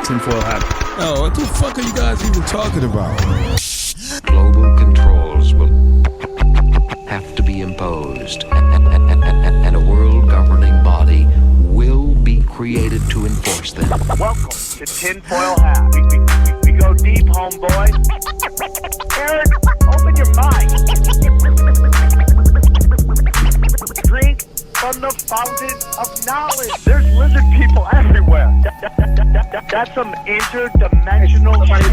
tinfoil hat. Oh, what the fuck are you guys even talking about? Global controls will have to be imposed, and a world governing body will be created to enforce them. Welcome to Tinfoil Hat. We go deep, homeboy. Aaron, open your mind. Drink from the fountain of knowledge. There's lizard people everywhere. That's some interdimensional shit.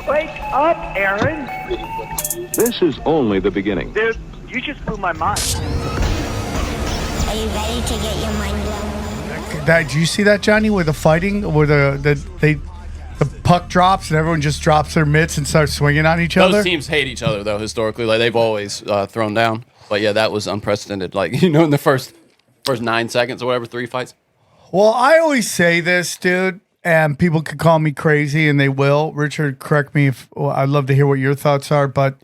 Wake up, Aaron. This is only the beginning. Dude, you just blew my mind. Are you ready to get your mind blown? Did you see that, Johnny, where the fighting, where the puck drops and everyone just drops their mitts and starts swinging on each other? Those teams hate each other, though, historically. Like, they've always thrown down. But, yeah, that was unprecedented. Like, you know, in the first 9 seconds or whatever, 3 fights. Well, I always say this, dude, and people could call me crazy, and they will. Richard, correct me if I'd love to hear what your thoughts are, but,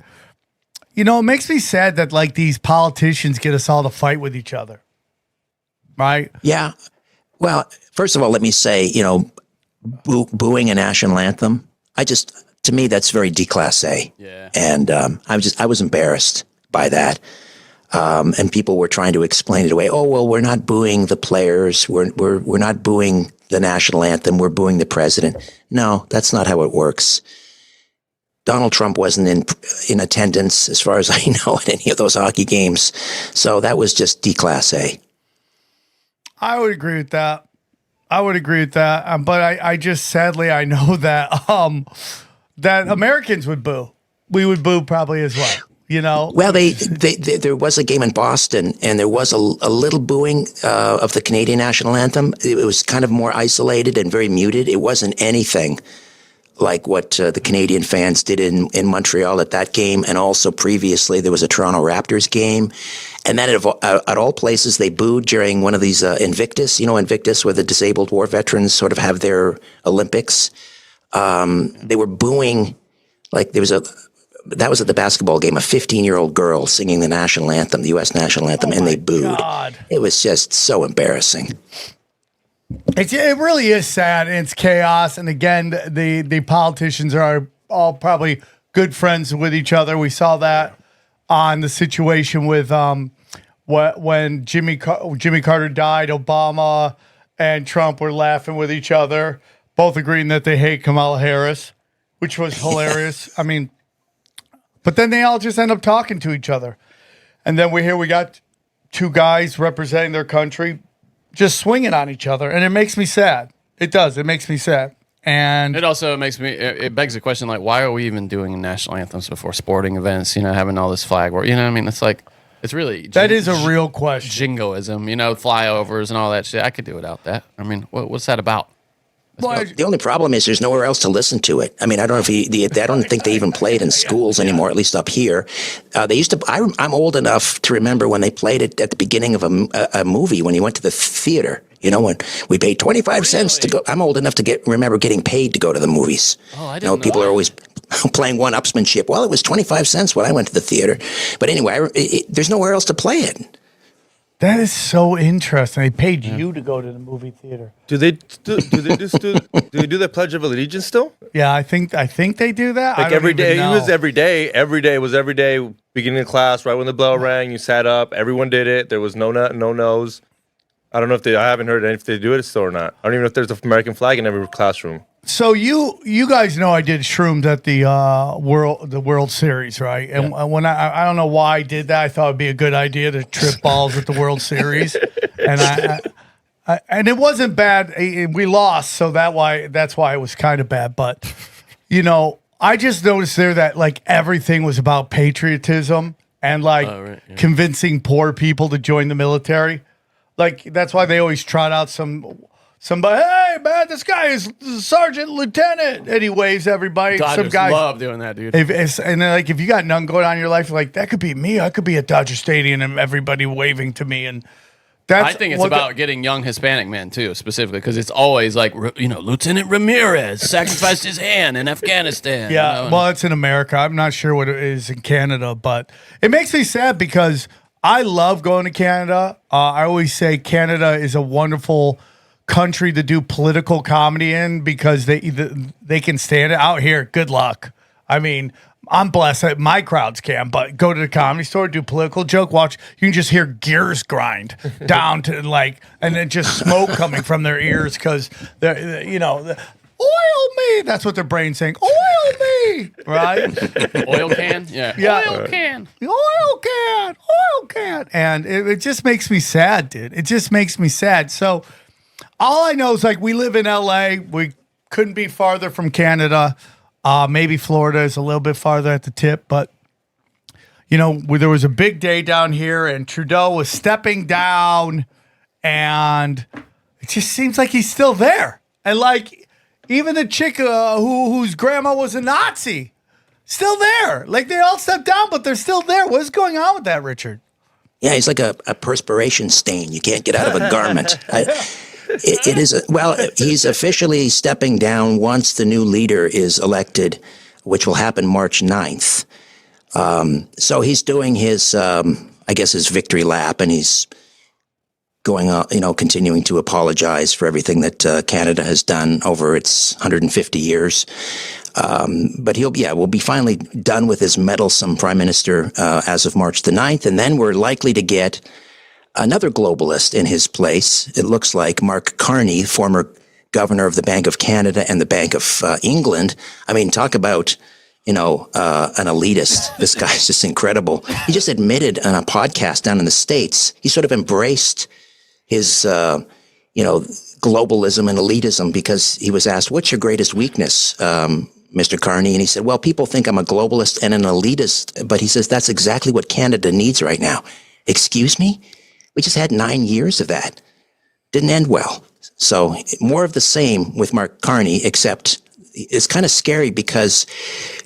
you know, it makes me sad that, like, these politicians get us all to fight with each other. Right? Yeah. Well, first of all, let me say, you know, booing a national anthem, to me, that's very declassé. Yeah. And I was embarrassed by that. And people were trying to explain it away. Oh, well, we're not booing the players. We're not booing the national anthem. We're booing the president. No, that's not how it works. Donald Trump wasn't in attendance, as far as I know, at any of those hockey games. So that was just declassé. I would agree with that. But I just, sadly, I know that that Americans would boo. We would boo probably as well. You know, well, there was a game in Boston, and there was a little booing of the Canadian national anthem. It was kind of more isolated and very muted. It wasn't anything like what the Canadian fans did in Montreal at that game, and also previously there was a Toronto Raptors game, and then at all places they booed during one of these Invictus. You know, Invictus, where the disabled war veterans sort of have their Olympics. They were booing, like that was at the basketball game, a 15-year-old girl singing the national anthem, the U.S. national anthem, and they booed. God. It was just so embarrassing. It really is sad, and it's chaos. And again, the politicians are all probably good friends with each other. We saw that on the situation with when Jimmy Carter died, Obama and Trump were laughing with each other, both agreeing that they hate Kamala Harris, which was hilarious. I mean, but then they all just end up talking to each other. And then we got two guys representing their country just swinging on each other. And it makes me sad. It does. It makes me sad. And it also makes me, it begs the question, like, why are we even doing national anthems before sporting events, you know, having all this flag work? You know what I mean? It's like, it's really... That is a real question. Jingoism, you know, flyovers and all that shit. I could do without that. I mean, what's that about? Well, the only problem is there's nowhere else to listen to it. I mean, I don't know if I don't think they even play it in schools anymore, at least up here. They used to. I'm old enough to remember when they played it at the beginning of a movie when you went to the theater. You know, when we paid 25 cents to go. I'm old enough to remember getting paid to go to the movies. Oh, I didn't know. People are always playing one-upsmanship. Well, it was 25 cents when I went to the theater. But anyway, there's nowhere else to play it. That is so interesting. They paid you to go to the movie theater. Do they do the Pledge of Allegiance still? Yeah, I think they do that. Like every day, it was every day. Every day was every day. Beginning of class, right when the bell rang, you sat up. Everyone did it. There was no no's. I don't know if I haven't heard if they do it still or not. I don't even know if there's an American flag in every classroom. So you guys know I did shrooms at the World Series, right? And when I don't know why I did that. I thought it'd be a good idea to trip balls at the World Series, and and it wasn't bad. We lost, so that's why it was kind of bad. But you know, I just noticed there that like everything was about patriotism and like convincing poor people to join the military. Like that's why they always trot out somebody, hey man, this guy is sergeant, lieutenant, and he waves everybody. Dodgers some guys love doing that, dude. And then, like, if you got none going on in your life, like that could be me. I could be at Dodger Stadium and everybody waving to me, and I think it's about getting young Hispanic men too, specifically because it's always like, you know, Lieutenant Ramirez sacrificed his hand in Afghanistan. Yeah, you know? Well, it's in America. I'm not sure what it is in Canada, but it makes me sad because I love going to Canada. I always say Canada is a wonderful country to do political comedy in because they can stand it. Out here, good luck. I mean, I'm blessed that my crowds can, but go to the comedy store, do political joke, watch, you can just hear gears grind down to and then just smoke coming from their ears because they're, oil me. That's what their brain's saying. Oil me. Right? Oil can? Yeah. Oil can. Oil can. And it just makes me sad, dude. It just makes me sad. So all I know is we live in LA. We couldn't be farther from Canada. Maybe Florida is a little bit farther at the tip, but there was a big day down here and Trudeau was stepping down and it just seems like he's still there. And even the chick whose grandma was a Nazi, still there. They all stepped down, but they're still there. What's going on with that, Richard? Yeah, he's like a perspiration stain. You can't get out of a garment. He's officially stepping down once the new leader is elected, which will happen March 9th. So he's doing his victory lap, and he's going on, continuing to apologize for everything that Canada has done over its 150 years. But we'll be finally done with his meddlesome prime minister as of March the 9th, and then we're likely to get another globalist in his place. It looks like Mark Carney, former governor of the Bank of Canada and the Bank of England. I mean, talk about, an elitist. This guy's just incredible. He just admitted on a podcast down in the States, he sort of embraced his, globalism and elitism because he was asked, what's your greatest weakness, Mr. Carney? And he said, well, people think I'm a globalist and an elitist, but he says that's exactly what Canada needs right now. Excuse me? We just had 9 years of that. Didn't end well. So more of the same with Mark Carney, except it's kind of scary because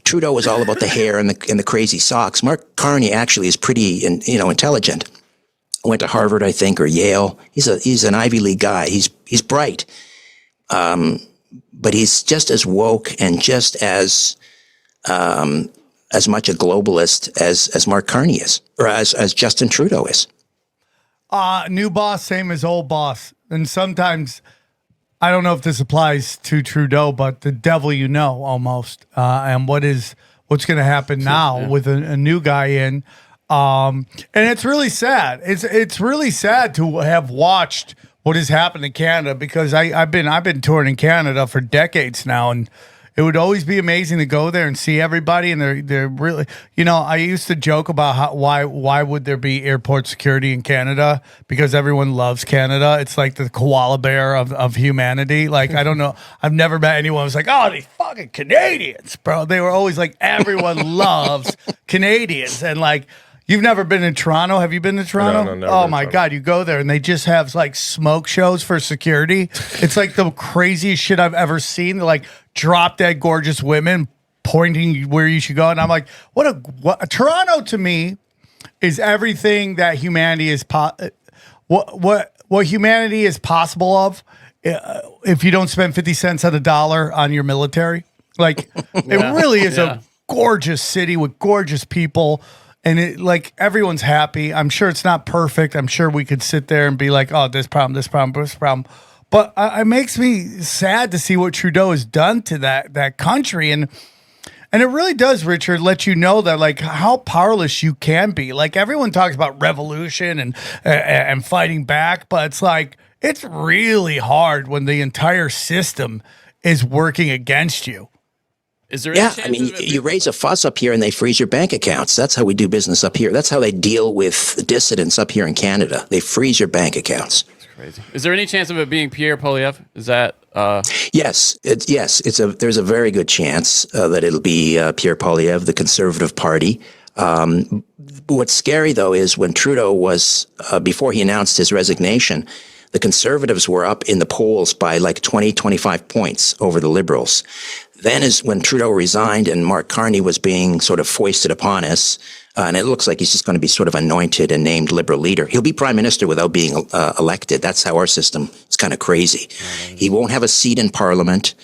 Trudeau was all about the hair and the crazy socks. Mark Carney actually is pretty, intelligent. Went to Harvard, I think, or Yale. He's an Ivy League guy. He's bright. But he's just as woke and just as much a globalist as Mark Carney is, or as Justin Trudeau is. New boss, same as old boss. And sometimes, I don't know if this applies to Trudeau, but the devil almost. And what's going to happen now with a new guy in. And it's really sad. It's really sad to have watched what has happened in Canada because I've been touring in Canada for decades now, and it would always be amazing to go there and see everybody. And they're really, I used to joke about why would there be airport security in Canada? Because everyone loves Canada. It's like the koala bear of humanity. I don't know. I've never met anyone who's like, oh, these fucking Canadians, bro. They were always like, everyone loves Canadians. And you've never been in Toronto? Have you been to Toronto? No, never. Oh my God, you go there and they just have smoke shows for security. It's the craziest shit I've ever seen. They're drop dead gorgeous women pointing where you should go, and I'm like, what Toronto to me is everything that humanity is what humanity is possible of if you don't spend 50 cents on a dollar on your military. It really is a gorgeous city with gorgeous people. And it everyone's happy. I'm sure it's not perfect. I'm sure we could sit there and be like, oh, this problem. But it makes me sad to see what Trudeau has done to that country. And it really does, Richard, let you know that how powerless you can be. Everyone talks about revolution and fighting back, but it's really hard when the entire system is working against you. Is there any chance you raise a fuss up here and they freeze your bank accounts. That's how we do business up here. That's how they deal with dissidents up here in Canada. They freeze your bank accounts. That's crazy. Is there any chance of it being Pierre Poilievre? Is that? Yes. There's a very good chance that it'll be Pierre Poilievre, the Conservative Party. What's scary though is when Trudeau was before he announced his resignation, the Conservatives were up in the polls by 20, 25 points over the Liberals. Then is when Trudeau resigned and Mark Carney was being sort of foisted upon us. And it looks like he's just going to be sort of anointed and named Liberal leader. He'll be prime minister without being elected. That's how our system is kind of crazy. He won't have a seat in parliament.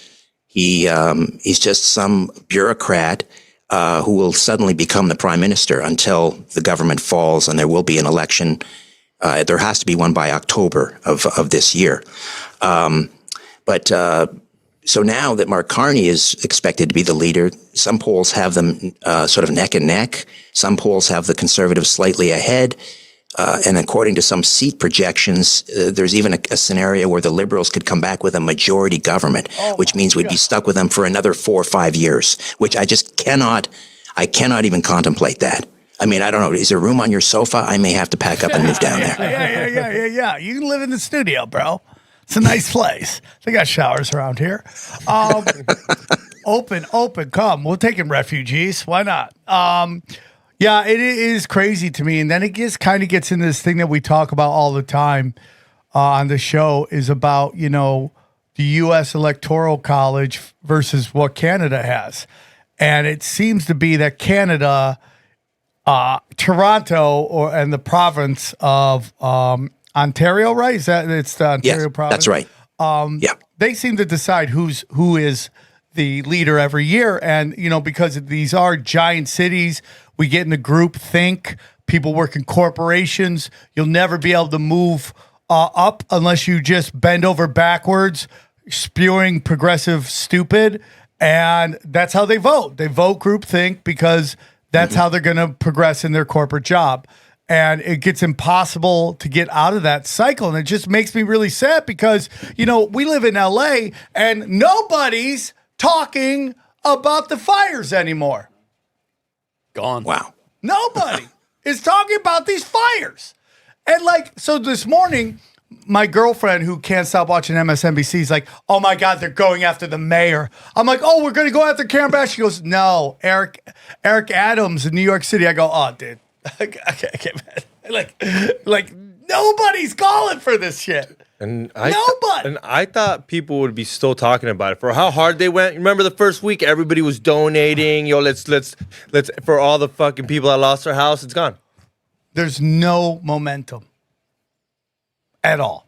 He's just some bureaucrat who will suddenly become the prime minister until the government falls and there will be an election There has to be one by October of this year. So now that Mark Carney is expected to be the leader, some polls have them sort of neck and neck. Some polls have the Conservatives slightly ahead. And according to some seat projections, there's even a scenario where the Liberals could come back with a majority government, which means we'd be stuck with them for another 4 or 5 years, which I just cannot even contemplate that. I mean, I don't know. Is there room on your sofa? I may have to pack up and move down there. Yeah. You can live in the studio, bro. It's a nice place. They got showers around here. Open. Come. We'll take in refugees. Why not? Yeah, it is crazy to me. And then it kind of gets into this thing that we talk about all the time on the show is about, the U.S. Electoral College versus what Canada has. And it seems to be that Canada, Toronto, and the province of Ontario, right? It's the Ontario province? That's right. They seem to decide who is the leader every year. And, because these are giant cities, we get in the groupthink, people work in corporations. You'll never be able to move up unless you just bend over backwards, spewing progressive stupid. And that's how they vote. They vote groupthink because that's how they're going to progress in their corporate job. And it gets impossible to get out of that cycle. And it just makes me really sad because, we live in LA and nobody's talking about the fires anymore. Gone. Wow. Nobody is talking about these fires. And so this morning, my girlfriend who can't stop watching MSNBC is like, oh my God, they're going after the mayor. I'm like, oh, we're going to go after Karen Bass. She goes, no, Eric Adams in New York City. I go, oh, dude. I can't. Like nobody's calling for this shit. And Nobody. And I thought people would be still talking about it for how hard they went. Remember the first week, everybody was donating. Let's for all the fucking people that lost their house. It's gone. There's no momentum at all.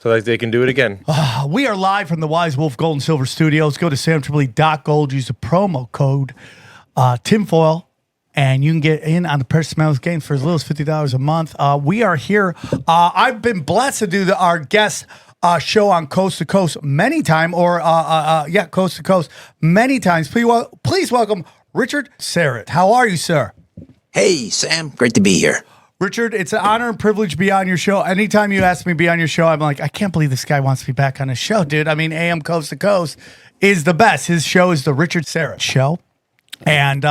So they can do it again. We are live from the Wise Wolf Gold and Silver Studios. Go to samtripoli.gold. Use the promo code tinfoil. And you can get in on the Personality games for as little as $50 a month. We are here. I've been blessed to do our guest show on Coast to Coast many times, Coast to Coast many times. Please welcome Richard Syrett. How are you, sir? Hey, Sam. Great to be here. Richard, it's an honor and privilege to be on your show. Anytime you ask me to be on your show, I'm like, I can't believe this guy wants to be back on his show, dude. I mean, AM Coast to Coast is the best. His show is the Richard Syrett Show. And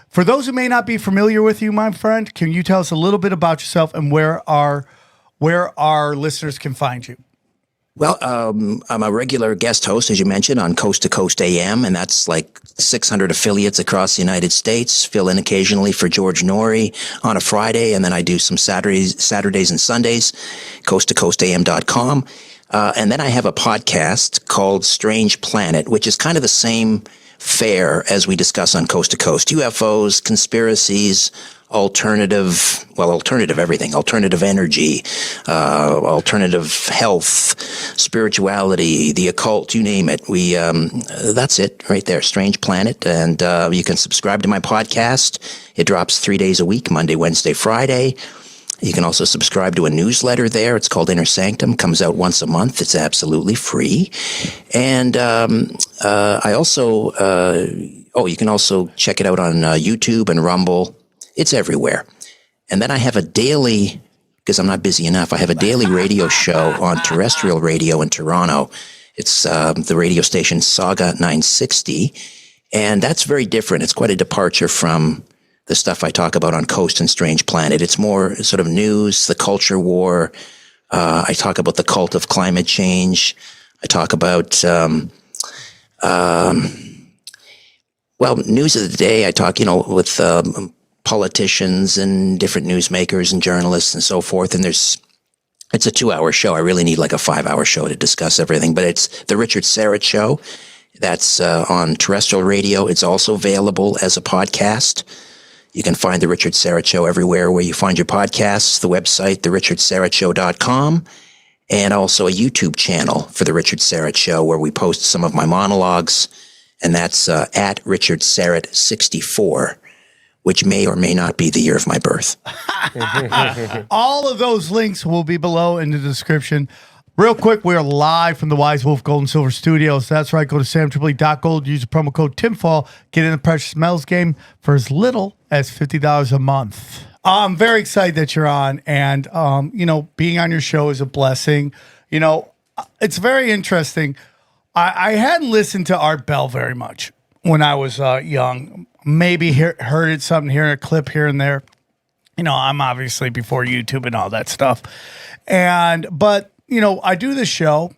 for those who may not be familiar with you, my friend, can you tell us a little bit about yourself and where our listeners can find you? Well, I'm a regular guest host, as you mentioned, on Coast to Coast AM, and that's like 600 affiliates across the United States. Fill in occasionally for George Norrie on a Friday, and then I do some Saturdays and Sundays, coasttocoastam.com. And then I have a podcast called Strange Planet, which is kind of the same fare as we discuss on Coast to Coast. UFOs, conspiracies, alternative everything, alternative energy, alternative health, spirituality, the occult, you name it. That's it right there, Strange Planet. And you can subscribe to my podcast. It drops 3 days a week, Monday, Wednesday, Friday. You can also subscribe to a newsletter there. It's called Inner Sanctum. Comes out once a month. It's absolutely free. And I also, you can also check it out on YouTube and Rumble. It's everywhere. And then I have a daily, because I'm not busy enough, I have a daily radio show on terrestrial radio in Toronto. It's the radio station Saga 960. And that's very different. It's quite a departure from the stuff I talk about on Coast and Strange Planet. It's more sort of news, the culture war. I talk about the cult of climate change. I talk about, news of the day. I talk, with politicians and different newsmakers and journalists and so forth. And it's a 2-hour show. I really need like a 5-hour show to discuss everything. But it's the Richard Syrett Show. That's on terrestrial radio. It's also available as a podcast. You can find The Richard Syrett Show everywhere where you find your podcasts, the website, therichardsyrettshow.com, and also a YouTube channel for The Richard Syrett Show where we post some of my monologues, and that's at Richard Syrett 64 which may or may not be the year of my birth. All of those links will be below in the description. Real quick, we are live from the Wise Wolf Gold and Silver Studios. That's right. Go to samtripoli.gold. Use the promo code TIMFALL. Get in the Precious Metals game for as little as $50 a month. I'm very excited that you're on. And, being on your show is a blessing. It's very interesting. I hadn't listened to Art Bell very much when I was young. Maybe heard it, something here, a clip here and there. I'm obviously before YouTube and all that stuff. But I do the show,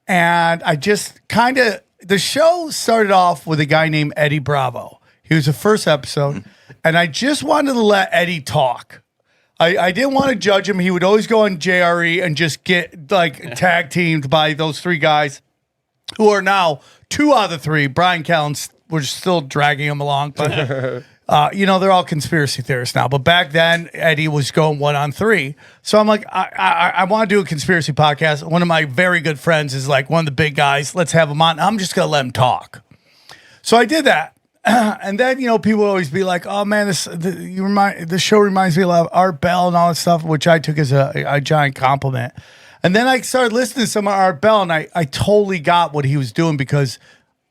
and I just the show started off with a guy named Eddie Bravo. He was the first episode, and I just wanted to let Eddie talk. I didn't want to judge him. He would always go on JRE and just get tag teamed by those three guys who are now 2 out of the 3. Brian Callen, we're still dragging him along, but they're all conspiracy theorists now. But back then, Eddie was going 1 on 3. So I'm like, I want to do a conspiracy podcast. One of my very good friends is one of the big guys. Let's have him on. I'm just going to let him talk. So I did that. And then, people always be like, oh man, the show reminds me of Art Bell and all that stuff, which I took as a giant compliment. And then I started listening to some of Art Bell, and I totally got what he was doing, because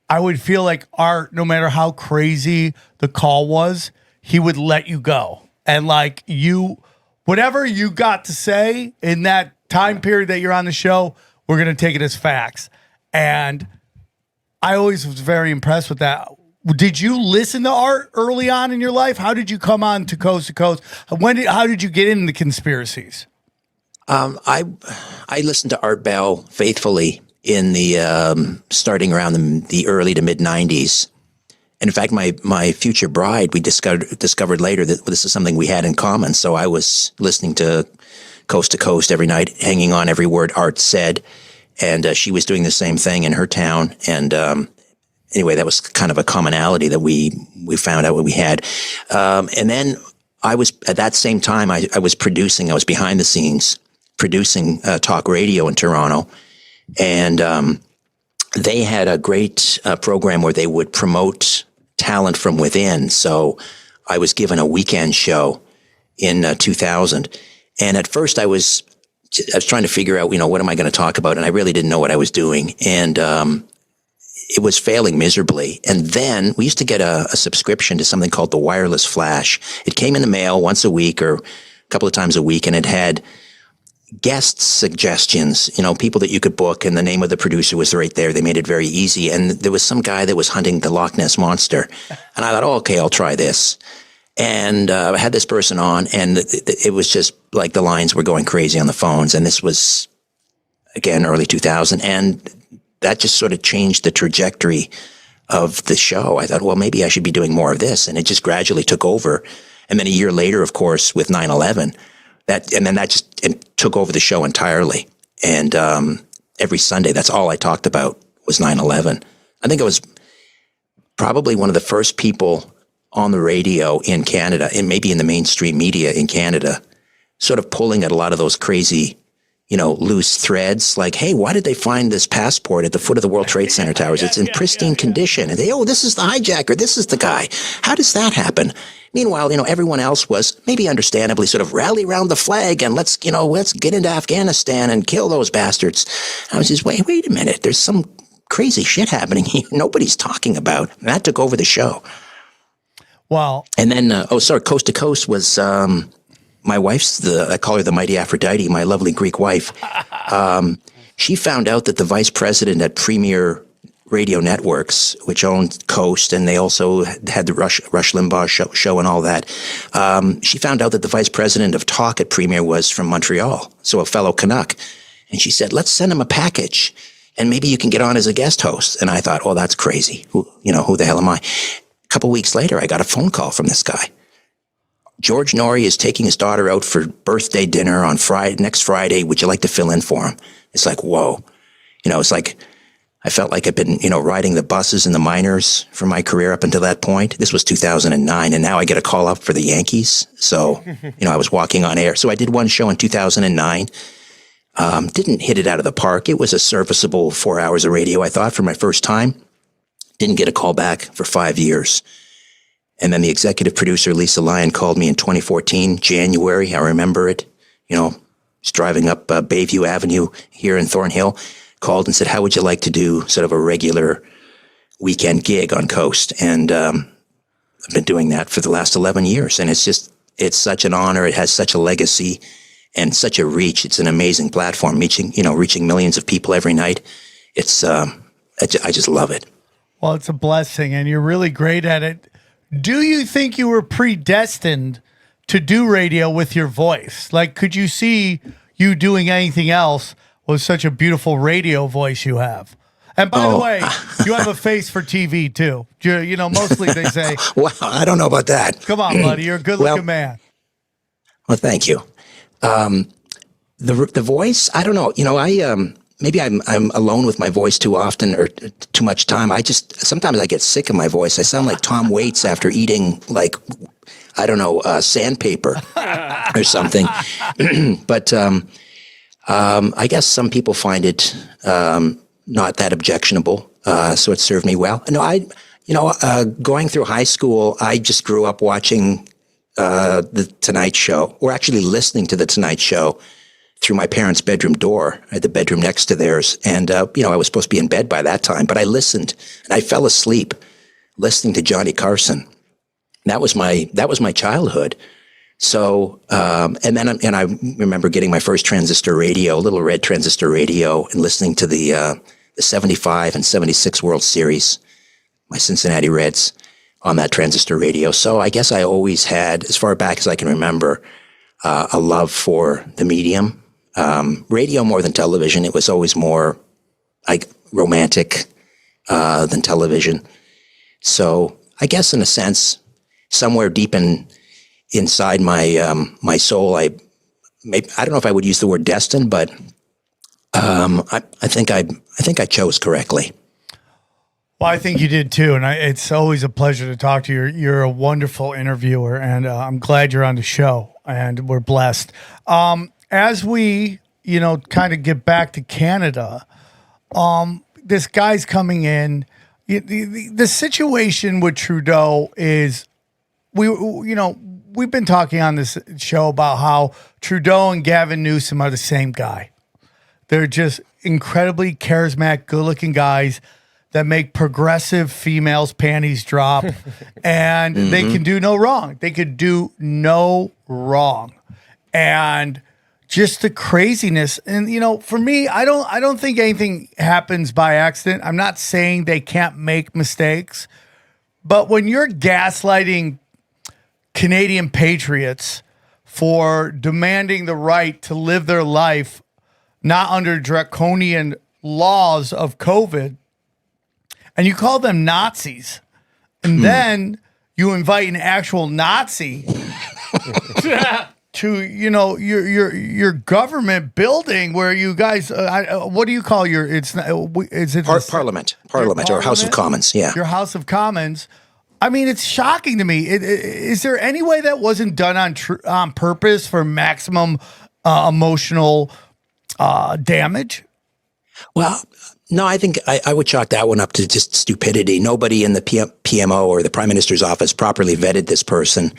I would feel like Art, no matter how crazy the call was, he would let you go. And whatever you got to say in that time period that you're on the show, we're going to take it as facts. And I always was very impressed with that. Did you listen to Art early on in your life? How did you come on to Coast? How did you get into the conspiracies? I listened to Art Bell faithfully in the starting around the early to mid 90s. And in fact, my future bride, we discovered later that this is something we had in common. So I was listening to Coast every night, hanging on every word Art said. And she was doing the same thing in her town. And anyway, that was kind of a commonality that we found out what we had. And then I was, at that same time, I was behind the scenes producing talk radio in Toronto. And they had a great program where they would promote talent from within. So I was given a weekend show in 2000. And at first I was trying to figure out, what am I going to talk about? And I really didn't know what I was doing. And it was failing miserably. And then we used to get a subscription to something called the Wireless Flash. It came in the mail once a week or a couple of times a week, and it had guest suggestions, people that you could book, and the name of the producer was right there. They made it very easy. And there was some guy that was hunting the Loch Ness Monster. And I thought, okay, I'll try this. And I had this person on, and it was just like the lines were going crazy on the phones. And this was, again, early 2000. And that just sort of changed the trajectory of the show. I thought, well, maybe I should be doing more of this. And it just gradually took over. And then a year later, of course, with 9/11, that just took over the show entirely. And every Sunday, that's all I talked about was 9/11. I think I was probably one of the first people on the radio in Canada, and maybe in the mainstream media in Canada, sort of pulling at a lot of those crazy, loose threads, like, hey, why did they find this passport at the foot of the World Trade Center towers? It's in pristine condition. And this is the hijacker. This is the guy. How does that happen? Meanwhile, everyone else was maybe understandably sort of rally around the flag and let's get into Afghanistan and kill those bastards. I was just, wait a minute. There's some crazy shit happening here nobody's talking about. And that took over the show. Wow. And then, Coast to Coast was, my wife's I call her the mighty Aphrodite, my lovely Greek wife. She found out that the vice president at Premier Radio Networks, which owned Coast, and they also had the Rush Limbaugh show and all that. She found out that the vice president of Talk at Premier was from Montreal, so a fellow Canuck. And she said, let's send him a package, and maybe you can get on as a guest host. And I thought, oh, that's crazy. Who the hell am I? A couple weeks later, I got a phone call from this guy. George Norrie is taking his daughter out for birthday dinner on next Friday. Would you like to fill in for him? It's like, whoa. It's like, I felt like I'd been, riding the buses and the miners for my career up until that point. This was 2009, and now I get a call up for the Yankees. So, I was walking on air. So I did one show in 2009. Didn't hit it out of the park. It was a serviceable 4 hours of radio, I thought, for my first time. Didn't get a call back for 5 years. And then the executive producer, Lisa Lyon, called me in 2014, January. I remember it. You know, just driving up Bayview Avenue here in Thornhill, called and said, how would you like to do sort of a regular weekend gig on Coast? And I've been doing that for the last 11 years. And it's such an honor. It has such a legacy and such a reach. It's an amazing platform, reaching millions of people every night. It's, I just love it. Well, it's a blessing, and you're really great at it. Do you think you were predestined to do radio with your voice? Like, could you see you doing anything else with such a beautiful radio voice you have? And by the way, you have a face for TV too. You know, mostly they say, well, I don't know about that. Come on, buddy. You're a good looking man. Well, thank you. The voice, I don't know. You know, maybe I'm alone with my voice too often or too much time. Sometimes I get sick of my voice. I sound like Tom Waits after eating, like, I don't know, sandpaper or something. But I guess some people find it not that objectionable, so it served me well. No, going through high school, I just grew up watching The Tonight Show, or actually listening to The Tonight Show through my parents' bedroom door. I had the bedroom next to theirs. And, I was supposed to be in bed by that time, but I listened and I fell asleep listening to Johnny Carson. That was my childhood. So, and I remember getting my first transistor radio, a little red transistor radio, and listening to the 75 and 76 World Series, my Cincinnati Reds on that transistor radio. So I guess I always had, as far back as I can remember, a love for the medium. Radio more than television. It was always more like romantic than television. So I guess in a sense, somewhere deep inside my soul, I don't know if I would use the word destined, but I think I chose correctly. Well, I think you did too, and it's always a pleasure to talk to you. You're a wonderful interviewer, and I'm glad you're on the show, and we're blessed. As we, kind of get back to Canada, this guy's coming in. The situation with Trudeau is, we've been talking on this show about how Trudeau and Gavin Newsom are the same guy. They're just incredibly charismatic, good-looking guys that make progressive females' panties drop, and they can do no wrong. They could do no wrong. And just the craziness. And, for me, I don't think anything happens by accident. I'm not saying they can't make mistakes, but when you're gaslighting Canadian patriots for demanding the right to live their life not under draconian laws of COVID, and you call them Nazis, and then you invite an actual Nazi to your government building where you guys what do you call your Parliament or House of Commons? Yeah, your House of Commons. I mean, it's shocking to me. Is there any way that wasn't done on purpose for maximum emotional damage? Well, no, I think I would chalk that one up to just stupidity. Nobody in the PMO or the Prime Minister's office properly vetted this person.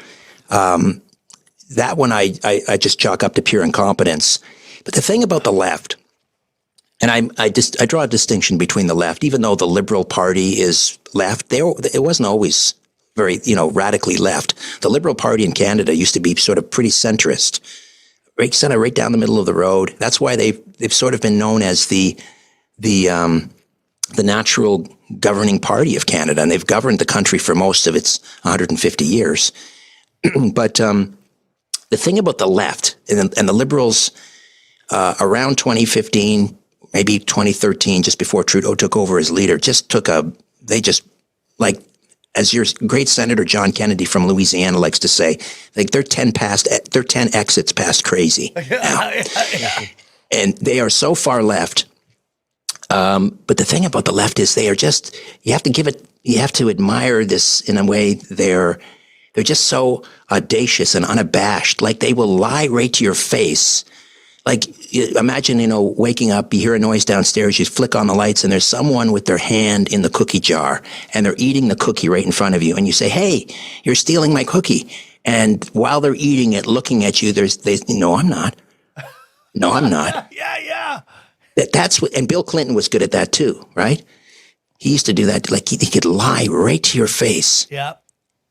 That one I just chalk up to pure incompetence. But the thing about the left, and I draw a distinction between the left, even though the Liberal Party is left, it wasn't always very, radically left. The Liberal Party in Canada used to be sort of pretty centrist, right down the middle of the road. That's why they've sort of been known as the natural governing party of Canada, and they've governed the country for most of its 150 years. But the thing about the left and the Liberals around 2015, maybe 2013, just before Trudeau took over as leader, as your great Senator John Kennedy from Louisiana likes to say, like they're 10 exits past crazy now. And they are so far left. But the thing about the left is they are just, you have to admire this in a way. They're just so audacious and unabashed. Like they will lie right to your face Like, imagine, waking up, you hear a noise downstairs, you flick on the lights, and there's someone with their hand in the cookie jar, and they're eating the cookie right in front of you, and you say, "Hey, you're stealing my cookie." And while they're eating it, looking at you, no, I'm not. No, I'm not. Yeah. That's what, and Bill Clinton was good at that too, right? He used to do that. Like, he could lie right to your face. Yeah.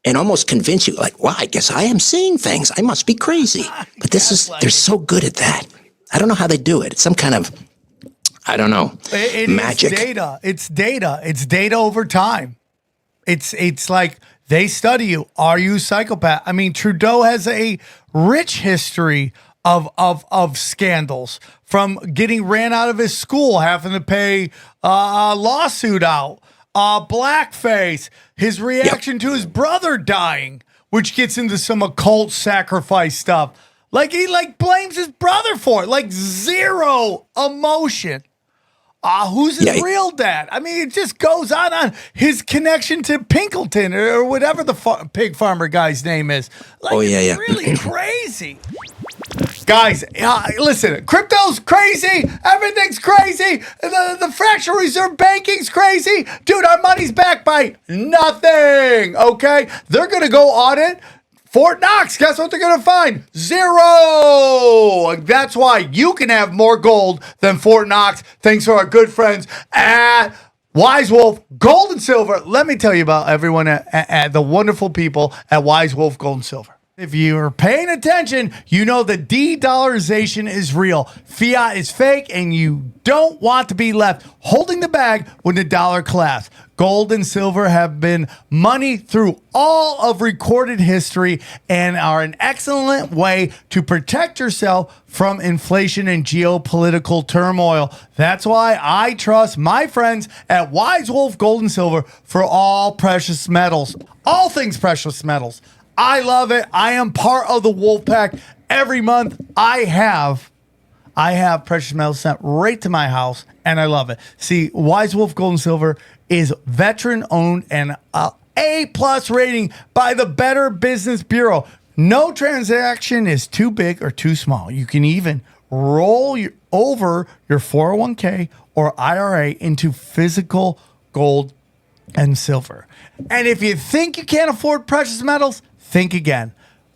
And almost convince you, like, well, I guess I am seeing things. I must be crazy. But they're so good at that. I don't know how they do it. It's some kind of, I don't know, magic. It's data. It's data over time. It's like they study you. Are you a psychopath? I mean, Trudeau has a rich history of scandals, from getting ran out of his school, having to pay a lawsuit out, blackface, his reaction to his brother dying, which gets into some occult sacrifice stuff. Like, he blames his brother for it. Like, zero emotion. Who's his real dad? I mean, it just goes on. His connection to Pinkleton or whatever the pig farmer guy's name is. Like, it's really crazy. Guys, listen, crypto's crazy. Everything's crazy. The fractional reserve banking's crazy. Dude, our money's backed by nothing, okay? They're going to go audit Fort Knox. Guess what they're going to find? Zero. That's why you can have more gold than Fort Knox, thanks to our good friends at Wise Wolf Gold and Silver. Let me tell you about everyone at the wonderful people at Wise Wolf Gold and Silver. If you're paying attention, you know that de-dollarization is real. Fiat is fake, and you don't want to be left holding the bag when the dollar collapses. Gold and silver have been money through all of recorded history and are an excellent way to protect yourself from inflation and geopolitical turmoil. That's why I trust my friends at Wise Wolf Gold and Silver for all precious metals, all things precious metals. I love it. I am part of the Wolf Pack. Every month I have precious metals sent right to my house, and I love it. See, Wise Wolf Gold and Silver is veteran owned and A+ rating by the Better Business Bureau. No transaction is too big or too small. You can even roll over your 401k or IRA into physical gold and silver. And if you think you can't afford precious metals, think again.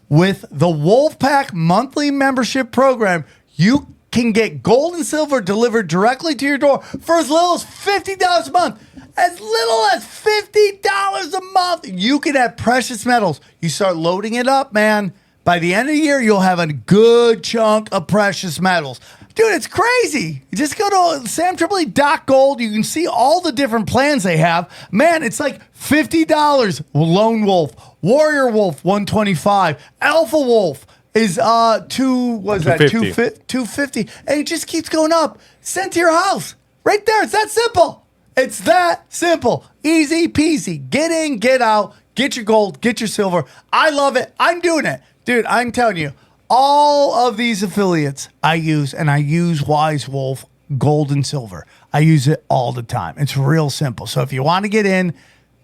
With the Wolfpack monthly membership program, you can get gold and silver delivered directly to your door for as little as $50 a month. As little as $50 a month. You can have precious metals. You start loading it up, man. By the end of the year, you'll have a good chunk of precious metals. Dude, it's crazy. You just go to samtripoli.gold. You can see all the different plans they have. Man, it's like $50. Lone Wolf, Warrior Wolf, $125. Alpha Wolf is $250. And it just keeps going up. Sent to your house. Right there. It's that simple. It's that simple. Easy peasy. Get in, get out, get your gold, get your silver. I love it. I'm doing it. Dude, I'm telling you, all of these affiliates I use, and I use Wise Wolf Gold and Silver. I use it all the time. It's real simple. So if you want to get in,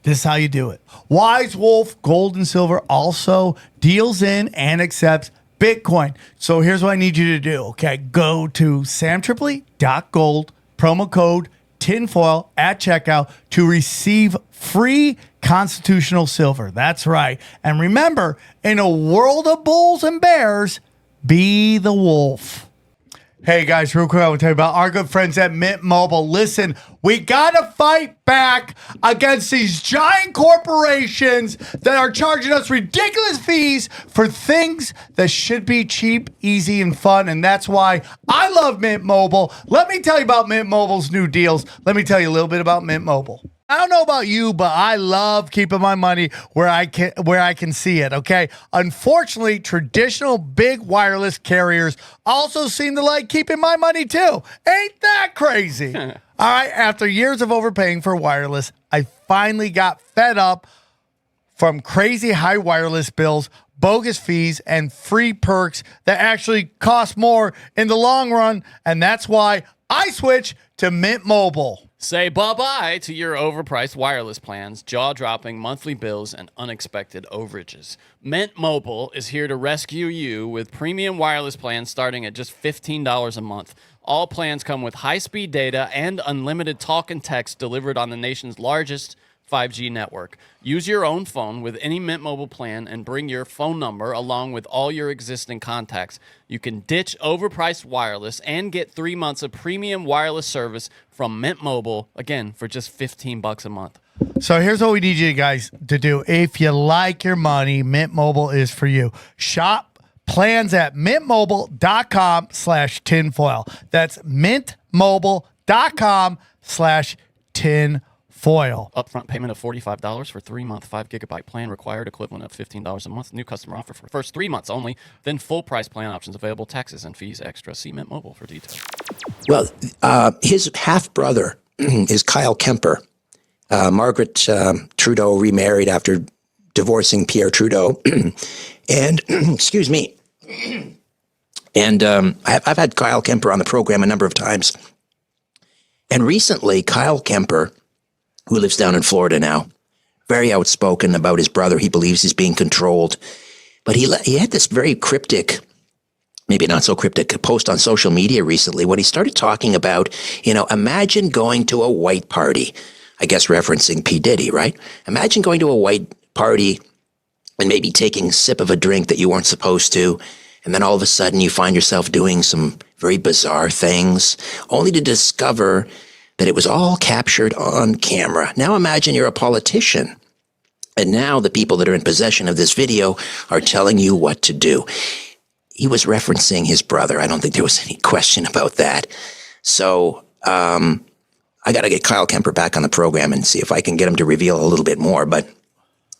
this is how you do it. Wise Wolf Gold and Silver also deals in and accepts Bitcoin. So here's what I need you to do, okay? Go to samtripoli.gold, promo code tinfoil at checkout to receive free constitutional silver. That's right. And remember, in a world of bulls and bears, be the wolf. Hey guys, real quick, I want to tell you about our good friends at Mint Mobile. Listen, we got to fight back against these giant corporations that are charging us ridiculous fees for things that should be cheap, easy, and fun. And that's why I love Mint Mobile. Let me tell you about Mint Mobile's new deals. Let me tell you a little bit about Mint Mobile. I don't know about you, but I love keeping my money where I can see it, okay? Unfortunately, traditional big wireless carriers also seem to like keeping my money too. Ain't that crazy? All right, after years of overpaying for wireless, I finally got fed up from crazy high wireless bills, bogus fees, and free perks that actually cost more in the long run, and that's why I switched to Mint Mobile. Say bye-bye to your overpriced wireless plans, jaw-dropping monthly bills, and unexpected overages. Mint Mobile is here to rescue you with premium wireless plans starting at just $15 a month. All plans come with high-speed data and unlimited talk and text delivered on the nation's largest 5G network. Use your own phone with any Mint Mobile plan and bring your phone number along with all your existing contacts. You can ditch overpriced wireless and get 3 months of premium wireless service from Mint Mobile, again, for just $15 a month. So here's what we need you guys to do. If you like your money, Mint Mobile is for you. Shop plans at mintmobile.com/tinfoil. That's mintmobile.com/tinfoil. Upfront payment of $45 for 3-month 5 gigabyte plan required, equivalent of $15 a month. New customer offer for first 3 months only. Then full price plan options available. Taxes and fees extra. See Mint Mobile for details. Well, his half brother is Kyle Kemper. Margaret Trudeau remarried after divorcing Pierre Trudeau, and excuse me. And I've had Kyle Kemper on the program a number of times. And recently, Kyle Kemper, who lives down in Florida now, very outspoken about his brother. He believes he's being controlled. But he had this very cryptic, maybe not so cryptic, post on social media recently when he started talking about, imagine going to a white party. I guess referencing P. Diddy, right? Imagine going to a white party and maybe taking a sip of a drink that you weren't supposed to. And then all of a sudden you find yourself doing some very bizarre things, only to discover that it was all captured on camera. Now imagine you're a politician, and now the people that are in possession of this video are telling you what to do. He was referencing his brother. I don't think there was any question about that. So I got to get Kyle Kemper back on the program and see if I can get him to reveal a little bit more. But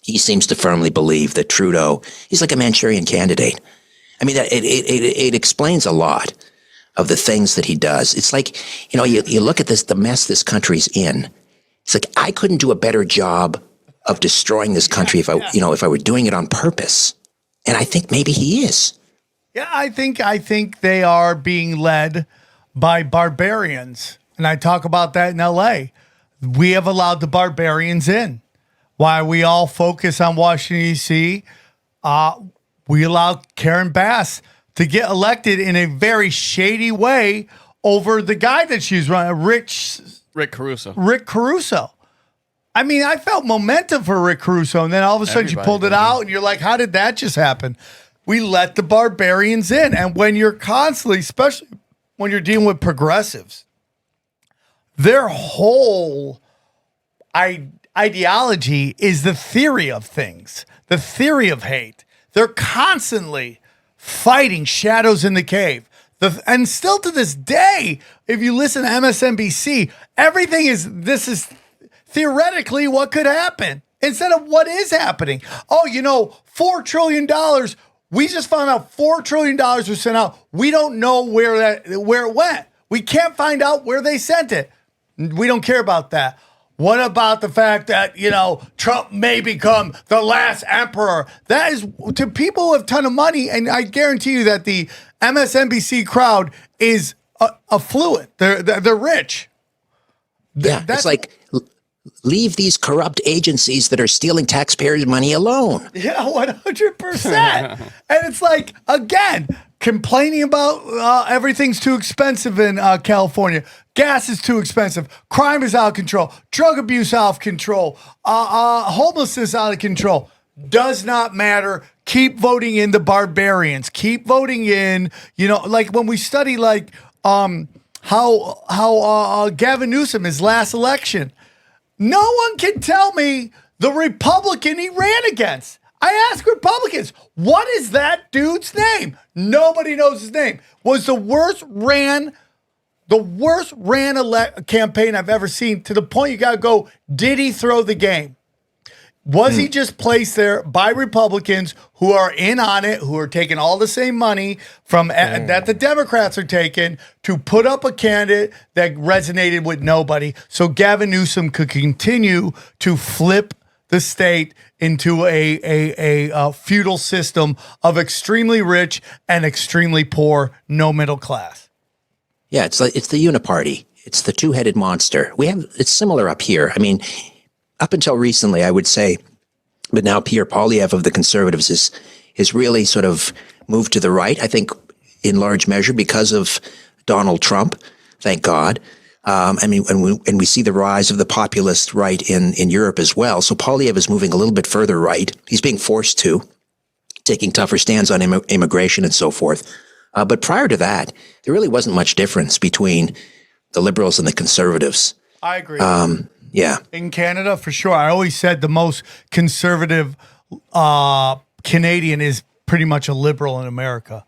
he seems to firmly believe that Trudeau, he's like a Manchurian candidate. I mean, it explains a lot of the things that he does. It's like, you look at the mess this country's in. It's like, I couldn't do a better job of destroying this country if I were doing it on purpose. And I think maybe he is. Yeah, I think they are being led by barbarians. And I talk about that in LA. We have allowed the barbarians in. While we all focus on Washington, D.C., we allow Karen Bass to get elected in a very shady way over the guy that she's running, Rick Caruso. Rick Caruso. I mean, I felt momentum for Rick Caruso, and then all of a sudden you pulled it out, and you're like, how did that just happen? We let the barbarians in. And when you're constantly, especially when you're dealing with progressives, their whole ideology is the theory of things, the theory of hate. They're constantly fighting shadows in the cave. And still to this day, if you listen to MSNBC, this is theoretically what could happen instead of what is happening. Oh, $4 trillion. We just found out $4 trillion was sent out. We don't know where it went. We can't find out where they sent it. We don't care about that. What about the fact that, Trump may become the last emperor? That is to people who have a ton of money, and I guarantee you that the MSNBC crowd is affluent. They're rich. Yeah, it's like, leave these corrupt agencies that are stealing taxpayers' money alone. Yeah, 100%. And it's like, again, complaining about everything's too expensive in California. Gas is too expensive. Crime is out of control. Drug abuse out of control. Homelessness out of control. Does not matter. Keep voting in the barbarians. Keep voting in, like when we study how Gavin Newsom, his last election, no one can tell me the Republican he ran against. I ask Republicans, what is that dude's name? Nobody knows his name. Was the worst ran campaign I've ever seen, to the point you got to go, did he throw the game? Was he just placed there by Republicans who are in on it, who are taking all the same money that the Democrats are taking to put up a candidate that resonated with nobody so Gavin Newsom could continue to flip the state into a feudal system of extremely rich and extremely poor, no middle class? Yeah, it's the uniparty. It's the two-headed monster. It's similar up here. I mean, up until recently, I would say, but now Pierre Poilievre of the Conservatives is really sort of moved to the right, I think, in large measure because of Donald Trump, thank God. I mean, and we see the rise of the populist right in Europe as well. So Poilievre is moving a little bit further right. He's being forced to, taking tougher stands on immigration and so forth. But prior to that, there really wasn't much difference between the Liberals and the Conservatives. I agree. Yeah. In Canada, for sure. I always said the most conservative Canadian is pretty much a Liberal in America.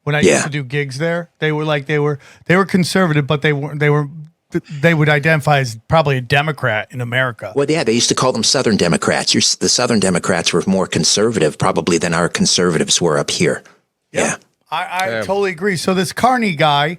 When I used to do gigs there, they were conservative, but they would identify as probably a Democrat in America. Well, yeah, they used to call them Southern Democrats. The Southern Democrats were more conservative probably than our conservatives were up here. Yeah. I totally agree. So this Carney guy,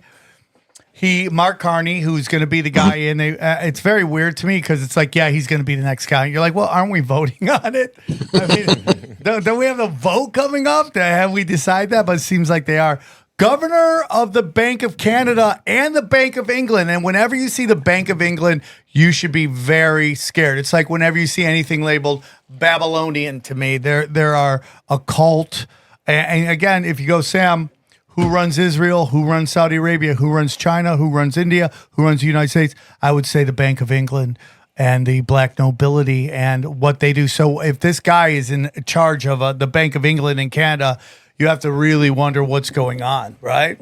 Mark Carney, who's going to be the guy in, it's very weird to me because it's like, yeah, he's going to be the next guy. You're like, well, aren't we voting on it? I mean, don't we have the vote coming up? Have we decided that? But it seems like they are. Governor of the Bank of Canada and the Bank of England. And whenever you see the Bank of England, you should be very scared. It's like whenever you see anything labeled Babylonian to me, there are occult. And again, if you go, Sam, who runs Israel, who runs Saudi Arabia, who runs China, who runs India, who runs the United States, I would say the Bank of England and the black nobility and what they do. So if this guy is in charge of the Bank of England in Canada, you have to really wonder what's going on, right?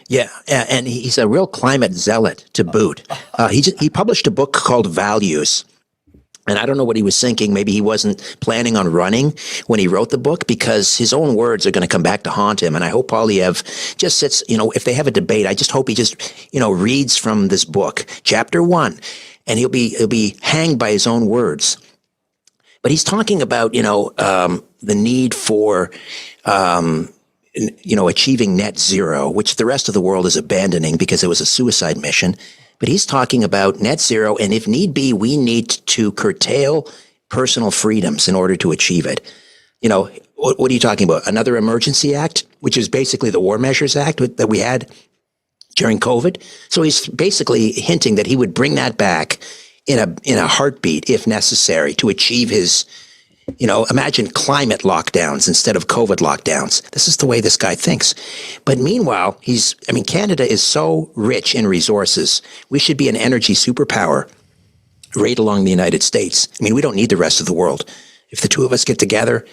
Yeah, and he's a real climate zealot to boot. He published a book called Values. And I don't know what he was thinking. Maybe he wasn't planning on running when he wrote the book because his own words are going to come back to haunt him. And I hope Poilievre just sits, if they have a debate, I just hope he just, reads from this book, chapter 1, and he'll be hanged by his own words. But he's talking about, the need for, achieving net zero, which the rest of the world is abandoning because it was a suicide mission. But he's talking about net zero, and if need be, we need to curtail personal freedoms in order to achieve it. What are you talking about? Another emergency act, which is basically the War Measures Act that we had during COVID. So he's basically hinting that he would bring that back in a heartbeat if necessary to achieve his, imagine climate lockdowns instead of COVID lockdowns. This is the way this guy thinks. But meanwhile, Canada is so rich in resources. We should be an energy superpower right along the United States. We don't need the rest of the world. If the two of us get together,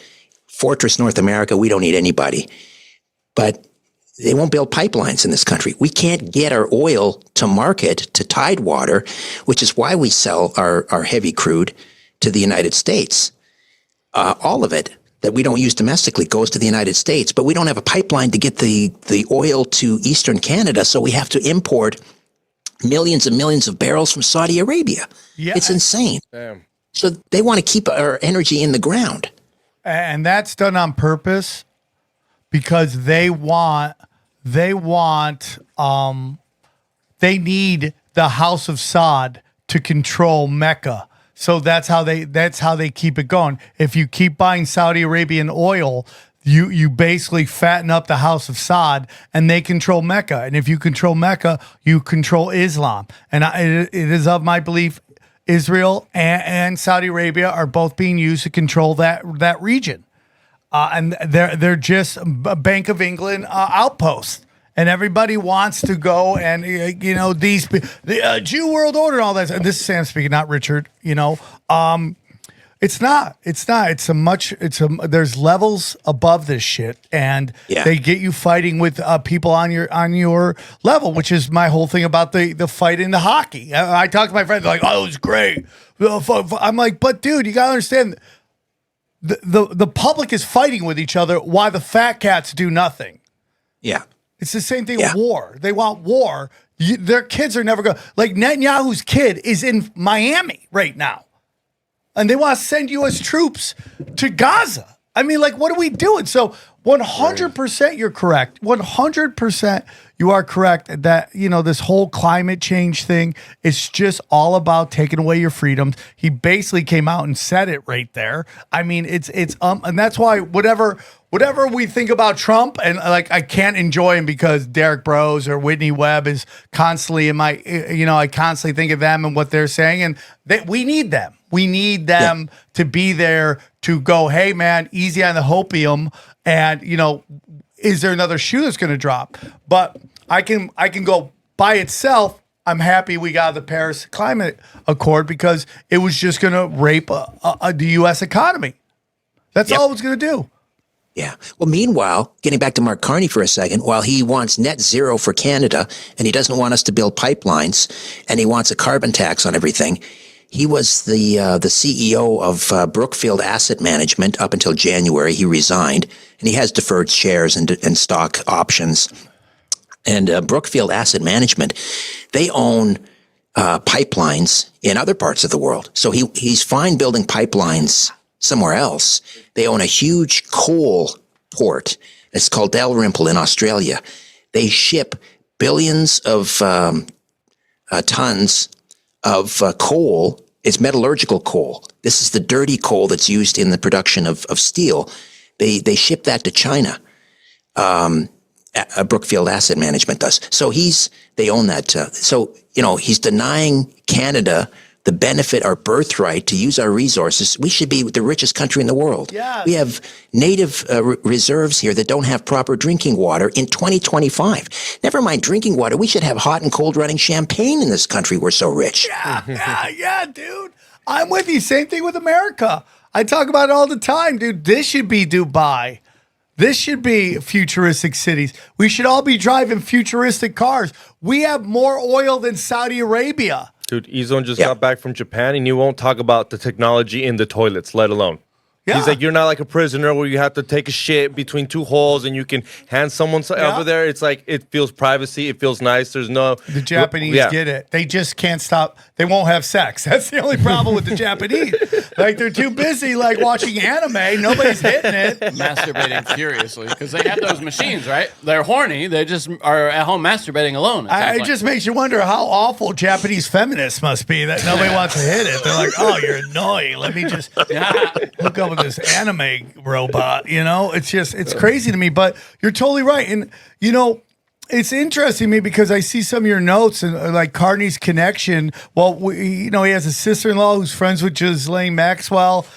Fortress North America, we don't need anybody. But they won't build pipelines in this country. We can't get our oil to market to Tidewater, which is why we sell our heavy crude to the United States. All of it that we don't use domestically goes to the United States, but we don't have a pipeline to get the oil to Eastern Canada, so we have to import millions and millions of barrels from Saudi Arabia. Yeah. It's insane. Damn. So they want to keep our energy in the ground. And that's done on purpose because they need the House of Saud to control Mecca. So that's how they keep it going. If you keep buying Saudi Arabian oil, you basically fatten up the House of Saud, and they control Mecca. And if you control Mecca, you control Islam. And it is of my belief, Israel and Saudi Arabia are both being used to control that region. And they're just a Bank of England outposts. And everybody wants to go and, the Jew world order and all that. And this is Sam speaking, not Richard, It's not. There's levels above this shit. And they get you fighting with people on your level, which is my whole thing about the fight in the hockey. I talk to my friends, they're like, oh, it was great. I'm like, but dude, you got to understand, the public is fighting with each other while the fat cats do nothing. Yeah. It's the same thing with war. They want war. Their kids are never going. Like Netanyahu's kid is in Miami right now, and they want to send U.S. troops to Gaza. What are we doing? So 100%, you're correct. 100%, you are correct that, this whole climate change thing is just all about taking away your freedoms. He basically came out and said it right there. I mean, and that's why whatever we think about Trump, and like, I can't enjoy him because Derek Bros or Whitney Webb is constantly in my, I constantly think of them and what they're saying, and we need them. We need them to be there to go, hey man, easy on the hopium, and is there another shoe that's going to drop? But I can go by itself. I'm happy we got the Paris Climate Accord because it was just going to rape the U.S. economy. That's all it was going to do. Yeah. Well, meanwhile, getting back to Mark Carney for a second, while he wants net zero for Canada and he doesn't want us to build pipelines and he wants a carbon tax on everything, he was the CEO of Brookfield Asset Management up until January. He resigned, and he has deferred shares and stock options. And Brookfield Asset Management, they own pipelines in other parts of the world. So he's fine building pipelines somewhere else. They own a huge coal port. It's called Dalrymple in Australia. They ship billions of tons of coal. It's metallurgical coal. This is the dirty coal that's used in the production of steel. They ship that to China. Brookfield Asset Management does. So they own that. He's denying Canada the benefit, our birthright to use our resources. We should be the richest country in the world. Yeah. We have native reserves here that don't have proper drinking water in 2025. Never mind drinking water. We should have hot and cold running champagne in this country. We're so rich. Yeah, dude. I'm with you. Same thing with America. I talk about it all the time, dude. This should be Dubai. This should be futuristic cities. We should all be driving futuristic cars. We have more oil than Saudi Arabia. Dude, Izon just got back from Japan, and you won't talk about the technology in the toilets, let alone. Yeah. He's like, you're not like a prisoner where you have to take a shit between two holes and you can hand someone over there. It's like, it feels privacy. It feels nice. There's no... The Japanese get it. They just can't stop. They won't have sex. That's the only problem with the Japanese. Like, they're too busy, like, watching anime. Nobody's hitting it. Masturbating furiously. Because they have those machines, right? They're horny. They just are at home masturbating alone. It just makes you wonder how awful Japanese feminists must be that nobody wants to hit it. They're like, oh, you're annoying. Let me just hook up with this anime robot. It's crazy to me, but you're totally right. And it's interesting to me because I see some of your notes and like Carney's connection. Well, he has a sister-in-law who's friends with Ghislaine Maxwell.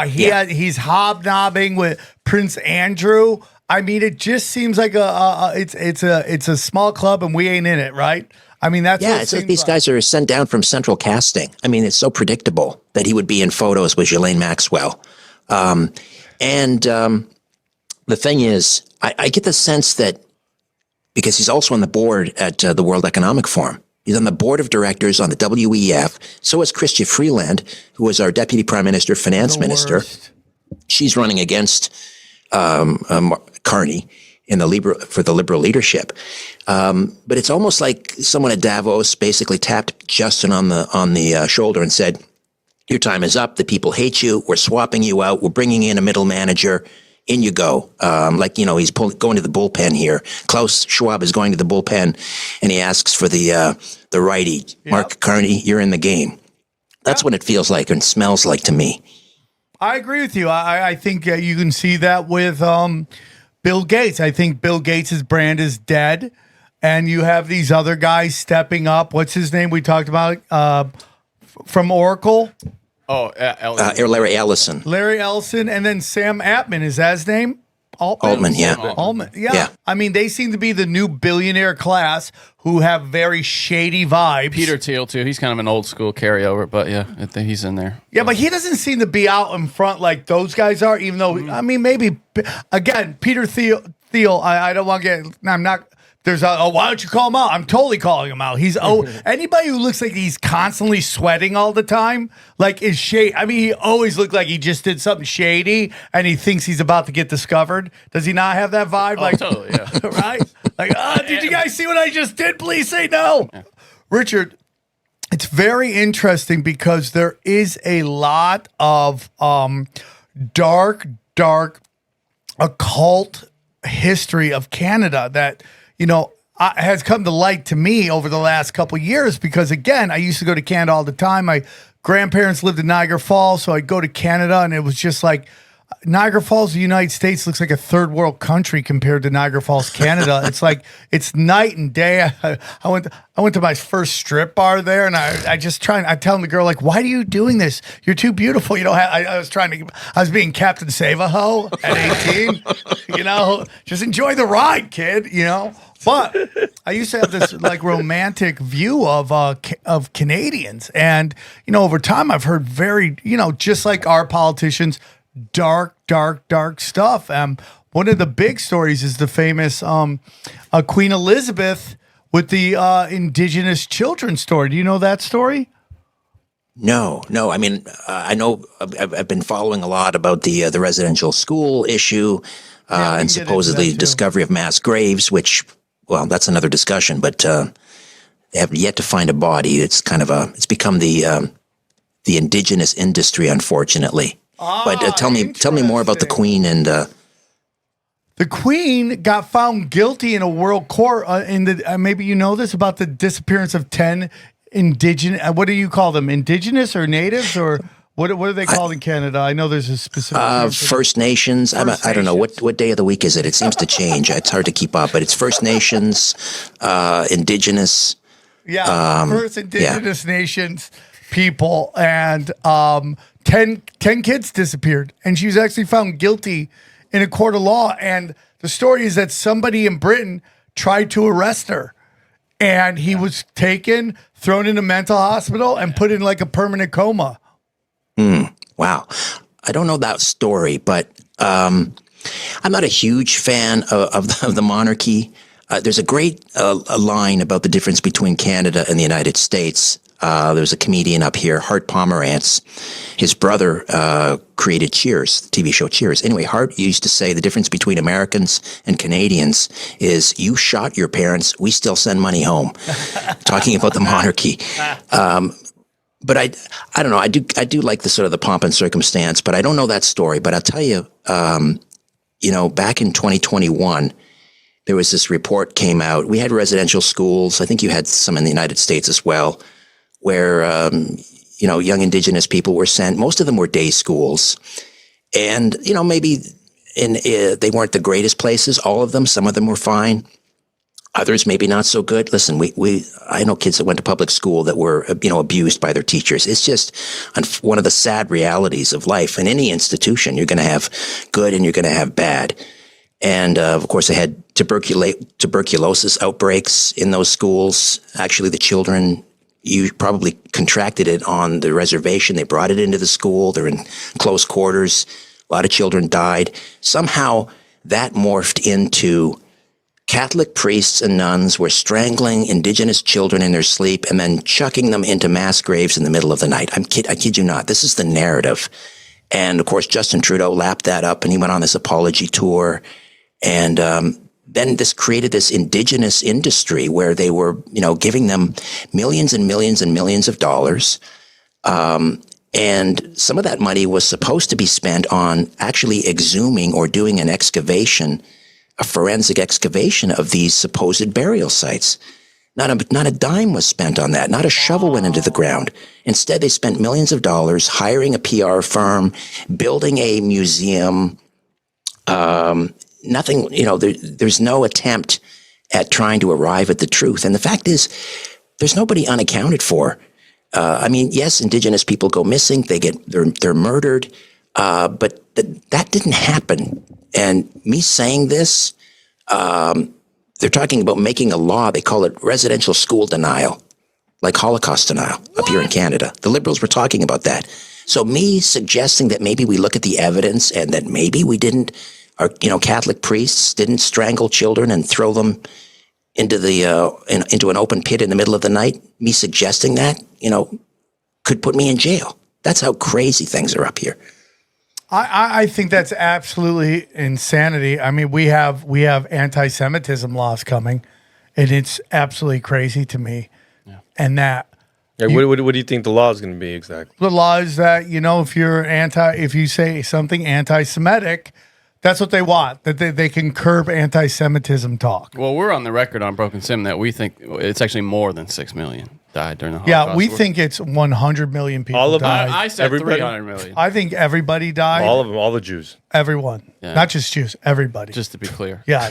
He's hobnobbing with Prince Andrew. I mean, it just seems like it's a small club and we ain't in it, right? I mean, that's it's like these guys are sent down from central casting. I mean, it's so predictable that he would be in photos with Ghislaine Maxwell. The thing is, I get the sense that because he's also on the board at the World Economic Forum. He's on the board of directors on the WEF. So is Chrystia Freeland, who was our deputy prime minister, finance minister. She's running against Carney for the liberal leadership. But it's almost like someone at Davos basically tapped Justin on the shoulder and said, your time is up. The people hate you. We're swapping you out. We're bringing in a middle manager. In you go. He's going to the bullpen here. Klaus Schwab is going to the bullpen, and he asks for the righty. Yep. Mark Carney, you're in the game. That's what it feels like and smells like to me. I agree with you. I think you can see that with Bill Gates. I think Bill Gates' brand is dead, and you have these other guys stepping up. What's his name we talked about from Oracle? Oh, Larry Ellison. Larry Ellison, and then Sam Altman. Is that his name? Altman, yeah. Altman, yeah. I mean, they seem to be the new billionaire class who have very shady vibes. Peter Thiel, too. He's kind of an old school carryover, but yeah, I think he's in there. Yeah, but he doesn't seem to be out in front like those guys are, even though, I mean, maybe, again, Peter Thiel, I don't want to get, I'm not... why don't you call him out? I'm totally calling him out. Anybody who looks like he's constantly sweating all the time, like is shady. I mean, he always looked like he just did something shady and he thinks he's about to get discovered. Does he not have that vibe? Like, totally, yeah. Right? Like, did you guys see what I just did? Please say no. Yeah. Richard, it's very interesting because there is a lot of dark occult history of Canada that, has come to light to me over the last couple of years because, again, I used to go to Canada all the time. My grandparents lived in Niagara Falls, so I'd go to Canada, and it was just like Niagara Falls, the United States, looks like a third world country compared to Niagara Falls, Canada. It's like it's night and day. I went to my first strip bar there, and I telling the girl, like, why are you doing this? You're too beautiful. You know, I was being Captain Save-A-Ho at 18. You know, just enjoy the ride, kid. You know. But I used to have this like romantic view of Canadians, and you know, over time I've heard very, you know, just like our politicians, dark stuff. One of the big stories is the famous Queen Elizabeth with the Indigenous children story. Do you know that story? No. I mean, I know I've been following a lot about the residential school issue and supposedly discovery of mass graves, which. Well, that's another discussion, but they have yet to find a body. It's it's become the indigenous industry, unfortunately. But tell me more about the Queen and. The Queen got found guilty in a world court maybe you know this about the disappearance of 10 indigenous. What do you call them? Indigenous or natives or? What are they called in Canada? I know there's a specific First Nations. I don't know what day of the week is it. It seems to change. It's hard to keep up, but it's First Nations, Indigenous. Yeah, First Indigenous Nations people, and 10 kids disappeared, and she was actually found guilty in a court of law. And the story is that somebody in Britain tried to arrest her, and he was taken, thrown in a mental hospital, and put in like a permanent coma. Wow. I don't know that story, but I'm not a huge fan of the monarchy. There's a great line about the difference between Canada and the United States. There's a comedian up here, Hart Pomerantz. His brother created Cheers, the TV show Cheers. Anyway, Hart used to say the difference between Americans and Canadians is you shot your parents, we still send money home. Talking about the monarchy. But I don't know. I do like the sort of the pomp and circumstance, but I don't know that story. But I'll tell you, you know, back in 2021, there was this report came out. We had residential schools. I think you had some in the United States as well, where, you know, young Indigenous people were sent. Most of them were day schools. And, you know, maybe they weren't the greatest places, all of them. Some of them were fine. Others maybe not so good. Listen, I know kids that went to public school that were, you know, abused by their teachers. It's just one of the sad realities of life. In any institution, you're going to have good and you're going to have bad. And of course, they had tuberculosis outbreaks in those schools. Actually, the children, you probably contracted it on the reservation. They brought it into the school. They're in close quarters. A lot of children died. Somehow that morphed into Catholic priests and nuns were strangling Indigenous children in their sleep and then chucking them into mass graves in the middle of the night. I kid you not. This is the narrative. And of course, Justin Trudeau lapped that up and he went on this apology tour. And then this created this Indigenous industry where they were, you know, giving them millions and millions and millions of dollars. And some of that money was supposed to be spent on actually exhuming or doing an excavation, a forensic excavation of these supposed burial sites. Not a dime was spent on that. Not a shovel went into the ground. Instead, they spent millions of dollars hiring a PR firm, building a museum. Nothing, you know, there's no attempt at trying to arrive at the truth. And the fact is, there's nobody unaccounted for. I mean, yes, Indigenous people go missing. They're murdered. But that didn't happen. And me saying this, they're talking about making a law. They call it residential school denial, like Holocaust denial up here in Canada. The Liberals were talking about that. So me suggesting that maybe we look at the evidence and that maybe we didn't, or, you know, Catholic priests didn't strangle children and throw them into into an open pit in the middle of the night. Me suggesting that, you know, could put me in jail. That's how crazy things are up here. I think that's absolutely insanity. I mean, we have anti-Semitism laws coming, and it's absolutely crazy to me. Yeah. And that. Yeah, what do you think the law is going to be exactly? The law is that, you know, if you say something anti-Semitic, That's what they want, that they can curb anti-Semitism talk. Well, we're on the record on Broken Sim that we think it's actually more than 6 million died during the Holocaust. Yeah, we think it's 100 million people All of them? died. I said Everybody? 300 million. I think everybody died. All of them, all the Jews. Everyone. Yeah. Not just Jews, everybody. Just to be clear. Yeah,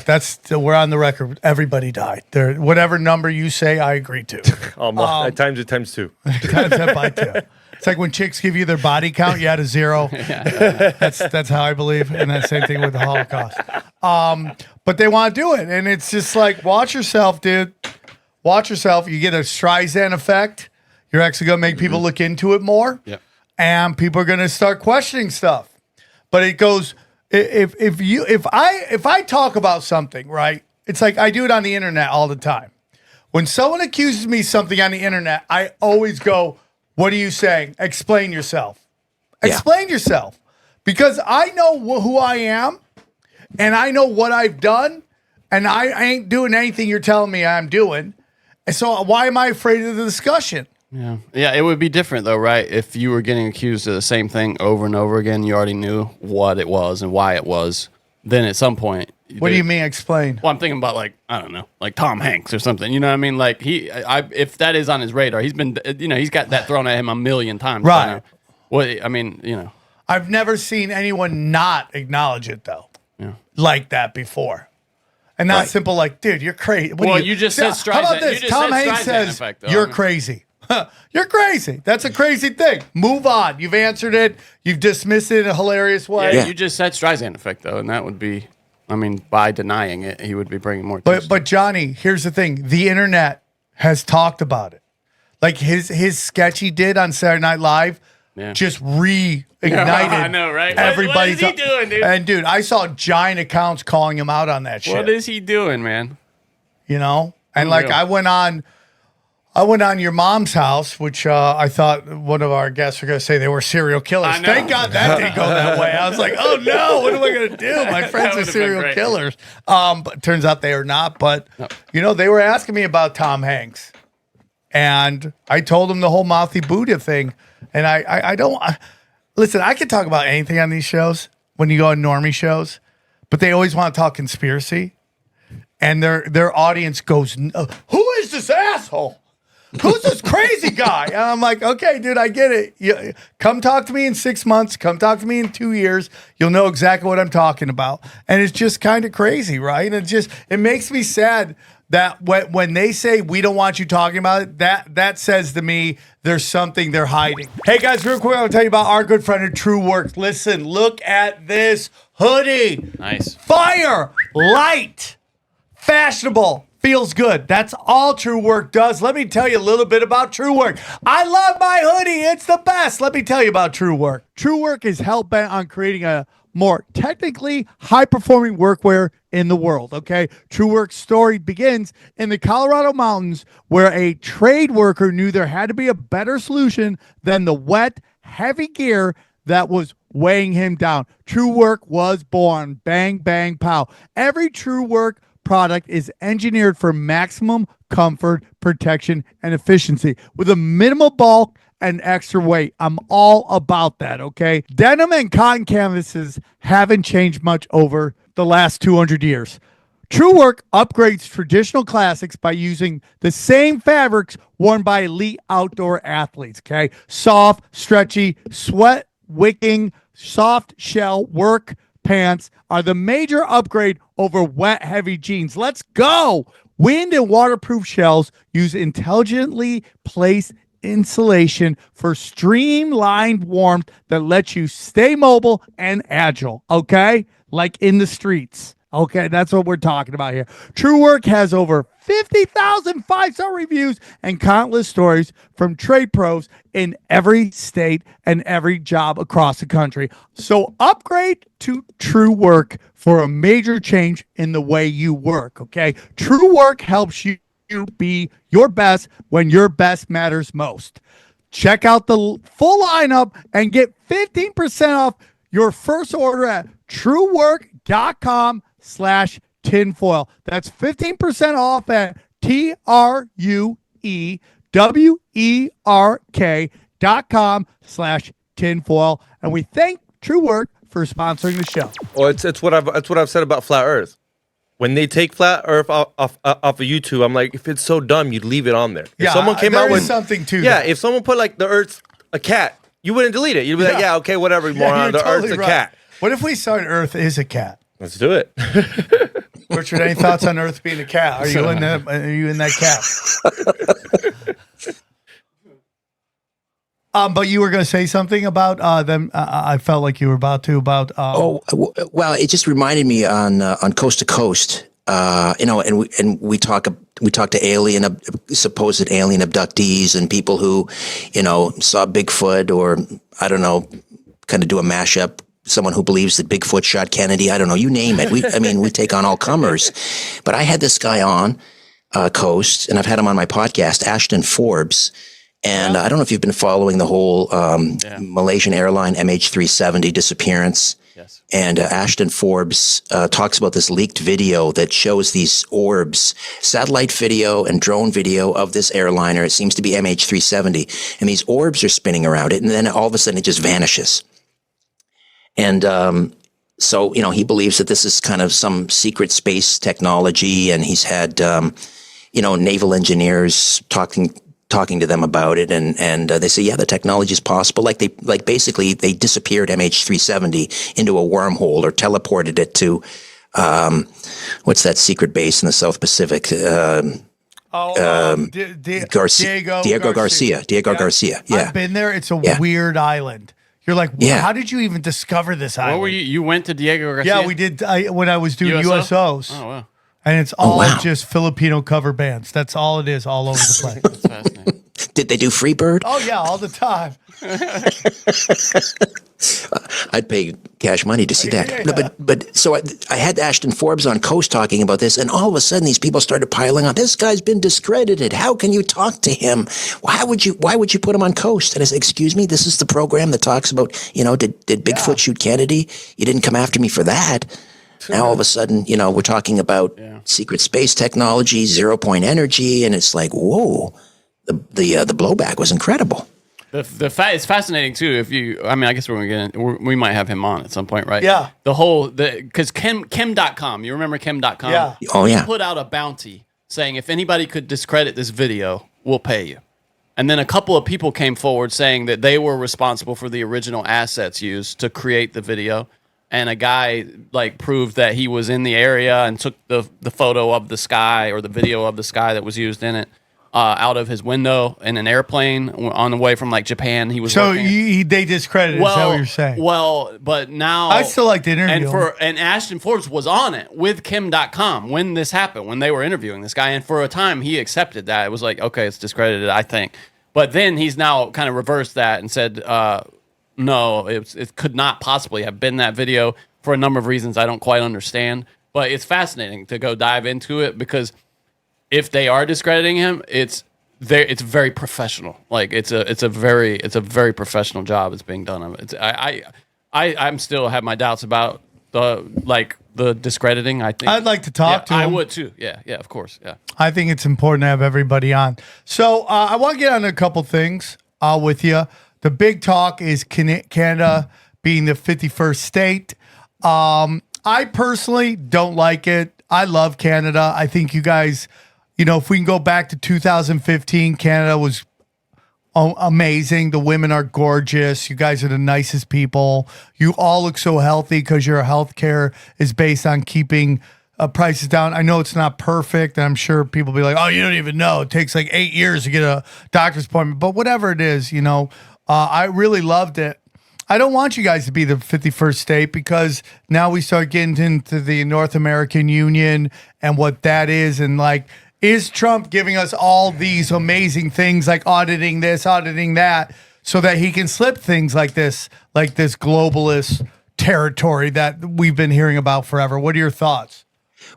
we're on the record. Everybody died. There, whatever number you say, I agree to. At times it times 2. Times that by 2. It's like when chicks give you their body count, you add a 0. That's how I believe. And that same thing with the Holocaust. But they want to do it. And it's just like, watch yourself, dude. Watch yourself. You get a Streisand effect. You're actually going to make people look into it more. Yep. And people are going to start questioning stuff. But it goes, if I talk about something, right? It's like I do it on the internet all the time. When someone accuses me of something on the internet, I always go, what are you saying? Explain yourself. Explain yourself. Because I know who I am, and I know what I've done, and I ain't doing anything you're telling me I'm doing. And so why am I afraid of the discussion? Yeah. Yeah, it would be different, though, right? If you were getting accused of the same thing over and over again, you already knew what it was and why it was. Then at some point... What do you mean, explain? Well, I'm thinking about, like, I don't know, like Tom Hanks or something. You know what I mean? Like, if that is on his radar, he's been, he's got that thrown at him a million times. Right. Well, I mean, I've never seen anyone not acknowledge it, though, like that before. And not simple like, dude, you're crazy. Well, you just said Streisand. How about this? Tom Hanks says, effect, though, you're crazy. You're crazy. That's a crazy thing. Move on. You've answered it. You've dismissed it in a hilarious way. Yeah, you just said Streisand effect, though, and that would be... I mean, by denying it, he would be bringing more. But Johnny, here's the thing: the internet has talked about it. Like his sketch he did on Saturday Night Live, just reignited. I know, right? Everybody's what is he doing, dude? And dude, I saw giant accounts calling him out on that shit. What is he doing, man? You know, and like I went on your mom's house, which I thought one of our guests were going to say they were serial killers. Thank God that didn't go that way. I was like, oh no, what am I going to do? My friends are serial killers. But turns out they are not. But, they were asking me about Tom Hanks. And I told them the whole mouthy Buddha thing. And I don't, listen, I can talk about anything on these shows when you go on normie shows, but they always want to talk conspiracy. And their audience goes, who is this asshole? Who's this crazy guy? And I'm like, okay, dude, I get it. Come talk to me in 6 months. Come talk to me in 2 years. You'll know exactly what I'm talking about. And it's just kind of crazy, right? And it makes me sad that when they say we don't want you talking about it, that says to me there's something they're hiding. Hey guys, real quick, I'll tell you about our good friend at True Work. Listen, look at this hoodie. Nice. Fire, light, fashionable. Feels good. That's all True Work does. Let me tell you a little bit about True Work. I love my hoodie. It's the best. Let me tell you about True Work. True Work is hell-bent on creating a more technically high-performing workwear in the world, okay? True Work's story begins in the Colorado mountains where a trade worker knew there had to be a better solution than the wet, heavy gear that was weighing him down. True Work was born. Bang, bang, pow. Every True Work product is engineered for maximum comfort, protection, and efficiency with a minimal bulk and extra weight. I'm all about that, okay? Denim and cotton canvases haven't changed much over the last 200 years. True Work upgrades traditional classics by using the same fabrics worn by elite outdoor athletes, okay? Soft, stretchy, sweat wicking, soft shell work pants are the major upgrade over wet, heavy jeans. Let's go. Wind and waterproof shells use intelligently placed insulation for streamlined warmth that lets you stay mobile and agile, okay? Like in the streets. Okay, that's what we're talking about here. True Work has over 50,000 five-star reviews and countless stories from trade pros in every state and every job across the country. So upgrade to True Work for a major change in the way you work, okay? True Work helps you be your best when your best matters most. Check out the full lineup and get 15% off your first order at truework.com/tinfoil. That's 15% off at TRUEWERK.com/tinfoil. And we thank True Work for sponsoring the show. Well, it's what I've said about flat Earth. When they take flat Earth off of YouTube, I'm like, if it's so dumb, you'd leave it on there. If someone came out with something to yeah, that. if someone put like the Earth's a cat, you wouldn't delete it. You'd be like, yeah, okay, whatever, moron. The totally Earth's a right. cat. What if we saw Earth is a cat? Let's do it. Richard, any thoughts on Earth being a cat? Are you in that? Are you in that cat? But you were going to say something about them. I felt like you were about to about. Well, it just reminded me on Coast to Coast. And we talk to supposed alien abductees and people who, saw Bigfoot, or I don't know, kind of do a mashup. Someone who believes that Bigfoot shot Kennedy. I don't know. You name it. We take on all comers. But I had this guy on Coast, and I've had him on my podcast, Ashton Forbes. And I don't know if you've been following the whole Malaysian airline MH370 disappearance. Yes. And Ashton Forbes talks about this leaked video that shows these orbs, satellite video and drone video of this airliner. It seems to be MH370. And these orbs are spinning around it. And then all of a sudden it just vanishes. And so, he believes that this is kind of some secret space technology. And he's had, naval engineers talking to them about it, and they say, yeah, the technology is possible. Basically they disappeared MH370 into a wormhole or teleported it to what's that secret base in the South Pacific? Diego Garcia. Yeah, I've been there. It's a weird island. You're like, how did you even discover this island? What were you? You went to Diego Garcia? Yeah, we did. When I was doing USOs. Oh wow. And it's all just Filipino cover bands. That's all it is, all over the place. That's fascinating. Did they do Freebird? Oh yeah, all the time. I'd pay cash money to see that. Yeah. No, but so I had Ashton Forbes on Coast talking about this, and all of a sudden these people started piling on. This guy's been discredited. How can you talk to him? Why would you put him on Coast? And I said, excuse me, this is the program that talks about, did Bigfoot shoot Kennedy? You didn't come after me for that. Now all of a sudden, we're talking about secret space technology, 0-point energy, and it's like, whoa, the blowback was incredible. It's fascinating too. I guess we might have him on at some point, right? Yeah. Because Chem.com, you remember Chem.com? Yeah. Oh yeah. He put out a bounty saying if anybody could discredit this video, we'll pay you. And then a couple of people came forward saying that they were responsible for the original assets used to create the video. And a guy proved that he was in the area and took the photo of the sky or the video of the sky that was used in it out of his window in an airplane on the way from Japan. He was they discredited. Is that what you're saying? Well, but now I still like to interview him. And Ashton Forbes was on it with Kim.com when this happened, when they were interviewing this guy, and for a time he accepted that. It was like, okay, it's discredited, I think. But then he's now kind of reversed that and said, no, it could not possibly have been that video for a number of reasons I don't quite understand. But it's fascinating to go dive into it because if they are discrediting him, it's very professional. It's a very professional job that's being done of it. I'm still have my doubts about the discrediting. I think I'd like to talk to him. I would too. Yeah, of course. Yeah. I think it's important to have everybody on. So I want to get on a couple things with you. The big talk is Canada being the 51st state. I personally don't like it. I love Canada. I think you guys, if we can go back to 2015, Canada was amazing. The women are gorgeous. You guys are the nicest people. You all look so healthy because your healthcare is based on keeping prices down. I know it's not perfect, and I'm sure people will be like, oh, you don't even know. It takes 8 years to get a doctor's appointment. But whatever it is, I really loved it. I don't want you guys to be the 51st state because now we start getting into the North American Union and what that is. And is Trump giving us all these amazing things like auditing this, auditing that, so that he can slip things like this globalist territory that we've been hearing about forever? What are your thoughts?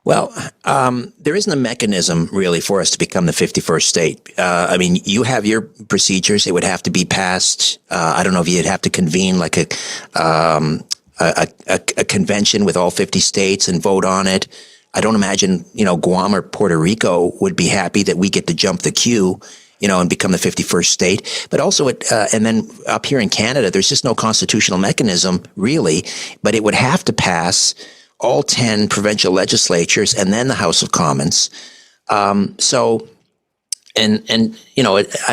Well, there isn't a mechanism really for us to become the 51st state. You have your procedures. It would have to be passed. I don't know if you'd have to convene a convention with all 50 states and vote on it. I don't imagine, Guam or Puerto Rico would be happy that we get to jump the queue and become the 51st state. But also, and then up here in Canada, there's just no constitutional mechanism really, but it would have to pass all 10 provincial legislatures and then the House of Commons. I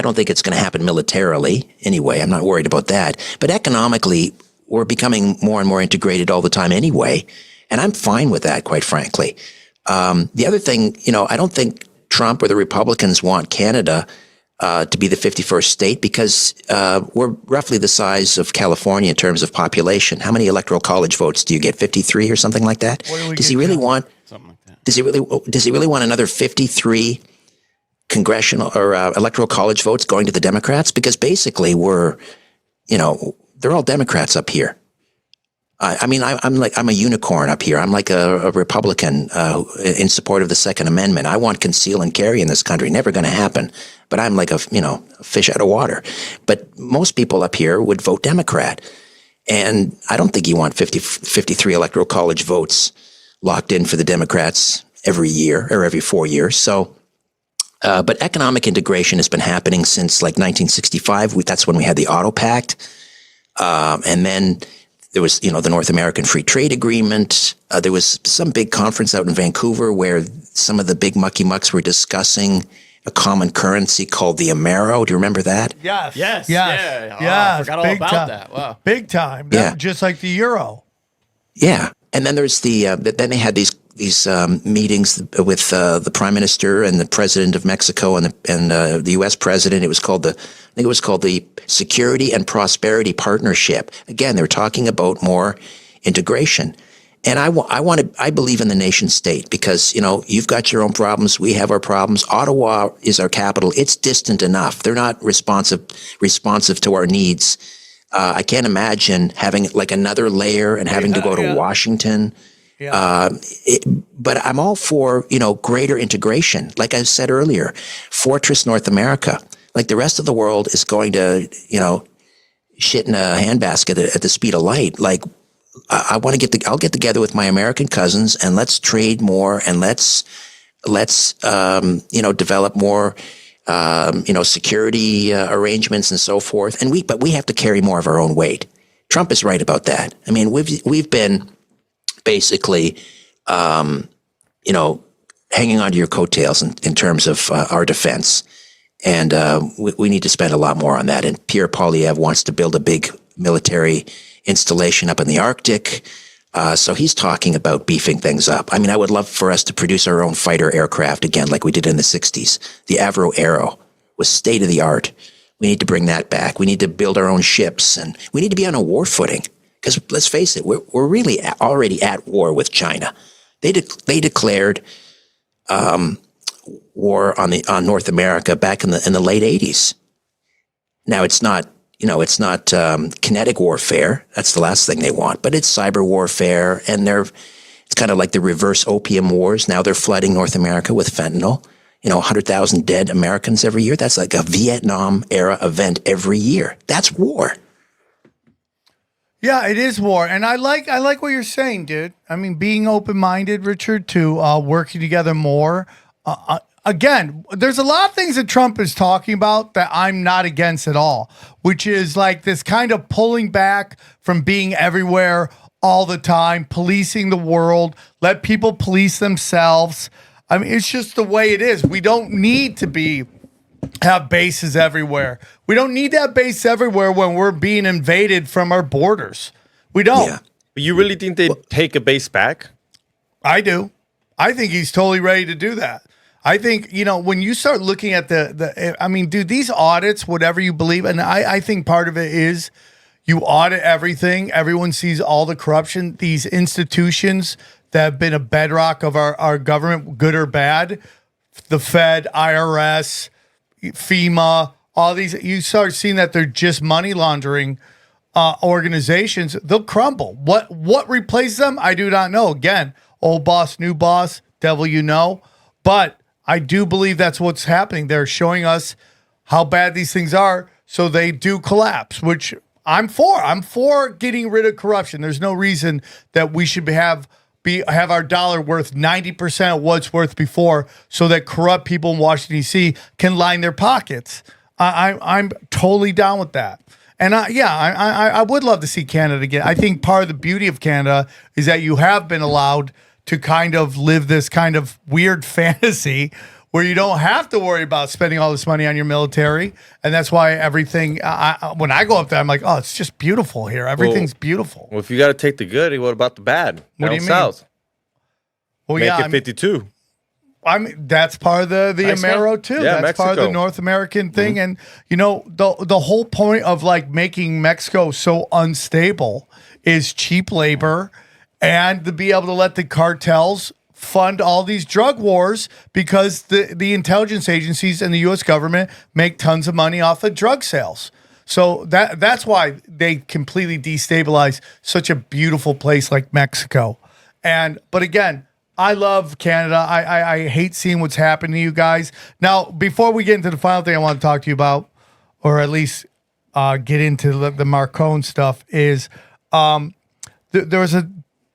don't think it's going to happen militarily anyway. I'm not worried about that. But economically, we're becoming more and more integrated all the time anyway. And I'm fine with that, quite frankly. The other thing, I don't think Trump or the Republicans want Canada to be the 51st state because we're roughly the size of California in terms of population. How many electoral college votes do you get? 53 or something like that? Does he really want something like that? Does he really want another 53 congressional or electoral college votes going to the Democrats? Because basically they're all Democrats up here. I'm a unicorn up here. I'm like a Republican in support of the Second Amendment. I want conceal and carry in this country. Never going to happen. But I'm like a fish out of water. But most people up here would vote Democrat. And I don't think you want 53 electoral college votes locked in for the Democrats every year or every 4 years. So, but economic integration has been happening since like 1965. That's when we had the Auto Pact. And then there was, the North American Free Trade Agreement. There was some big conference out in Vancouver where some of the big mucky mucks were discussing a common currency called the Amero. Do you remember that? Yes. Yeah. Yeah. I forgot all about that. Wow. Big time. Yeah. Just like the euro. Yeah. And then there's then they had these meetings with the Prime Minister and the President of Mexico and the U.S. President. I think it was called the Security and Prosperity Partnership. Again, they were talking about more integration. And I believe in the nation state because, you've got your own problems. We have our problems. Ottawa is our capital. It's distant enough. They're not responsive to our needs. I can't imagine having like another layer and having to go to Washington. Yeah. But I'm all for, greater integration. Like I said earlier, Fortress North America, like the rest of the world is going to, shit in a handbasket at the speed of light. Like I'll get together with my American cousins and let's trade more and let's develop more, security arrangements and so forth. But we have to carry more of our own weight. Trump is right about that. I mean, we've been basically, hanging on to your coattails in terms of our defense. And we need to spend a lot more on that. And Pierre Poilievre wants to build a big military installation up in the Arctic. So he's talking about beefing things up. I mean, I would love for us to produce our own fighter aircraft again, like we did in the 60s. The Avro Arrow was state of the art. We need to bring that back. We need to build our own ships and we need to be on a war footing. Because let's face it, we're really already at war with China. They declared war on North America back in the late 80s. Now it's not kinetic warfare. That's the last thing they want. But it's cyber warfare, and it's kind of like the reverse opium wars. Now they're flooding North America with fentanyl. 100,000 dead Americans every year. That's like a Vietnam era event every year. That's war. Yeah, it is war. And I like what you're saying, dude. I mean, being open-minded, Richard, to working together more. Again, there's a lot of things that Trump is talking about that I'm not against at all, which is like this kind of pulling back from being everywhere all the time, policing the world, let people police themselves. I mean, it's just the way it is. We don't need to have bases everywhere. We don't need that base everywhere when we're being invaded from our borders. We don't. Yeah. But you really think they'd take a base back? I do. I think he's totally ready to do that. I think, when you start looking at dude, these audits, whatever you believe, and I think part of it is you audit everything. Everyone sees all the corruption. These institutions that have been a bedrock of our government, good or bad, the Fed, IRS, FEMA, all these, you start seeing that they're just money laundering organizations. They'll crumble. What replaces them? I do not know. Again, old boss, new boss, devil you know. But I do believe that's what's happening. They're showing us how bad these things are, so they do collapse, which I'm for. I'm for getting rid of corruption. There's no reason that we should have have our dollar worth 90% of what's worth before, so that corrupt people in Washington D.C. can line their pockets. I'm totally down with that. And I would love to see Canada again. I think part of the beauty of Canada is that you have been allowed to kind of live this kind of weird fantasy where you don't have to worry about spending all this money on your military. And that's why everything, when I go up there, I'm like, oh, it's just beautiful here. Everything's beautiful. Well, if you got to take the good, what about the bad? What do you mean? South. Well, Make it 52. I mean, that's part of the Amero too. Yeah, that's part of the North American thing. And you know, the whole point of like making Mexico so unstable is cheap labor and to be able to let the cartels fund all these drug wars, because the intelligence agencies and the U.S. government make tons of money off of drug sales. So that's why they completely destabilize such a beautiful place like Mexico. But again, I love Canada. I hate seeing what's happening to you guys. Now, before we get into the final thing I want to talk to you about, or at least get into the Macron stuff, is there was a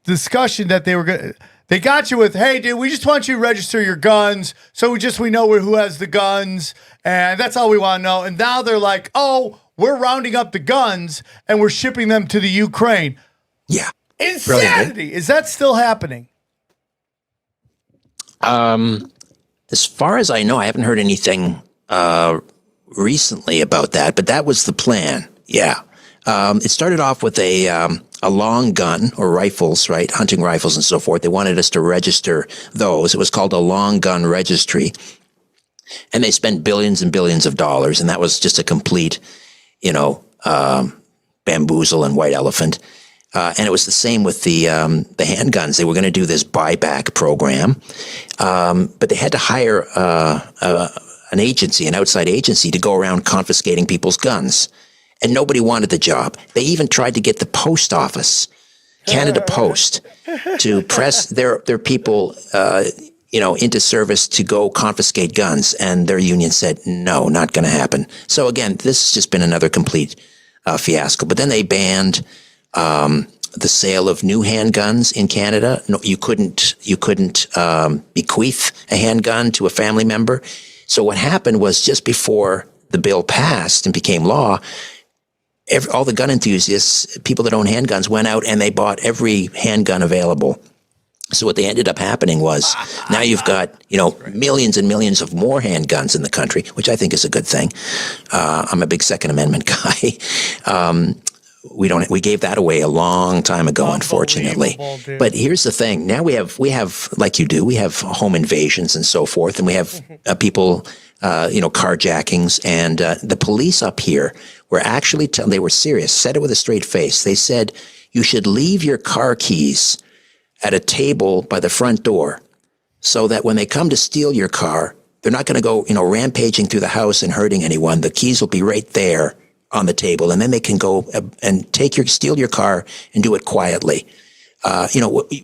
discussion that they got you with, hey, dude, we just want you to register your guns, so we know who has the guns, and that's all we want to know. And now they're like, oh, we're rounding up the guns and we're shipping them to the Ukraine. Yeah. Insanity. Brilliant. Is that still happening? As far as I know, I haven't heard anything recently about that, but that was the plan. Yeah. It started off with a long gun or rifles, right? Hunting rifles and so forth. They wanted us to register those. It was called a long gun registry. And they spent billions and billions of dollars. And that was just a complete, bamboozle and white elephant. And it was the same with the handguns. They were going to do this buyback program. But they had to hire an agency, an outside agency, to go around confiscating people's guns. And nobody wanted the job. They even tried to get the post office, Canada Post, to press their people, into service to go confiscate guns. And their union said, no, not going to happen. So again, this has just been another complete fiasco. But then they banned the sale of new handguns in Canada. No, you couldn't bequeath a handgun to a family member. So what happened was, just before the bill passed and became law, all the gun enthusiasts, people that own handguns, went out and they bought every handgun available. So what they ended up happening was, now you've got, millions and millions of more handguns in the country, which I think is a good thing. I'm a big Second Amendment guy. We gave that away a long time ago, unfortunately. Dude. But here's the thing. Now we have, like you do, we have home invasions and so forth, and we have people, carjackings, and the police up here were actually, they were serious, said it with a straight face. They said, you should leave your car keys at a table by the front door, so that when they come to steal your car, they're not going to go, rampaging through the house and hurting anyone. The keys will be right there on the table, and then they can go and steal your car and do it quietly.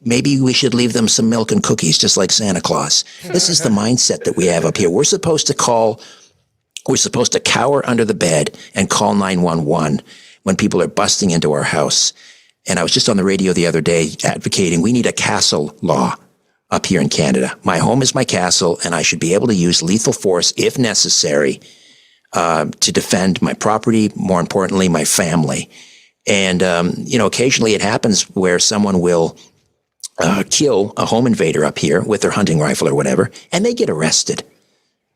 Maybe we should leave them some milk and cookies, just like Santa Claus. This is the mindset that we have up here. We're supposed to cower under the bed and call 911 when people are busting into our house. And I was just on the radio the other day advocating we need a castle law up here in Canada. My home is my castle, and I should be able to use lethal force if necessary to defend my property, more importantly, my family. And, occasionally it happens where someone will kill a home invader up here with their hunting rifle or whatever, and they get arrested.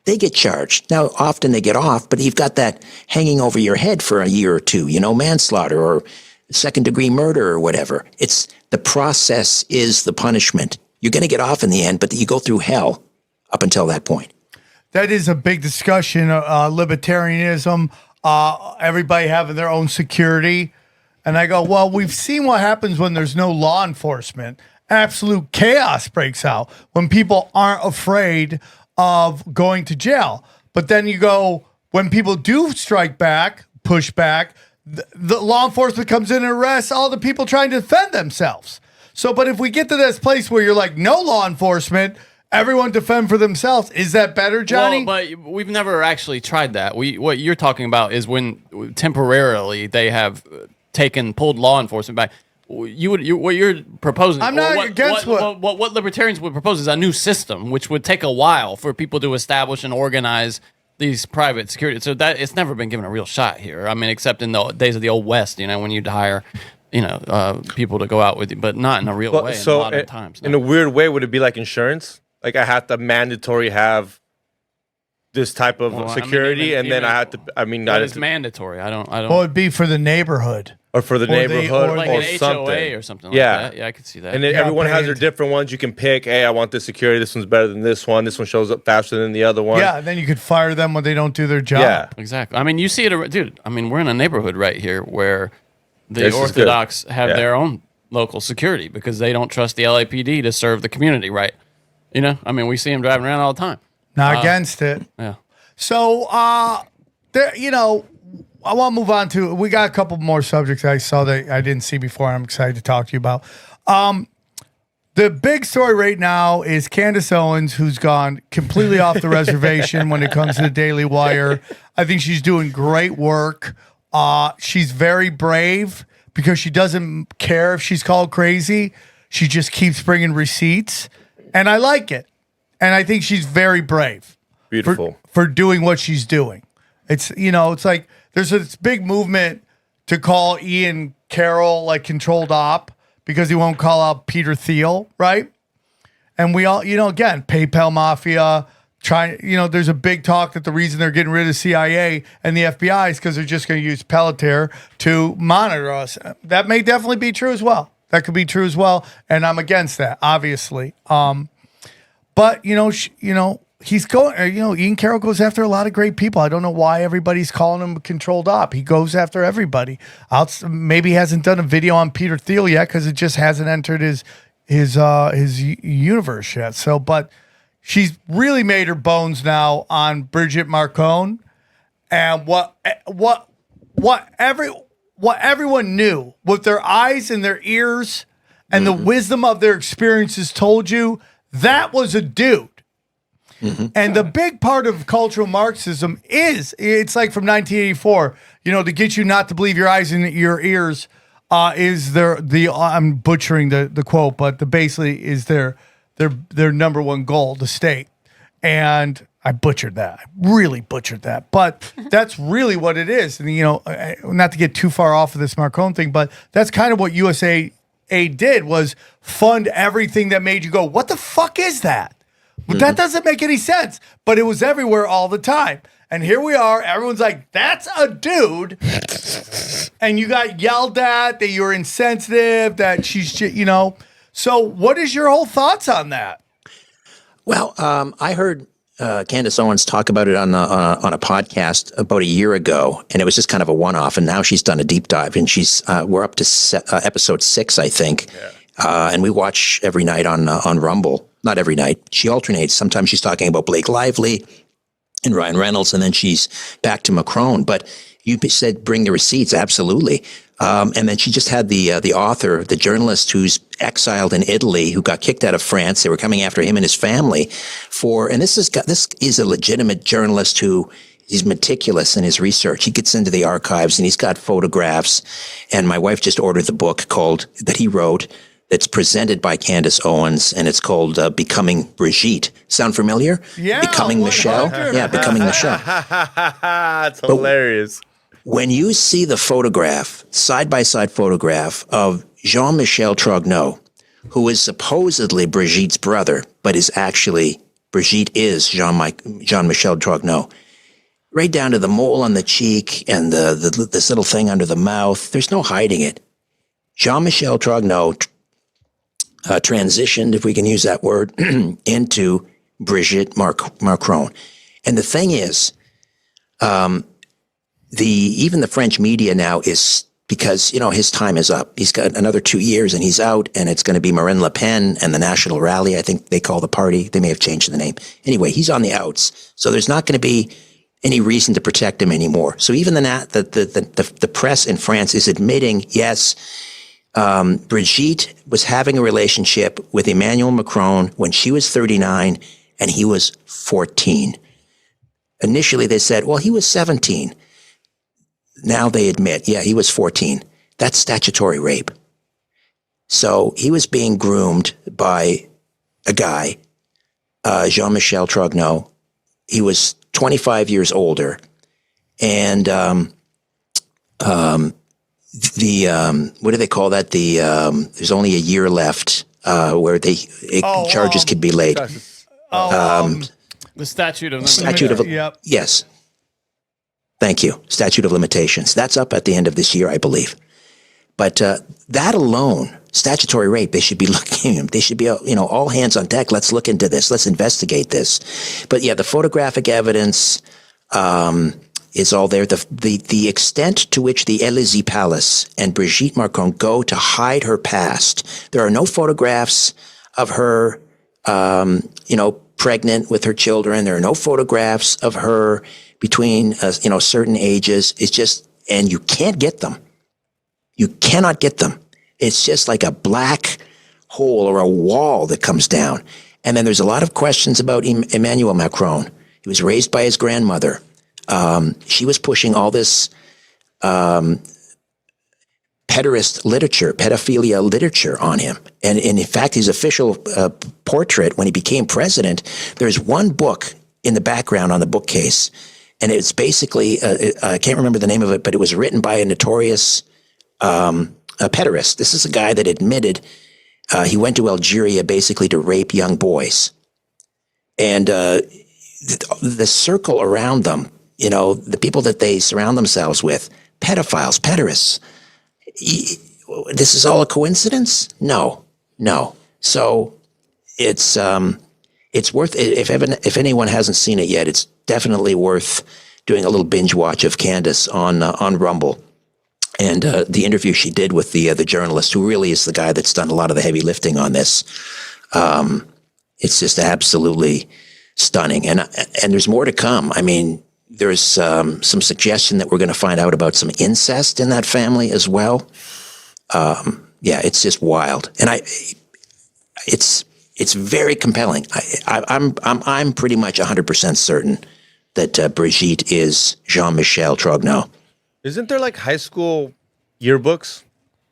They get charged. Now, often they get off, but you've got that hanging over your head for a year or two, manslaughter or second-degree murder or whatever. It's the process is the punishment. You're going to get off in the end, but you go through hell up until that point. That is a big discussion, libertarianism, everybody having their own security. And I go, well, we've seen what happens when there's no law enforcement. Absolute chaos breaks out when people aren't afraid of going to jail. But then you go, when people do strike back, push back, the law enforcement comes in and arrests all the people trying to defend themselves. So, but if we get to this place where you're like, no law enforcement, everyone defend for themselves, is that better, Johnny? Well, but we've never actually tried that. What you're talking about is when temporarily they have pulled law enforcement back. what you're proposing. I'm not against what libertarians would propose is a new system, which would take a while for people to establish and organize these private security. So that it's never been given a real shot here. I mean, except in the days of the old West, when you'd hire, people to go out with you, but not in a real way in modern times. No. In a weird way, would it be like insurance? Like I have to mandatory have this type of security, and then I have to. I mean, it's mandatory. I don't. Well, it'd be for the neighborhood. Or for the neighborhood, or like an something. HOA or something like that. Yeah, I could see that. And then everyone has their different ones. You can pick, hey, I want this security. This one's better than this one. This one shows up faster than the other one. Yeah, and then you could fire them when they don't do their job. Yeah, exactly. I mean, you see it, dude. I mean, we're in a neighborhood right here where the Orthodox have their own local security because they don't trust the LAPD to serve the community right. I mean, we see them driving around all the time. Not against it. Yeah. So, I want to move on to, we got a couple more subjects I saw that I didn't see before. I'm excited to talk to you about. The big story right now is Candace Owens, who's gone completely off the reservation when it comes to the Daily Wire. I think she's doing great work. She's very brave because she doesn't care if she's called crazy. She just keeps bringing receipts. And I like it. And I think she's very brave. Beautiful. For doing what she's doing. It's, it's like, there's this big movement to call Ian Carroll like controlled op because he won't call out Peter Thiel, right? And we all, again, PayPal mafia, there's a big talk that the reason they're getting rid of the CIA and the FBI is because they're just going to use Pelletier to monitor us. That may definitely be true as well. That could be true as well. And I'm against that, obviously. But, he's going, Ian Carroll goes after a lot of great people. I don't know why everybody's calling him a controlled op. He goes after everybody. Maybe he hasn't done a video on Peter Thiel yet because it just hasn't entered his universe yet. So, but she's really made her bones now on Bridget Macron, and what everyone knew with their eyes and their ears and the wisdom of their experiences told you that was a dude. Mm-hmm. And the big part of cultural Marxism it's like from 1984, to get you not to believe your eyes and your ears is I'm butchering the quote, but basically is their number one goal, the state. And I butchered that. I really butchered that. But that's really what it is. And, not to get too far off of this Macron thing, but that's kind of what USA did was fund everything that made you go, what the fuck is that? But that doesn't make any sense. But it was everywhere all the time. And here we are. Everyone's like, that's a dude. And you got yelled at, that you're insensitive, that she's, So what is your whole thoughts on that? Well, I heard Candace Owens talk about it on a podcast about a year ago, and it was just kind of a one-off. And now she's done a deep dive, and we're up to episode 6, I think. Yeah. And we watch every night on Rumble. Not every night. She alternates. Sometimes she's talking about Blake Lively and Ryan Reynolds, and then she's back to Macron. But you said bring the receipts. Absolutely. And then she just had the author, the journalist who's exiled in Italy, who got kicked out of France. They were coming after him and his family and this is a legitimate journalist who is meticulous in his research. He gets into the archives and he's got photographs. And my wife just ordered the book that he wrote. It's presented by Candace Owens, and it's called Becoming Brigitte. Sound familiar? Yeah. Becoming Michelle? Yeah, Becoming Michelle. It's hilarious. When you see the photograph, side-by-side photograph of Jean-Michel Trogneux, who is supposedly Brigitte's brother, but Brigitte is Jean-Michel Trogneux, right down to the mole on the cheek and this little thing under the mouth, there's no hiding it. Jean-Michel Trogneux transitioned, if we can use that word, into Brigitte Macron. And the thing is, even the French media now is, because, his time is up. He's got another 2 years and he's out, and it's going to be Marine Le Pen and the National Rally, I think they call the party. They may have changed the name. Anyway, he's on the outs. So there's not going to be any reason to protect him anymore. So even the press in France is admitting, yes, Brigitte was having a relationship with Emmanuel Macron when she was 39 and he was 14. Initially, they said, well, he was 17. Now they admit, yeah, he was 14. That's statutory rape. So he was being groomed by a guy, Jean-Michel Trudeau. He was 25 years older. And what do they call that? There's only a year left where charges could be laid. The statute of Yep. Yes. Thank you. Statute of limitations. That's up at the end of this year, I believe. But that alone, statutory rape, they should be looking. They should be, all hands on deck. Let's look into this. Let's investigate this. But yeah, the photographic evidence is all there. The extent to which the Élysée Palace and Brigitte Macron go to hide her past. There are no photographs of her, pregnant with her children. There are no photographs of her between, certain ages. It's just, and you can't get them. You cannot get them. It's just like a black hole or a wall that comes down. And then there's a lot of questions about Emmanuel Macron. He was raised by his grandmother. She was pushing all this pedophilia literature on him. And in fact, his official portrait, when he became president, there's one book in the background on the bookcase. And it's basically, I can't remember the name of it, but it was written by a notorious pederast. This is a guy that admitted he went to Algeria basically to rape young boys. And the circle around them, the people that they surround themselves with, pedophiles, pederasts. This is all a coincidence? No. So it's worth it. If anyone hasn't seen it yet, it's definitely worth doing a little binge watch of Candace on Rumble. And the interview she did with the journalist, who really is the guy that's done a lot of the heavy lifting on this. It's just absolutely stunning. And there's more to come. I mean, there's some suggestion that we're going to find out about some incest in that family as well. Yeah, it's just wild. And it's very compelling. I'm pretty much 100% certain that Brigitte is Jean-Michel Trudeau. Isn't there like high school yearbooks?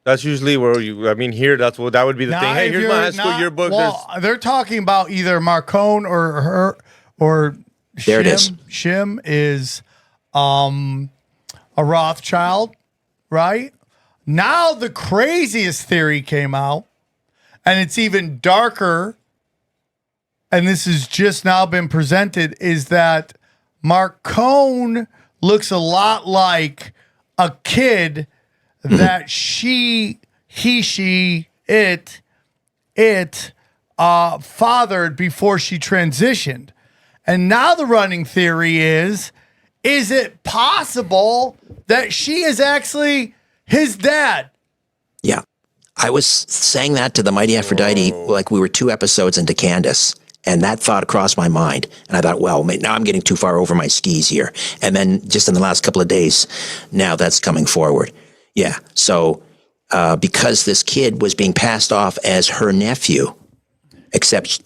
That's usually where that would be the thing. Hey, here's my high school yearbook. Well, they're talking about either Macron or her or there it is. Shim is a Rothschild, right? Now the craziest theory came out, and it's even darker, and this has just now been presented, is that Macron looks a lot like a kid that it fathered before she transitioned. And now the running theory is it possible that she is actually his dad? Yeah. I was saying that to the Mighty Aphrodite like we were 2 episodes into Candace. And that thought crossed my mind. And I thought, well, now I'm getting too far over my skis here. And then just in the last couple of days, now that's coming forward. Yeah. So because this kid was being passed off as her nephew, except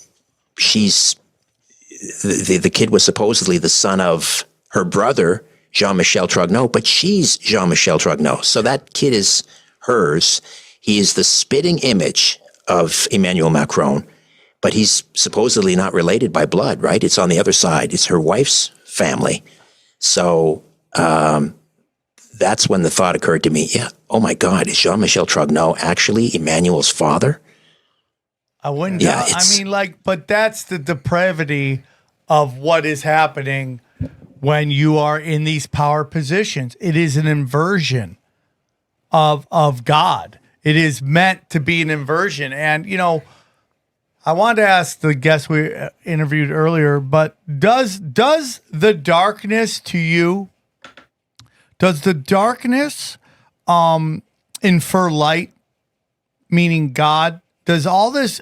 the kid was supposedly the son of her brother, Jean-Michel Trudeau, but she's Jean-Michel Trudeau. So that kid is hers. He is the spitting image of Emmanuel Macron. But he's supposedly not related by blood, right? It's on the other side. It's her wife's family. So that's when the thought occurred to me, yeah, oh my God, is Jean-Michel Trudeau actually Emmanuel's father? I wouldn't. Yeah, but that's the depravity of what is happening when you are in these power positions. It is an inversion of God. It is meant to be an inversion. And, I wanted to ask the guest we interviewed earlier, but does the darkness to you, does the darkness infer light, meaning God? Does all this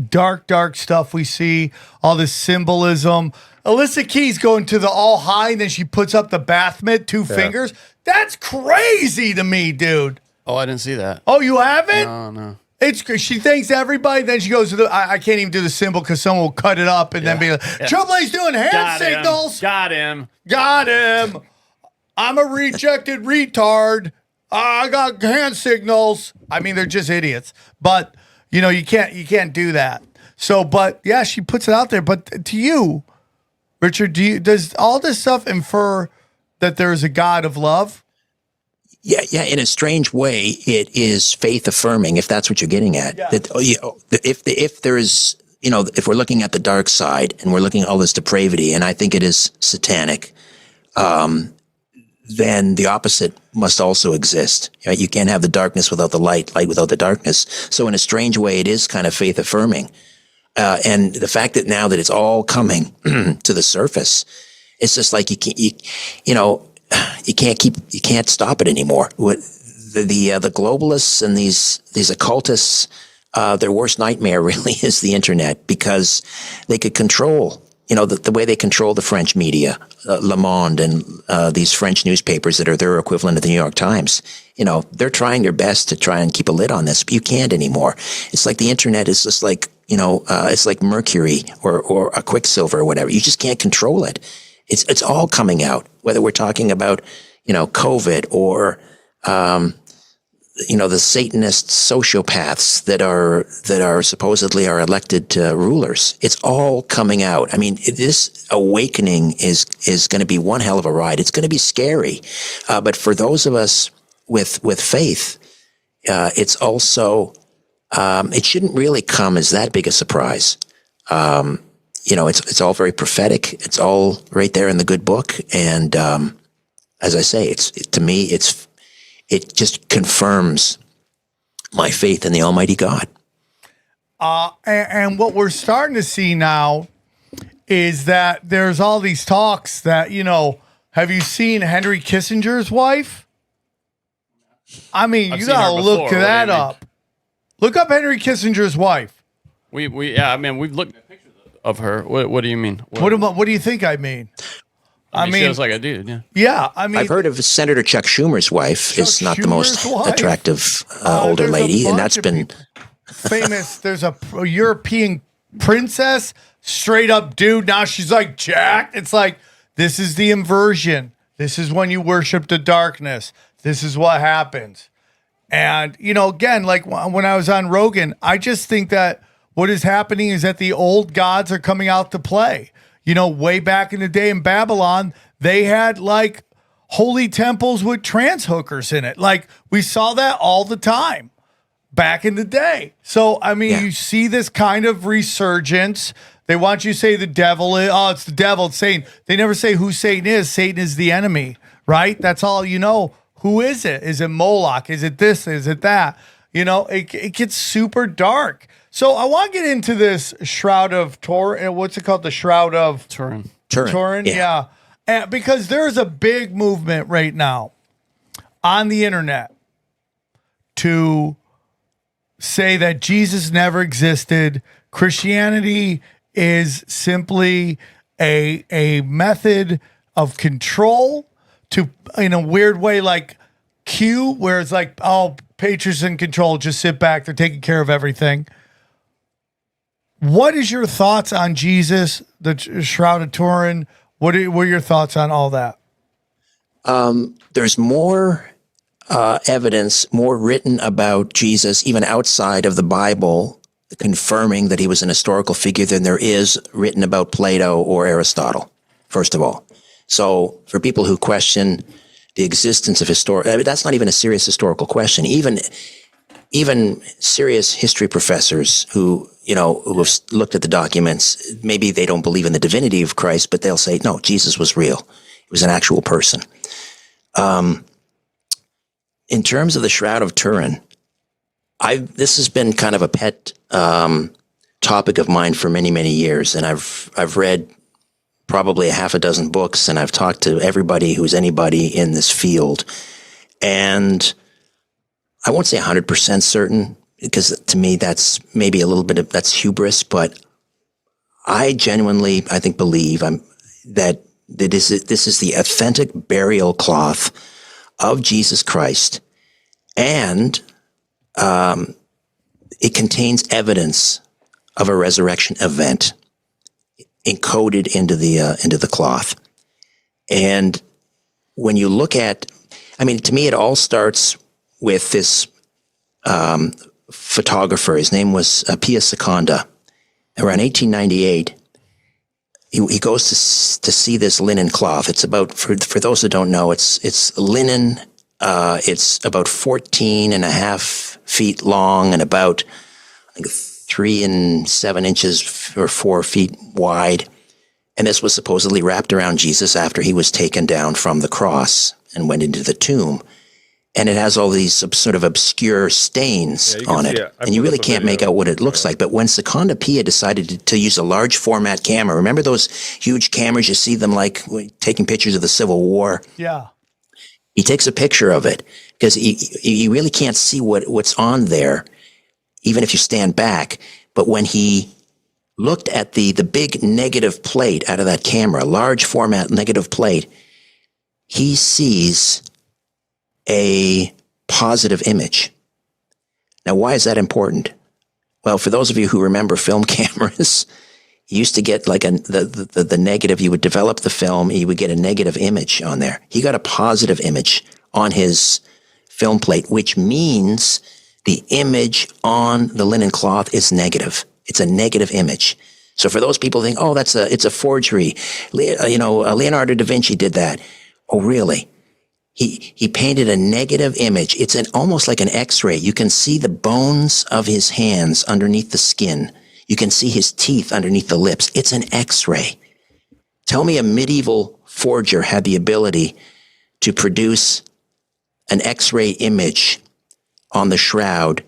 dark stuff we see, all this symbolism, Alyssa Keys going to the all high and then she puts up the bath mitt, 2 fingers? That's crazy to me, dude. Oh, I didn't see that. Oh, you haven't? No. She thanks everybody. Then she goes to I can't even do the symbol because someone will cut it up and then be like, Triple A's doing hand signals. Got him. I'm a rejected retard. I got hand signals. I mean, they're just idiots. But you can't do that. So, but yeah, she puts it out there. But to you, Richard, does all this stuff infer that there is a God of love? Yeah. In a strange way, it is faith affirming, if that's what you're getting at. Yeah. That if there is, if we're looking at the dark side and we're looking at all this depravity, and I think it is satanic, then the opposite must also exist. Right? You can't have the darkness without the light without the darkness. So in a strange way, it is kind of faith affirming. And the fact that now that it's all coming to the surface, it's just like you can't stop it anymore. The globalists and these occultists, their worst nightmare really is the internet, because they could control, the way they control the French media, Le Monde and these French newspapers that are their equivalent of the New York Times. They're trying their best to try and keep a lid on this, but you can't anymore. It's like the internet is just like, it's like mercury or a quicksilver or whatever. You just can't control it. It's all coming out, whether we're talking about, COVID or, the Satanist sociopaths that are supposedly our elected rulers. It's all coming out. I mean, this awakening is going to be one hell of a ride. It's going to be scary. But for those of us with faith, it's also, it shouldn't really come as that big a surprise. It's all very prophetic. It's all right there in the good book. And, as I say, to me, it just confirms my faith in the Almighty God. And what we're starting to see now is that there's all these talks that, have you seen Henry Kissinger's wife? I mean, you gotta look that up. Look up Henry Kissinger's wife. We've looked at pictures of her. What do you mean? What do you think I mean? I mean, she looks like a dude, yeah. Yeah, I mean, I've heard of Senator Chuck Schumer's wife is not the most attractive older lady, and that's been famous. There's a European princess, straight up dude. Now she's like jacked. It's like, this is the inversion. This is when you worship the darkness. This is what happens. And, again, like when I was on Rogan, I just think that what is happening is that the old gods are coming out to play. Way back in the day in Babylon, they had like holy temples with trans hookers in it. Like we saw that all the time back in the day. So, I mean, You see this kind of resurgence. They want you to say the devil is, it's the devil. It's Satan. They never say who Satan is. Satan is the enemy, right? That's all you know. Who is it? Is it Moloch? Is it this? Is it that? It gets super dark. So I want to get into this Shroud of Turin. What's it called? The Shroud of Turin. Turin, yeah. And because there's a big movement right now on the internet to say that Jesus never existed. Christianity is simply a method of control to, in a weird way, like Q, where it's like, patriots in control, just sit back, they're taking care of everything. What is your thoughts on Jesus, the Shroud of Turin? What are your thoughts on all that? There's more evidence, more written about Jesus, even outside of the Bible, confirming that he was an historical figure than there is written about Plato or Aristotle, first of all. So for people who question the existence of that's not even a serious historical question. Even serious history professors who have looked at the documents, maybe they don't believe in the divinity of Christ, but they'll say, no, Jesus was real. He was an actual person. In terms of the Shroud of Turin, this has been kind of a pet topic of mine for many, many years, and I've read probably a half a dozen books, and I've talked to everybody who's anybody in this field, and I won't say 100% certain, because to me that's maybe a little bit of that's hubris, but I genuinely, I think, believe that this is the authentic burial cloth of Jesus Christ, and it contains evidence of a resurrection event encoded into the cloth. And when you look at, to me, it all starts with this photographer. His name was Pia Seconda. Around 1898, he goes to see this linen cloth. It's about, for those that don't know, it's linen. It's about 14 and a half feet long and about 3 7 inches or 4 feet wide. And this was supposedly wrapped around Jesus after he was taken down from the cross and went into the tomb. And it has all these sort of obscure stains on it. And you really can't make out what it looks like. But when Seconda Pia decided to use a large format camera, remember those huge cameras, you see them like taking pictures of the Civil War? Yeah. He takes a picture of it because you really can't see what's on there, even if you stand back. But when he looked at the big negative plate out of that camera, large format negative plate, he sees a positive image. Now, why is that important? Well, for those of you who remember film cameras, you used to get like the negative. You would develop the film, and you would get a negative image on there. He got a positive image on his film plate, which means the image on the linen cloth is negative. It's a negative image. So for those people who think, oh, it's a forgery. Leonardo da Vinci did that. Oh, really? He painted a negative image. It's almost like an X-ray. You can see the bones of his hands underneath the skin. You can see his teeth underneath the lips. It's an X-ray. Tell me a medieval forger had the ability to produce an X-ray image on the shroud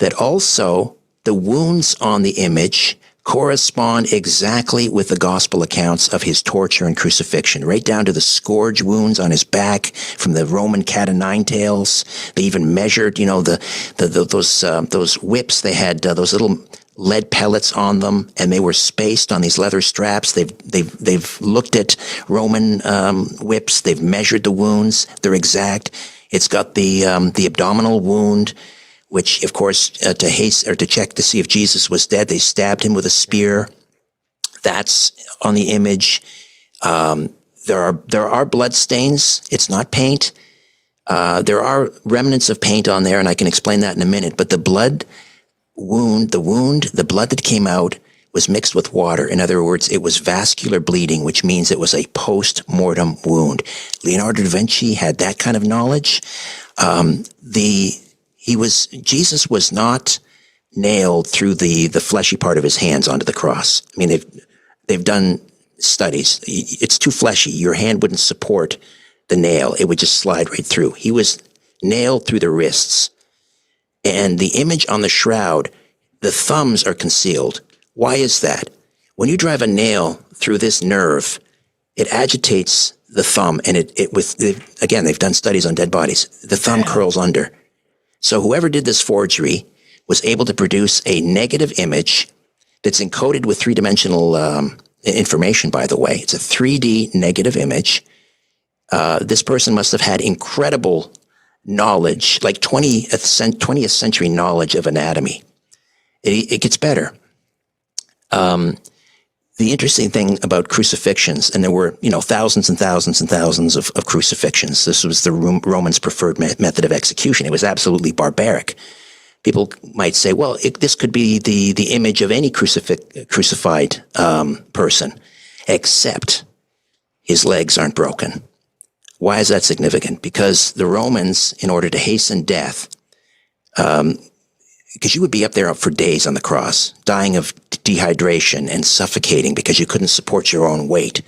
that also the wounds on the image correspond exactly with the gospel accounts of his torture and crucifixion, right down to the scourge wounds on his back from the Roman cat o' nine tails. They even measured, those whips. They had those little lead pellets on them, and they were spaced on these leather straps. They've looked at Roman whips. They've measured the wounds. They're exact. It's got the abdominal wound, which, of course, to check to see if Jesus was dead, they stabbed him with a spear. That's on the image. There are blood stains. It's not paint. There are remnants of paint on there, and I can explain that in a minute. But the blood that came out was mixed with water. In other words, it was vascular bleeding, which means it was a post-mortem wound. Leonardo da Vinci had that kind of knowledge. Jesus was not nailed through the fleshy part of his hands onto the cross. I mean, they've done studies. It's too fleshy. Your hand wouldn't support the nail. It would just slide right through. He was nailed through the wrists. And the image on the shroud, the thumbs are concealed. Why is that? When you drive a nail through this nerve, it agitates the thumb, and again, they've done studies on dead bodies. The thumb curls under. So whoever did this forgery was able to produce a negative image that's encoded with three-dimensional information, by the way. It's a 3D negative image. This person must have had incredible knowledge, like 20th century knowledge of anatomy. It gets better. The interesting thing about crucifixions, and there were, thousands and thousands and thousands of crucifixions. This was the Romans' preferred method of execution. It was absolutely barbaric. People might say, well, this could be the image of any crucified person, except his legs aren't broken. Why is that significant? Because the Romans, in order to hasten death, because you would be up there for days on the cross, dying of dehydration and suffocating because you couldn't support your own weight.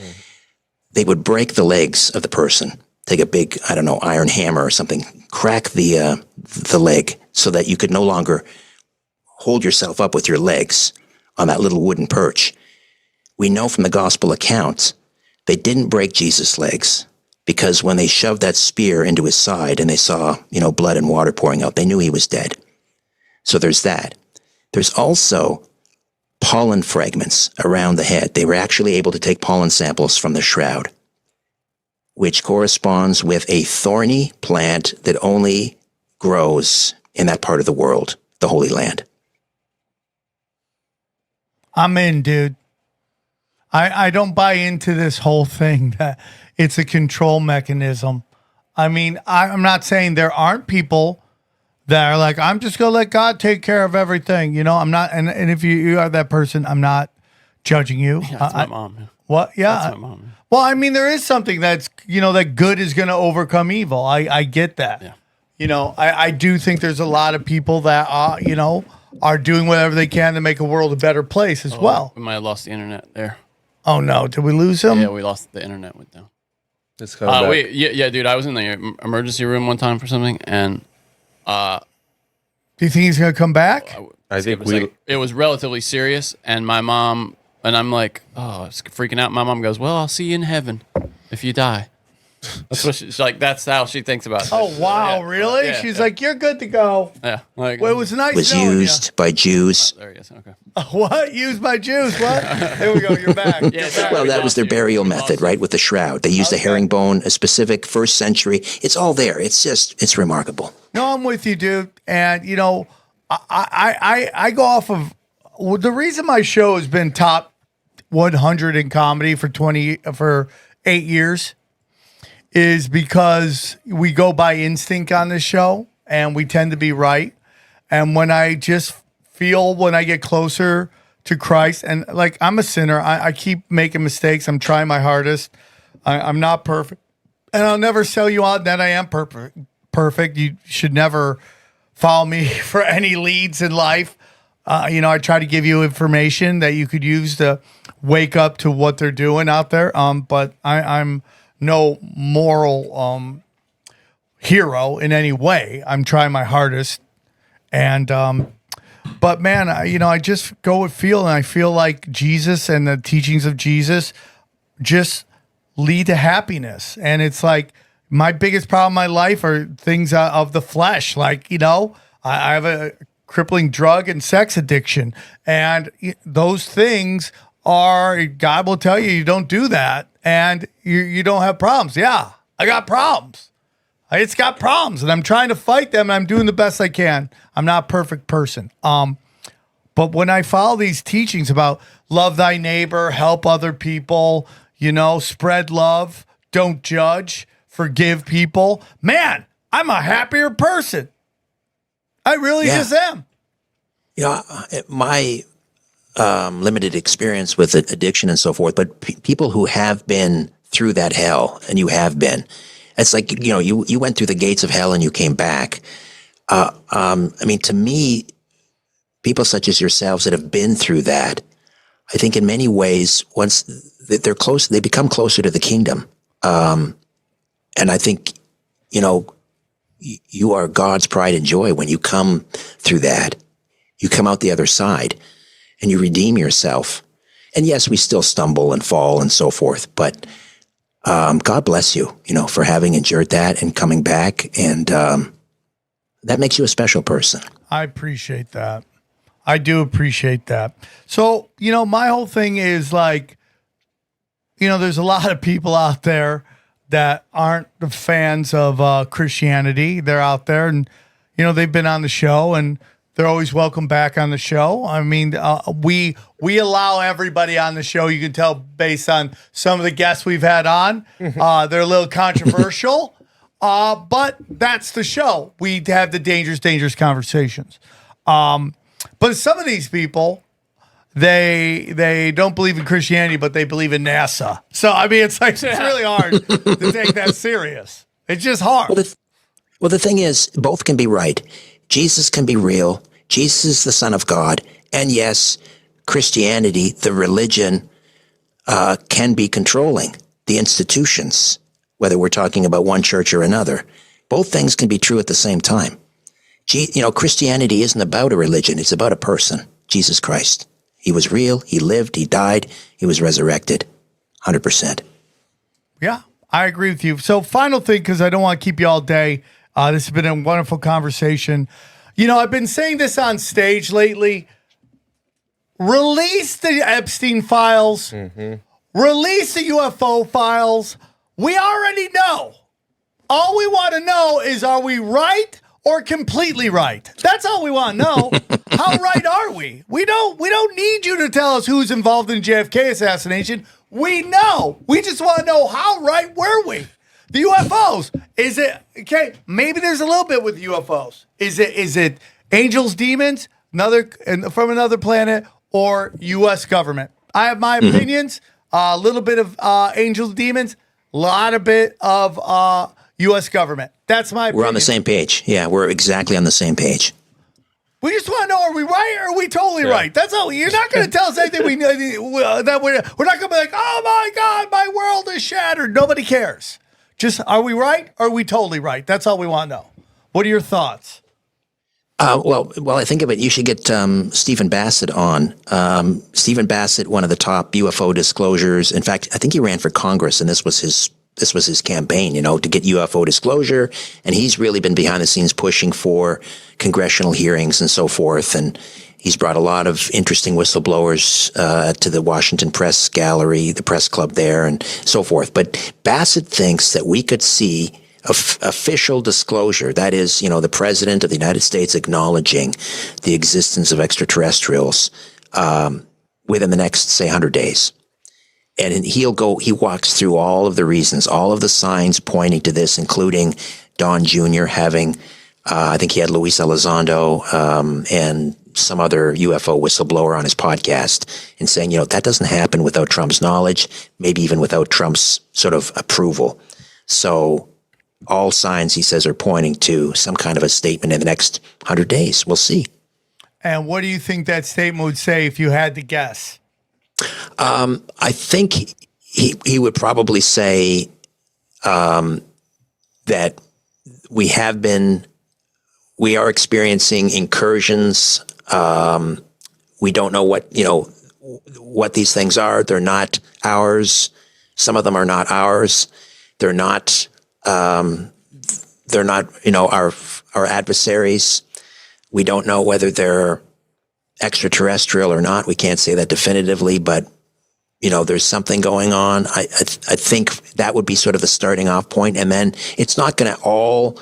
They would break the legs of the person, take a big, iron hammer or something, crack the leg so that you could no longer hold yourself up with your legs on that little wooden perch. We know from the gospel accounts, they didn't break Jesus' legs because when they shoved that spear into his side and they saw, blood and water pouring out, they knew he was dead. So there's that. There's also pollen fragments around the head. They were actually able to take pollen samples from the shroud, which corresponds with a thorny plant that only grows in that part of the world, the Holy Land. I'm in, dude. I don't buy into this whole thing that it's a control mechanism. I mean, I'm not saying there aren't people that are like, I'm just gonna let God take care of everything. You know, I'm not, and if you are that person, I'm not judging you. Yeah, that's my mom. Yeah. What? Yeah. That's my mom. Well, I mean, there is something that's, that good is going to overcome evil. I get that. Yeah. I do think there's a lot of people that, are doing whatever they can to make a world a better place as well. We might have lost the internet there. Oh, no. Did we lose him? Yeah, we lost the internet with them. It's coming back. Yeah, dude, I was in the emergency room one time for something, and Do you think he's going to come back? I think it was relatively serious, and my mom, and I'm like, oh, it's freaking out. My mom goes, well, I'll see you in heaven if you die. That's what she's like. That's how she thinks about it. Oh, wow. Really? Yeah, She's like, you're good to go. Yeah. Like, Well, it was nice Was knowing used by Jews. there he is. Okay. you. What? Used by Jews? What? There we go. You're back. Yeah, Well, that was their burial method, right? With the shroud. They used a herringbone, a specific first century. It's all there. It's remarkable. No, I'm with you, dude. And I go off of the reason my show has been top 100 in comedy for 8 years is because we go by instinct on this show, and we tend to be right. And when I just feel when I get closer to Christ, and like I'm a sinner, I keep making mistakes. I'm trying my hardest. I'm not perfect, and I'll never sell you out that I am perfect. You should never follow me for any leads in life. I try to give you information that you could use to wake up to what they're doing out there. But I'm no moral hero in any way. I'm trying my hardest. And but man, I just go with feel, and I feel like Jesus and the teachings of Jesus just lead to happiness. And it's like my biggest problem in my life are things of the flesh. Like, I have a crippling drug and sex addiction. And those things are, God will tell you don't do that. And you don't have problems. Yeah, I got problems. It's got problems, and I'm trying to fight them, and I'm doing the best I can. I'm not a perfect person. But when I follow these teachings about love thy neighbor, help other people, spread love, don't judge, forgive people, man, I'm a happier person. I really just am. My limited experience with addiction and so forth, but people who have been through that hell, and you have been, it's like, you went through the gates of hell and you came back. To me, people such as yourselves that have been through that, I think in many ways, once they're close, they become closer to the kingdom. And I think, you are God's pride and joy when you come through that. You come out the other side and you redeem yourself. And yes, we still stumble and fall and so forth, but God bless you, for having endured that and coming back. And that makes you a special person. I appreciate that. I do appreciate that. So, my whole thing is like, there's a lot of people out there that aren't the fans of Christianity. They're out there, and, they've been on the show, and they're always welcome back on the show. I mean, we allow everybody on the show. You can tell based on some of the guests we've had on. They're a little controversial, but that's the show. We have the dangerous conversations. But some of these people, they don't believe in Christianity, but they believe in NASA. So, I mean, it's really hard to take that serious. It's just hard. Well, the thing is, both can be right. Jesus can be real. Jesus is the Son of God. And yes, Christianity, the religion, can be controlling the institutions, whether we're talking about one church or another. Both things can be true at the same time. Christianity isn't about a religion. It's about a person, Jesus Christ. He was real. He lived. He died. He was resurrected. 100%. Yeah, I agree with you. So final thing, because I don't want to keep you all day. This has been a wonderful conversation. I've been saying this on stage lately. Release the Epstein files. Mm-hmm. Release the UFO files. We already know. All we want to know is, are we right or completely right? That's all we want to know. How right are we? We don't need you to tell us who's involved in JFK assassination. We know. We just want to know, how right were we? The UFOs. Is it okay? Maybe there's a little bit with UFOs. Is it angels, demons, from another planet, or U.S. government? I have my opinions. A little bit of angels, demons, a lot of bit of U.S. government. That's my opinion. We're on the same page. Yeah, we're exactly on the same page. We just want to know, are we right or are we totally right? That's all. You're not going to tell us anything that we're not going to be like, oh my God, my world is shattered. Nobody cares. Just, are we right or are we totally right? That's all we want to know. What are your thoughts? Well, I think of it. You should get Stephen Bassett on. Stephen Bassett, one of the top UFO disclosures. In fact, I think he ran for Congress, and this was his campaign, to get UFO disclosure. And he's really been behind the scenes pushing for congressional hearings and so forth. And he's brought a lot of interesting whistleblowers to the Washington Press Gallery, the press club there, and so forth. But Bassett thinks that we could see official disclosure, that is, the president of the United States acknowledging the existence of extraterrestrials within the next, say, 100 days. And he walks through all of the reasons, all of the signs pointing to this, including Don Jr. having, I think he had Luis Elizondo and some other UFO whistleblower on his podcast, and saying, that doesn't happen without Trump's knowledge, maybe even without Trump's sort of approval. So all signs, he says, are pointing to some kind of a statement in the next 100 days. We'll see. And what do you think that statement would say if you had to guess? I think he would probably say that we are experiencing incursions. We don't know what these things are. They're not ours. Some of them are not ours. They're not our adversaries. We don't know whether they're extraterrestrial or not. We can't say that definitively, but there's something going on. I think that would be sort of the starting off point, and then it's not going to all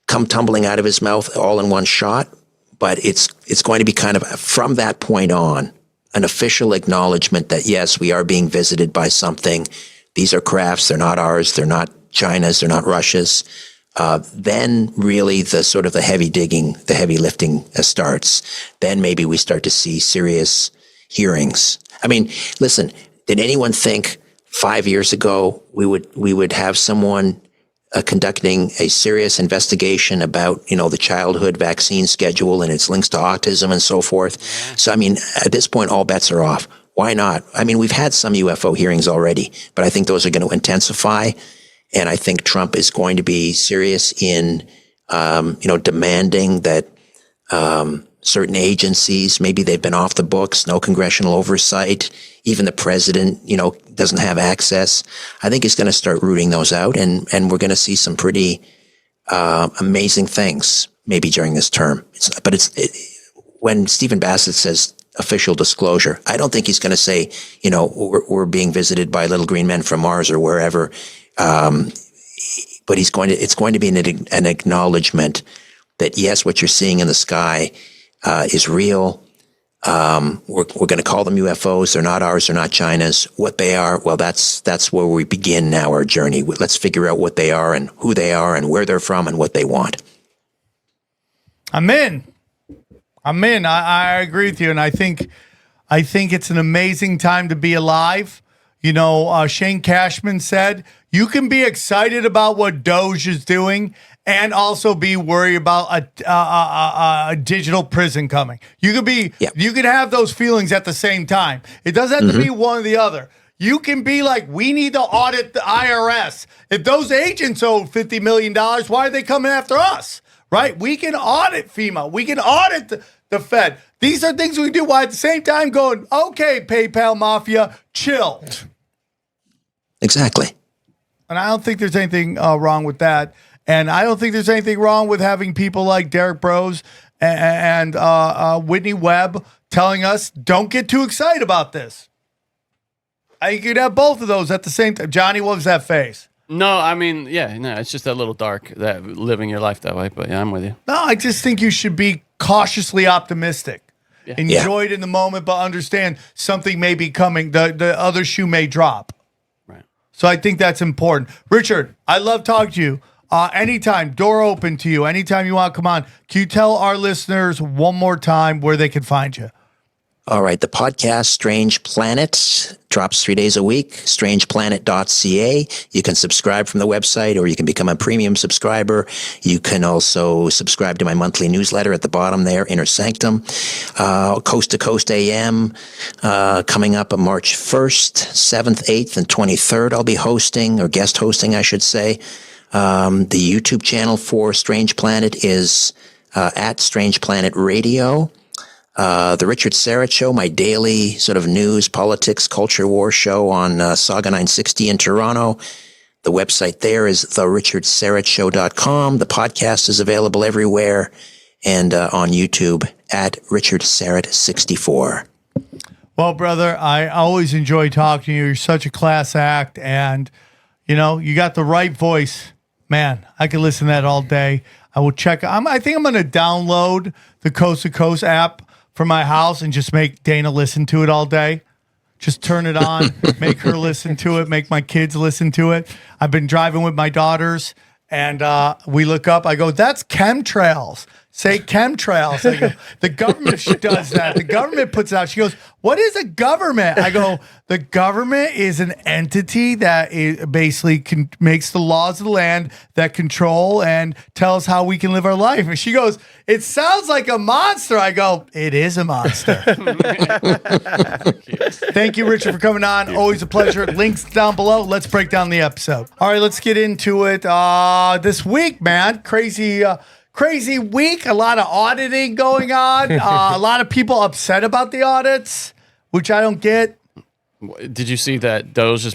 come tumbling out of his mouth all in one shot, but it's going to be kind of from that point on an official acknowledgement that yes, we are being visited by something. These are crafts. They're not ours. They're not China's. They're not Russia's. Then really the heavy digging, the heavy lifting starts. Then maybe we start to see serious hearings. I mean, listen, did anyone think 5 years ago we would have someone conducting a serious investigation about, the childhood vaccine schedule and its links to autism and so forth? So, I mean, at this point, all bets are off. Why not? I mean, we've had some UFO hearings already, but I think those are going to intensify. And I think Trump is going to be serious in, demanding that certain agencies, maybe they've been off the books, no congressional oversight, even the president, doesn't have access. I think he's going to start rooting those out, and we're going to see some pretty amazing things maybe during this term. When Stephen Bassett says official disclosure, I don't think he's going to say, we're being visited by little green men from Mars or wherever. But it's going to be an acknowledgement that yes, what you're seeing in the sky is real. We're going to call them UFOs. They're not ours. They're not China's. What they are, well, that's where we begin now our journey. Let's figure out what they are and who they are and where they're from and what they want. I'm in. I agree with you, and I think it's an amazing time to be alive. Shane Cashman said, you can be excited about what Doge is doing and also be worried about a digital prison coming. You could have those feelings at the same time. It doesn't have to be one or the other. You can be like, we need to audit the IRS. If those agents owe $50 million, why are they coming after us? Right? We can audit FEMA. We can audit the Fed. These are things we do while at the same time going, okay, PayPal Mafia, chill. Exactly. And I don't think there's anything wrong with that. And I don't think there's anything wrong with having people like Derek Bros and Whitney Webb telling us, don't get too excited about this. I think you'd have both of those at the same time. Johnny, what was that face? No, I mean, it's just a little dark that living your life that way. But yeah, I'm with you. No, I just think you should be cautiously optimistic. Yeah. Enjoy it in the moment, but understand something may be coming. The other shoe may drop. So I think that's important. Richard, I love talking to you. Anytime, door open to you. Anytime you want to come on. Can you tell our listeners one more time where they can find you? All right. The podcast Strange Planet drops 3 days a week, strangeplanet.ca. You can subscribe from the website or you can become a premium subscriber. You can also subscribe to my monthly newsletter at the bottom there, Inner Sanctum. Coast to Coast AM coming up on March 1st, 7th, 8th, and 23rd. I'll be hosting, or guest hosting, I should say. The YouTube channel for Strange Planet is at Strange Planet Radio. The Richard Syrett Show, my daily sort of news, politics, culture war show on Saga 960 in Toronto. The website there is therichardsyrettshow.com. The podcast is available everywhere and on YouTube at Richard Syrett 64. Well, brother, I always enjoy talking to you. You're such a class act, and, you know, you got the right voice. Man, I could listen to that all day. I will check. I think I'm going to download the Coast to Coast app for my house and just make Dana listen to it all day. Just turn it on, make her listen to it, make my kids listen to it. I've been driving with my daughters, and we look up. I go, that's chemtrails. Say chemtrails. I go, the government does that. The government puts it out. She goes, what is a government? I go, the government is an entity that basically makes the laws of the land that control and tell us how we can live our life. And she goes, it sounds like a monster. I go, it is a monster. Thank you, Richard, for coming on. Always a pleasure. Links down below. Let's break down the episode. All right, let's get into it. This week, man, crazy week. A lot of auditing going on. A lot of people upset about the audits, which I don't get. Did you see that Doge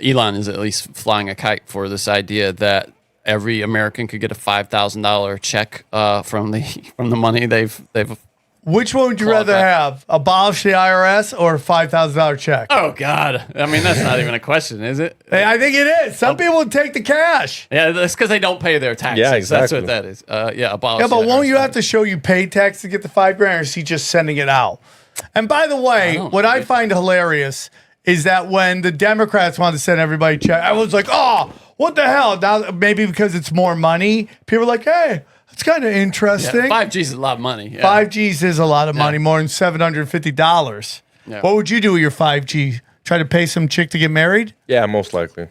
Elon is at least flying a kite for this idea that every American could get a $5,000 check from the money they've. Which one would you rather have? Abolish the IRS or a $5,000 check? Oh God! I mean, that's not even a question, is it? Hey, I think it is. Some people would take the cash. Yeah, that's because they don't pay their taxes. Yeah, exactly. That's what that is. Abolish. Yeah, but the won't IRS you have to show you paid tax to get the $5,000, or is he just sending it out? And by the way, what I find hilarious is that when the Democrats want to send everybody check, I was like, oh, what the hell? Now, maybe because it's more money, people are like, hey, it's kind of interesting. Yeah, 5Gs is a lot of money. Yeah. 5Gs is a lot of money, more than $750. Yeah. What would you do with your 5G? Try to pay some chick to get married? Yeah, most likely.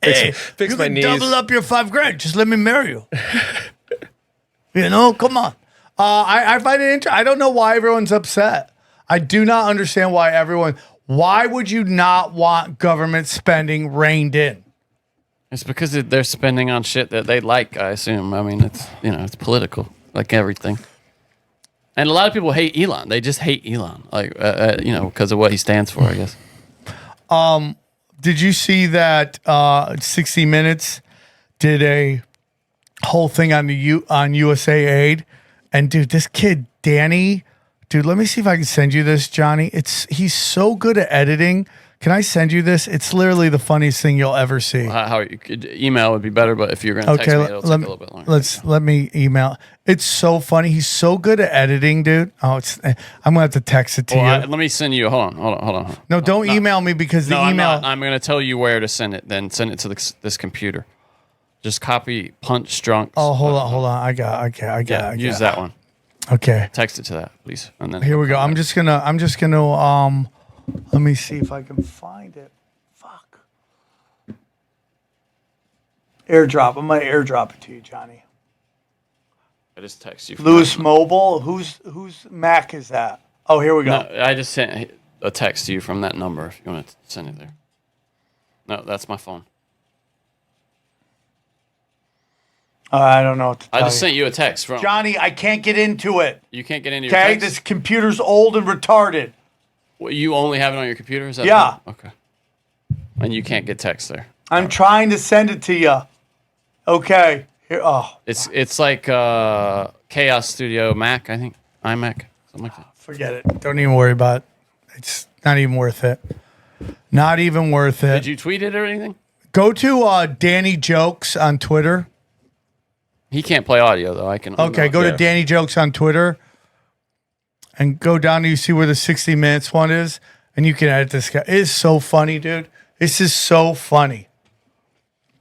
Hey, fix you my can knees. double up your $5,000. Just let me marry you. You know, come on. I find it interesting. I don't know why everyone's upset. I do not understand why would you not want government spending reined in? It's because they're spending on shit that they like, I assume. I mean, it's political, like everything. And a lot of people hate Elon. They just hate Elon, because of what he stands for, I guess. Did you see that 60 Minutes did a whole thing on USA Aid? And dude, this kid, Danny, dude, let me see if I can send you this, Johnny. He's so good at editing. Can I send you this? It's literally the funniest thing you'll ever see. How you could email would be better, but if you're going to text me, it'll take a little bit longer. Let me email. It's so funny. He's so good at editing, dude. I'm gonna have to text it to you. Let me send you. Hold on. No, don't email me because the email. I'm going to tell you where to send it. Then send it to this computer. Just copy Punch Drunk. Oh, hold on. I got. Use that one. Okay. Text it to that, please. And then here we go. I'm just gonna. Let me see if I can find it. Fuck. Airdrop. I'm gonna airdrop it to you, Johnny. I just text you. Lewis Mobile. Whose Mac is that? Oh, here we go. No, I just sent a text to you from that number if you want to send it there. No, that's my phone. I don't know what to tell I just sent you a text from Johnny. I can't get into it. You can't get into your Okay, text? this computer's old and retarded. Well, you only have it on your computer? Is that Yeah. Okay. And you can't get text there. I'm trying to send it to you. Okay. Here. Oh. It's like Chaos Studio Mac, I think. iMac. Something like that. Forget it. Don't even worry about it. It's not even worth it. Not even worth it. Did you tweet it or anything? Go to Danny Jokes on Twitter. He can't play audio, though. I can. Okay, go to Danny Jokes on Twitter and go down to you see where the 60 Minutes one is, and you can edit this guy. It is so funny, dude. This is so funny.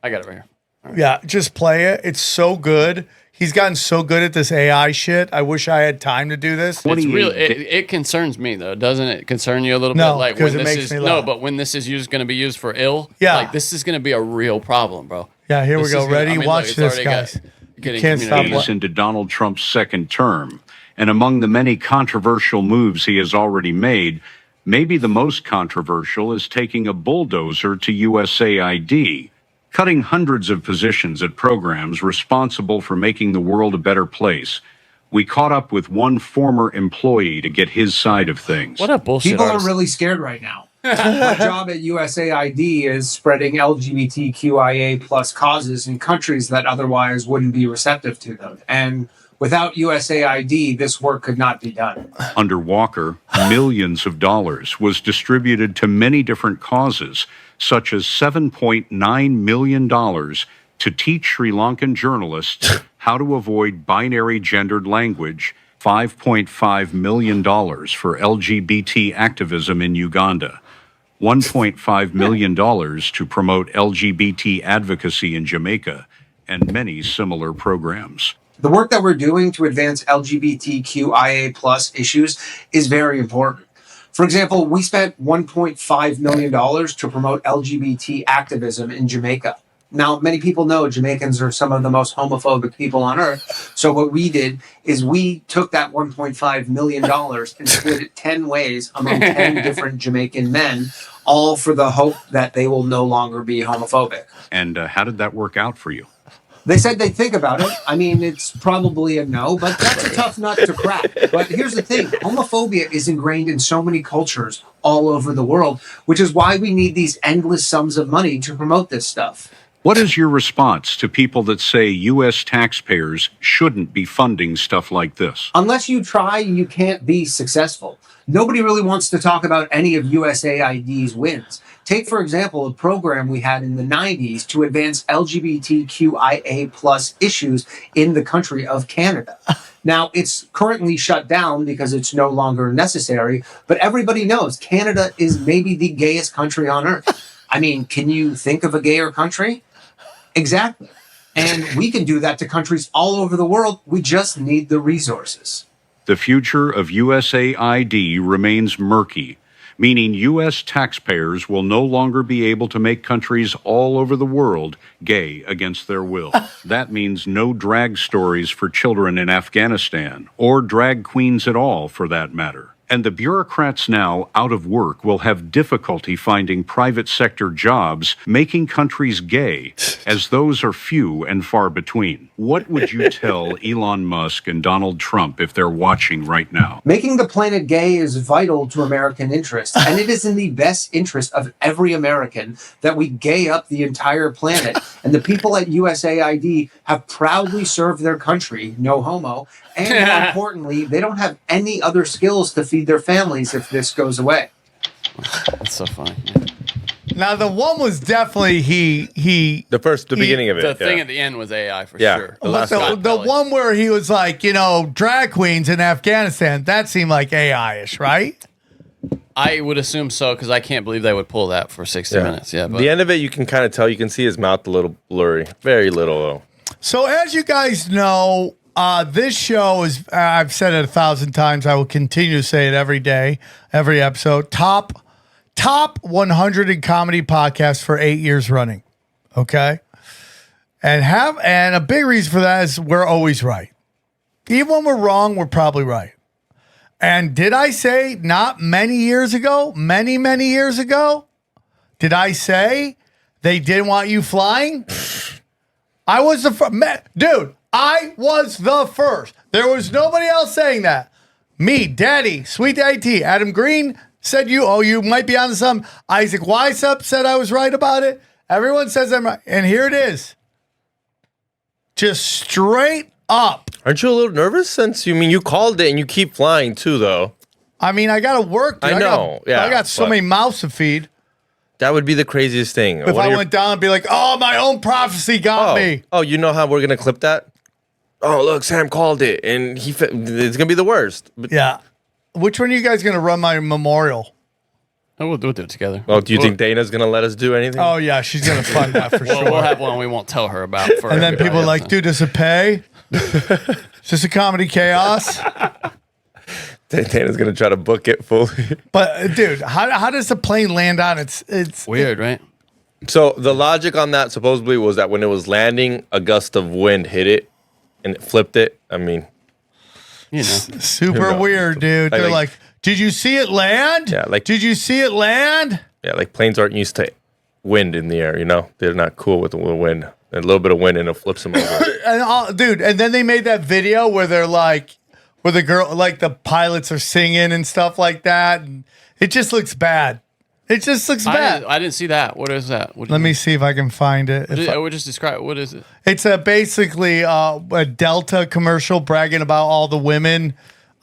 I got it right here. Yeah, just play it. It's so good. He's gotten so good at this AI shit. I wish I had time to do this. It's really, it concerns me though, doesn't it? Concern you a little bit? No, Like because when it this makes is me laugh. but when this is going to be used for ill, Yeah. like this is going to be a real problem, bro. Yeah, here we This go. is gonna- Ready? I mean, Watch look, it's this, already guys. getting Can't stop community- watching. into Donald Trump's second term. And among the many controversial moves he has already made, maybe the most controversial is taking a bulldozer to USAID, cutting hundreds of positions at programs responsible for making the world a better place. We caught up with one former employee to get his side of things. What a bullshit People are artist. really scared right now. My job at USAID is spreading LGBTQIA plus causes in countries that otherwise wouldn't be receptive to them. And without USAID, this work could not be done. Under Walker, millions of dollars was distributed to many different causes, such as $7.9 million to teach Sri Lankan journalists how to avoid binary gendered language, $5.5 million for LGBT activism in Uganda, $1.5 million to promote LGBT advocacy in Jamaica, and many similar programs. The work that we're doing to advance LGBTQIA plus issues is very important. For example, we spent $1.5 million to promote LGBT activism in Jamaica. Now, many people know Jamaicans are some of the most homophobic people on earth. So what we did is we took that $1.5 million and split it 10 ways among 10 different Jamaican men, all for the hope that they will no longer be homophobic. And how did that work out for you? They said they'd think about it. I mean, it's probably a no, but that's a tough nut to crack. But here's the thing. Homophobia is ingrained in so many cultures all over the world, which is why we need these endless sums of money to promote this stuff. What is your response to people that say U.S. taxpayers shouldn't be funding stuff like this? Unless you try, you can't be successful. Nobody really wants to talk about any of USAID's wins. Take, for example, a program we had in the 90s to advance LGBTQIA plus issues in the country of Canada. Now, it's currently shut down because it's no longer necessary, but everybody knows Canada is maybe the gayest country on earth. I mean, can you think of a gayer country? Exactly. And we can do that to countries all over the world. We just need the resources. The future of USAID remains murky, meaning U.S. taxpayers will no longer be able to make countries all over the world gay against their will. That means no drag stories for children in Afghanistan, or drag queens at all, for that matter. And the bureaucrats now out of work will have difficulty finding private sector jobs, making countries gay, as those are few and far between. What would you tell Elon Musk and Donald Trump if they're watching right now? Making the planet gay is vital to American interests, and it is in the best interest of every American that we gay up the entire planet. And the people at USAID have proudly served their country, no homo, and more importantly, they don't have any other skills to feed their families if this goes away. That's so funny. Now the one was definitely The beginning of it. The thing at the end was AI for Yeah. sure. The last the one where he was like, drag queens in Afghanistan. That seemed like AI-ish, right? I would assume so because I can't believe they would pull that for 60 minutes. Yeah, but The end of it, you can kind of tell. You can see his mouth a little blurry. Very little, though. So as you guys know, this show is, I've said it 1,000 times. I will continue to say it every day, every episode. Top 100 in comedy podcasts for 8 years running. Okay. And a big reason for that is we're always right. Even when we're wrong, we're probably right. And did I say not many years ago, many years ago, did I say they didn't want you flying? I was the first. Dude, I was the first. There was nobody else saying that. Me, Daddy, Sweet Daddy T, Adam Green said you might be on to something. Isaac Weishaupt said I was right about it. Everyone says I'm right. And here it is. Just straight up. Aren't you a little nervous since you called it and you keep flying too, though? I mean, I got to work. Dude. I know. I got so many mouths to feed. That would be the craziest thing. If I went down and be like, oh, my own prophecy got me. Oh, you know how we're going to clip that? Oh, look, Sam called it, and it's going to be the worst. But Yeah. Which one are you guys going to run my memorial? We'll do it together. Oh, do you think Dana's gonna let us do anything? Oh yeah, she's gonna fund that for Well, sure. we'll have one we won't tell her about. For And then everybody people are else. like, dude, does it pay? Is this a comedy chaos? Dana's gonna try to book it fully. But dude, how does the plane land on it's weird, right? So the logic on that supposedly was that when it was landing, a gust of wind hit it and it flipped it. I mean, You know, super No. weird, dude. They're like, did you see it land? Yeah, like- did you see it land? yeah, like planes aren't used to wind in the air. You know, they're not cool with the wind. A little bit of wind and it flips them over. And dude, and then they made that video where they're like, where the girl, like the pilots are singing and stuff like that, and it just looks bad. It just looks bad. I didn't see that. What is that? What Let me see if I can find it. I would just describe. What is it? It's basically a Delta commercial bragging about all the women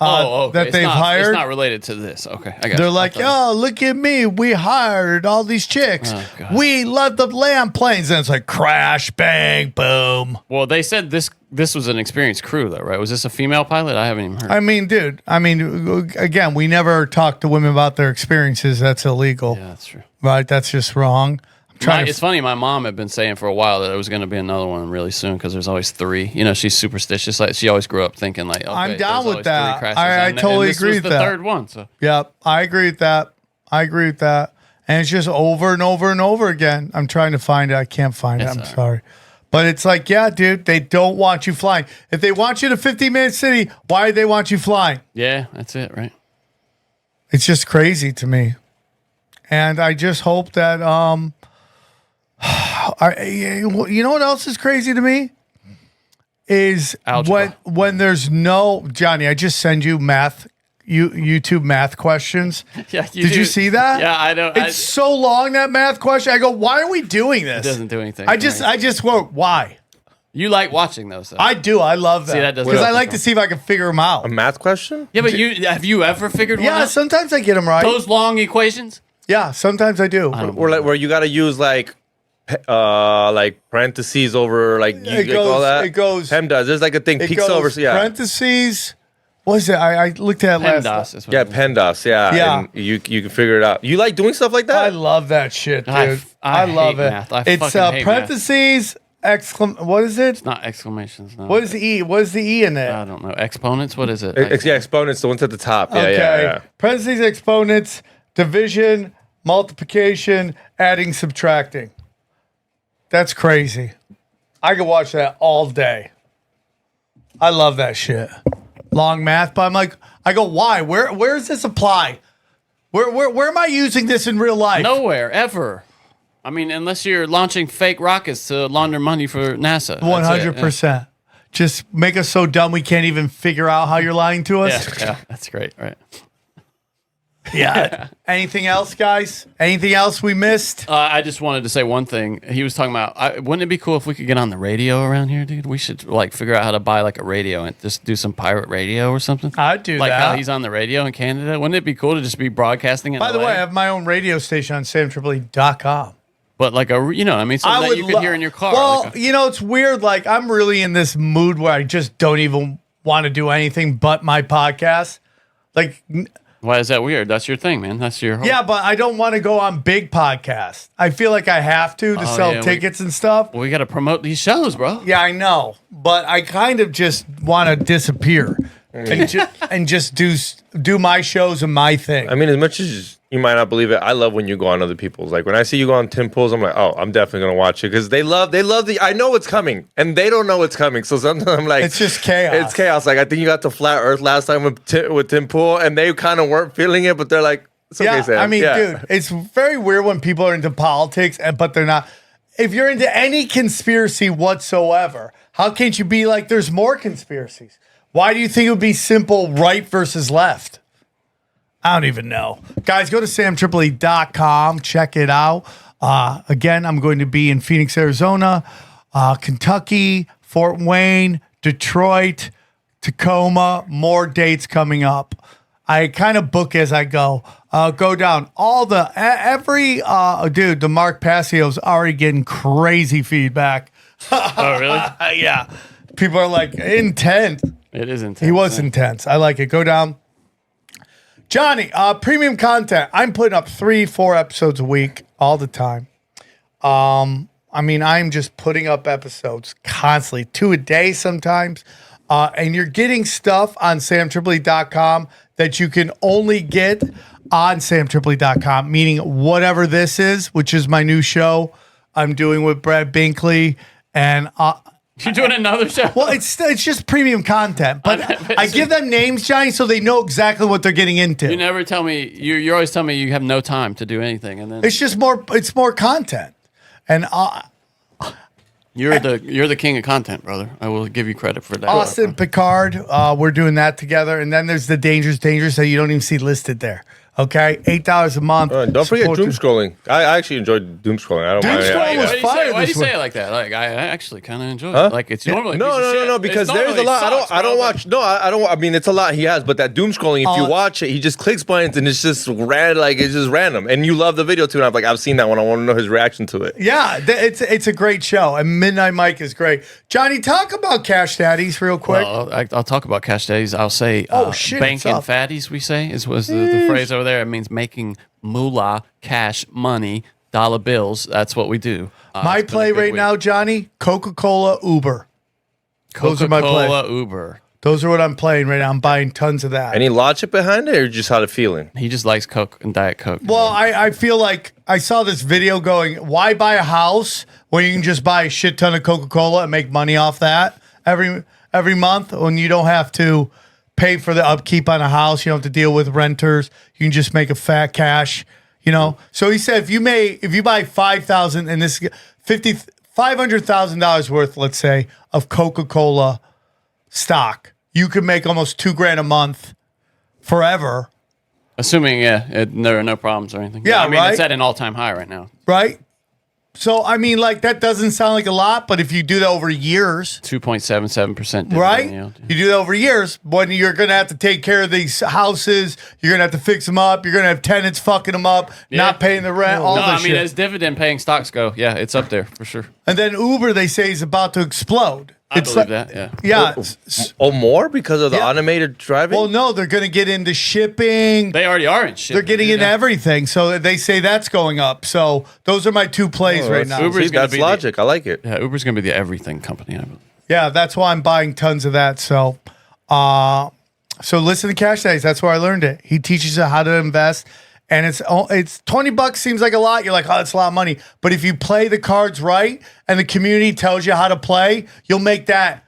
Okay. that It's they've not- hired. It's not related to this. Okay, I got. They're it. like, I thought- oh, look at me. We hired all these chicks. Oh, God. We love to land planes. And it's like crash, bang, boom. Well, they said this was an experienced crew, though, right? Was this a female pilot? I haven't even heard. I mean, dude, again, we never talk to women about their experiences. That's illegal. Yeah, that's true. Right? That's just wrong. I'm trying It's funny. My mom had been saying for a while that there was going to be another one really soon because there's always 3. You know, she's superstitious. Like she always grew up thinking like, okay, I'm down there's with always 3 that. crashes, I and totally this agree was with the that. 3rd one. So Yep, I agree with that. And it's just over and over and over again. I'm trying to find it. I can't find it. It's I'm all right. sorry. But it's like, yeah, dude, they don't want you flying. If they want you to 50-minute city, why do they want you flying? yeah, that's it, right? It's just crazy to me. And I just hope that you know what else is crazy to me? Is Algebra. when there's no Johnny, I just send you YouTube math questions. Yeah, Did you see that? Yeah, I know. It's so long, that math question. I go, why are we doing this? It doesn't do anything. I just wrote, why? You like watching those, though. I do. I love that. See, that doesn't because I help like me. to see if I can figure them out. A math question? Yeah, but have you ever figured one Yeah, out? sometimes I get them right. Those long equations? Yeah, sometimes I do. Or like where you gotta use like parentheses over like you It like all goes- that. it goes- PEMDAS. There's like a thing It peaks goes over. Yeah, parentheses. What is it? I looked at it last. PEMDAS is what yeah, it is. PEMDAS. Yeah, Yeah. And you can figure it out. You like doing stuff like I that? love that shit, dude. I love hate it. math. I It's fucking hate parentheses, what is it? Not exclamations. No. What is the E? What is the E in it? I don't know. Exponents? What is it? Yeah, exponents. The ones at the top. Yeah, Okay. yeah. Parentheses, exponents, division, multiplication, adding, subtracting. That's crazy. I could watch that all day. I love that shit. Long math, but I'm like, I go, why? Where does this apply? Where am I using this in real life? Nowhere, ever. I mean, unless you're launching fake rockets to launder money for NASA. 100%. Just make us so dumb we can't even figure out how you're lying to us. Yeah, that's great, right? Yeah. Anything else, guys? Anything else we missed? I just wanted to say one thing. He was talking about, wouldn't it be cool if we could get on the radio around here, dude? We should like figure out how to buy like a radio and just do some pirate radio or something. I'd do like that. how he's on the radio in Canada. Wouldn't it be cool to just be broadcasting in By the LA? way, I have my own radio station on samtripoli.com. But like you know, I mean, something that you could hear in your car. Well, like you know, it's weird. Like, I'm really in this mood where I just don't even want to do anything but my podcast. Like, why is that weird? That's your thing, man. That's your whole... yeah, but I don't want to go on big podcasts. I feel like I have to sell yeah, tickets and stuff. Well, we got to promote these shows, bro. Yeah, I know, but I kind of just want to disappear and just do my shows and my thing. I mean, as much as you might not believe it, I love when you go on other people's. Like when I see you go on Tim Pool's, I'm like, oh, I'm definitely gonna watch it because they love the. I know what's coming, and they don't know what's coming. So sometimes I'm like, it's just chaos. It's chaos. Like I think you got to Flat Earth last time with Tim Pool, and they kind of weren't feeling it, but they're like, it's okay, Sam. I mean, dude, it's very weird when people are into politics, but they're not. If you're into any conspiracy whatsoever, how can't you be like, there's more conspiracies? Why do you think it would be simple right versus left? I don't even know. Guys, go to samtripoli.com. Check it out. Again, I'm going to be in Phoenix, Arizona, Kentucky, Fort Wayne, Detroit, Tacoma. More dates coming up. I kind of book as I go. Go down. Dude, the Mark Passio's already getting crazy feedback. Oh, really? Yeah. People are like, intense. It is intense. He was intense. I like it. Go down. Johnny, premium content. I'm putting up 3-4 episodes a week all the time. I mean, I'm just putting up episodes constantly, 2 a day sometimes. And you're getting stuff on samtripoli.com that you can only get on samtripoli.com, meaning whatever this is, which is my new show I'm doing with Brad Binkley. And you're doing another show? Well, it's just premium content, but I give them names, Johnny, so they know exactly what they're getting into. You never tell me. You always tell me you have no time to do anything, and then It's just more. It's more content, and you're the king of content, brother. I will give you credit for that. Austin Picard, we're doing that together, and then there's the Dangerous that you don't even see listed there. Okay, $8 a month. Don't forget doom scrolling. I actually enjoyed doom scrolling. I don't Doom mind. scrolling was fire. Why do you say it like that? Like I actually kind of enjoy it. Like it's normally no, because there's a lot. I don't watch. No, I don't. I mean, it's a lot he has, but that doom scrolling. If you watch it, he just clicks buttons and it's just it's just random. And you love the video too. And I'm like, I've seen that one. I want to know his reaction to it. Yeah, it's a great show, and Midnight Mike is great. Johnny, talk about Cash Daddies real quick. Well, I'll talk about Cash Daddies. I'll say, banking fatties. We say was the phrase over there. It means making moolah, cash, money, dollar bills. That's what we do. My play right now, Johnny, Coca-Cola, Uber. Those are my play. Coca-Cola, Uber. Those are what I'm playing right now. I'm buying tons of that. Any logic behind it, or just how to feeling? He just likes Coke and Diet Coke. Well, I feel like I saw this video going, why buy a house when you can just buy a shit ton of Coca-Cola and make money off that every month when you don't have to pay for the upkeep on a house. You don't have to deal with renters. You can just make a fat cash, So he said, if you buy $5,000 and this $500,000 worth, let's say, of Coca-Cola stock, you could make almost $2,000 a month forever. Assuming, there are no problems or anything. Yeah, I mean, right? It's at an all-time high right now. Right? So, I mean, like, that doesn't sound like a lot, but if you do that over years, 2.77%. right? You do that over years, when you're going to have to take care of these houses, you're going to have to fix them up, you're going to have tenants fucking them up, not paying the rent, all this shit. as dividend-paying stocks go, yeah, it's up there for sure. And then Uber, they say, is about to explode. I believe that, yeah. Yeah. More because of the automated driving? Well, no, they're going to get into shipping. They already are in shipping. They're getting into everything. So they say that's going up. So those are my 2 plays right now. That's logic. I like it. Yeah, Uber's going to be the everything company, I believe. Yeah, that's why I'm buying tons of that. So listen to Cash Days. That's where I learned it. He teaches you how to invest. And it's $20 seems like a lot. You're like, oh, it's a lot of money. But if you play the cards right and the community tells you how to play, you'll make that.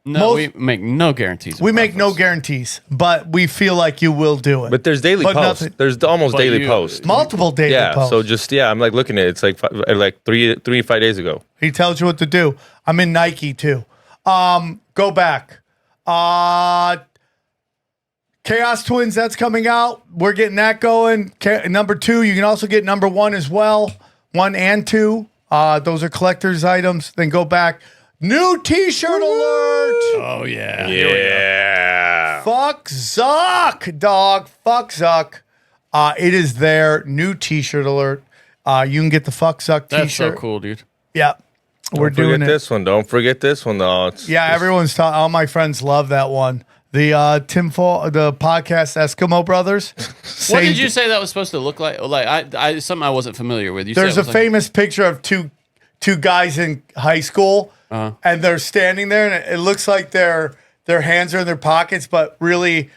No, we make no guarantees. We make no guarantees, but we feel like you will do it. But there's daily posts. There's almost daily posts. Multiple daily posts. So just, I'm like looking at it. It's like 5 days ago. He tells you what to do. I'm in Nike too. Go back. Chaos Twins, that's coming out. We're getting that going. Number 2, you can also get number 1 as well. 1 and 2. Those are collector's items. Then go back. New T-shirt alert. Oh, yeah. Yeah. Fuck Zuck, dog. Fuck Zuck. It is there. New T-shirt alert. You can get the Fuck Zuck T-shirt. That's so cool, dude. Yeah. We're doing it. Don't forget this one, though. Everyone's talking. All my friends love that one. The the podcast Eskimo Brothers. What did you say that was supposed to look like? Like something I wasn't familiar with. There's a famous picture of two guys in high school, and they're standing there, and it looks like their hands are in their pockets, but really,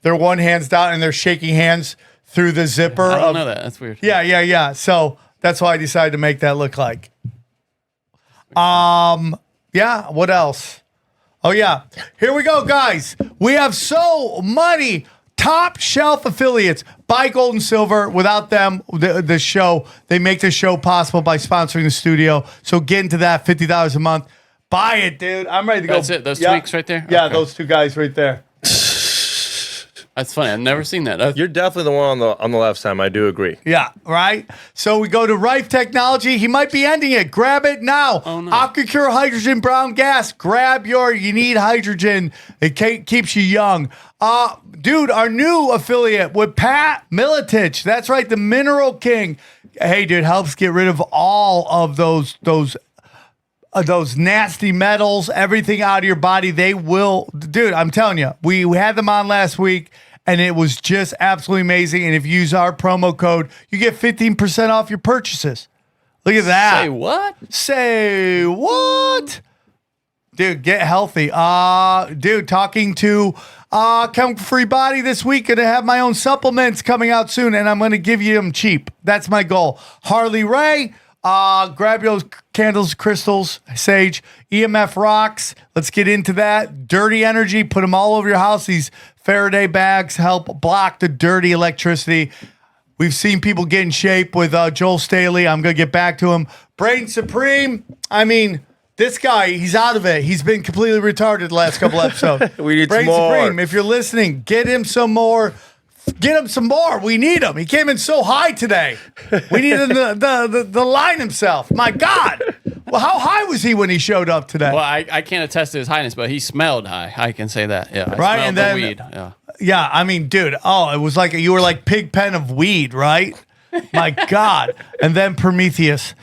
their one hand's down, and they're shaking hands through the zipper. I don't know that. That's weird. Yeah. So that's why I decided to make that look like. Yeah. What else? Oh, yeah. Here we go, guys. We have so many top shelf affiliates. Buy gold and silver. Without them, the show, they make the show possible by sponsoring the studio. So get into that, $50 a month. Buy it, dude. I'm ready to go. That's it? Those tweaks right there? Yeah, Okay. those 2 guys right there. That's funny. I've never seen that. You're definitely the one on the left, Sam. I do agree. Yeah, right? So we go to Rife Technology. He might be ending it. Grab it now. Oh, no. Aquacure Hydrogen Brown Gas. You need hydrogen. It keeps you young. Dude, our new affiliate with Pat Militich. That's right, the Mineral King. Hey, dude, helps get rid of all of those nasty metals, everything out of your body. They will, dude, I'm telling you, we had them on last week, and it was just absolutely amazing. And if you use our promo code, you get 15% off your purchases. Look at that. Say what? Say what? Dude, get healthy. Dude, talking to Chemical Free Body this week. Gonna have my own supplements coming out soon, and I'm gonna give you them cheap. That's my goal. Harley Ray, grab those candles, crystals, sage, EMF rocks. Let's get into that. Dirty energy, put them all over your house. These Faraday bags help block the dirty electricity. We've seen people get in shape with Joel Staley. I'm gonna get back to him. Brain Supreme. I mean, this guy, he's out of it. He's been completely retarded the last couple episodes. We need Brain some more. Supreme, if you're listening, get him some more. Get him some more. We need him. He came in so high today. We need him the line himself. My God. Well, how high was he when he showed up today? Well, I can't attest to his highness, but he smelled high. I can say that. Yeah. Right, and then weed. Yeah. Yeah, I mean, dude, it was like you were like Pigpen of weed, right? My God. And then Prometheus.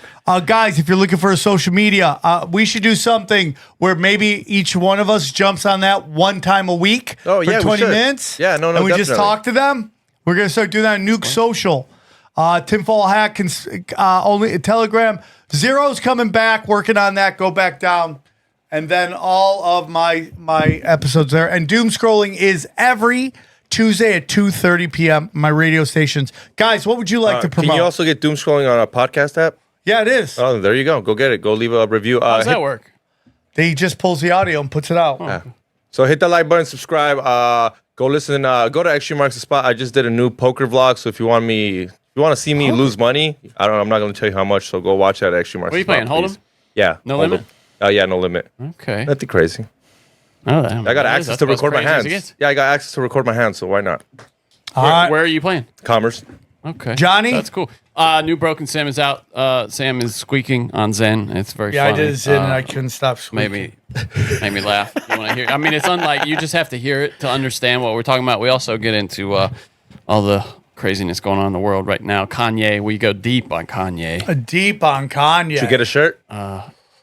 Guys, if you're looking for a social media, we should do something where maybe each one of us jumps on that one time a week for 20 minutes. Yeah, no, and we just definitely. talk to them. We're going to start doing that on Nuke Social. Tinfoil Hat, only Telegram. Zero's coming back, working on that. Go back down. And then all of my episodes there. And Doom Scrolling is every Tuesday at 2:30 p.m. My radio stations. Guys, what would you like to promote? Can you also get Doom Scrolling on a podcast app? Yeah, it is. Oh, there you go. Go get it. Go leave a review. How does that work? He just pulls the audio and puts it out. Yeah. So hit the like button, subscribe. Go listen. Go to Extreme Marks the Spot. I just did a new poker vlog. So if you want to see me lose money, I'm not going to tell you how much. So go watch that at Extreme Marks. What are you playing? Hold'em? Yeah. No limit? Yeah, no limit. Okay. Nothing crazy. Oh, I got access to record my hands. Yeah, I got access to record my hands. So why not? Where are you playing? Commerce. Okay. Johnny? That's cool. New Broken Sim is out. Sam is squeaking on Zen. It's very Yeah, funny. I did Zen and I couldn't stop squeaking. Made me laugh. You want to hear? I mean, it's unlike you just have to hear it to understand what we're talking about. We also get into all the craziness going on in the world right now. Kanye, we go deep on Kanye. Deep on Kanye. Did you get a shirt?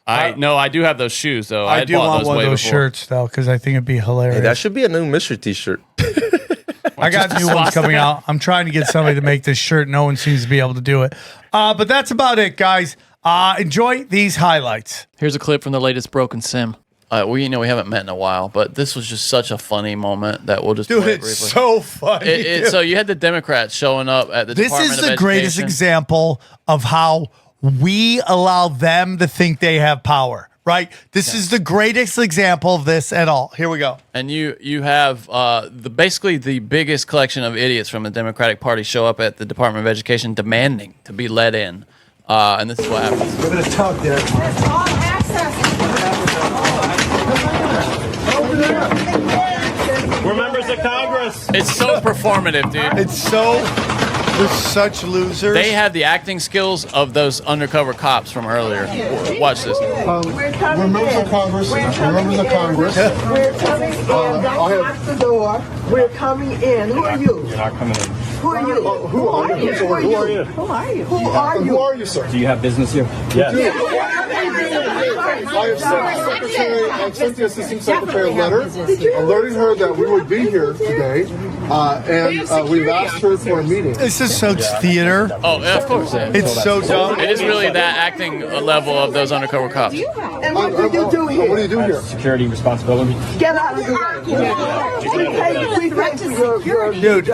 I do have those shoes though. I do bought want those one of way those before. shirts though, because I think it'd be hilarious. Hey, that should be a new mystery T-shirt. I got new ones coming out. I'm trying to get somebody to make this shirt. No one seems to be able to do it. But that's about it, guys. Enjoy these highlights. Here's a clip from the latest Broken Sim. We haven't met in a while, but this was just such a funny moment that we'll just Dude, play it's briefly. so funny. So you had the Democrats showing up at the This Department is of the greatest Education. example of how we allow them to think they have power, right? This is the greatest example of this at all. Here we go. And you have basically the biggest collection of idiots from the Democratic Party show up at the Department of Education demanding to be let in. And this is what happens. Give it a tug there. That's all access. We're members of Congress. It's so performative, dude. It's so... We're such losers. They have the acting skills of those undercover cops from earlier. Watch this. We're members of Congress. We're members of Congress. We're coming in. Don't lock the door. We're coming in. Who are you? You're not coming in. Who are you? Who are you? Who are you? Who are you? Who are you, sir? Do you have business here? Yes. I've sent the assistant secretary a letter alerting her that we would be here today, and we've asked her for a meeting. This is so theater. Oh, yeah, of course. Yeah. It's so dumb. It is really that acting level of those undercover cops. And what do you do here? What do you do here? Security responsibility. Get out of the way. We pay for your Dude,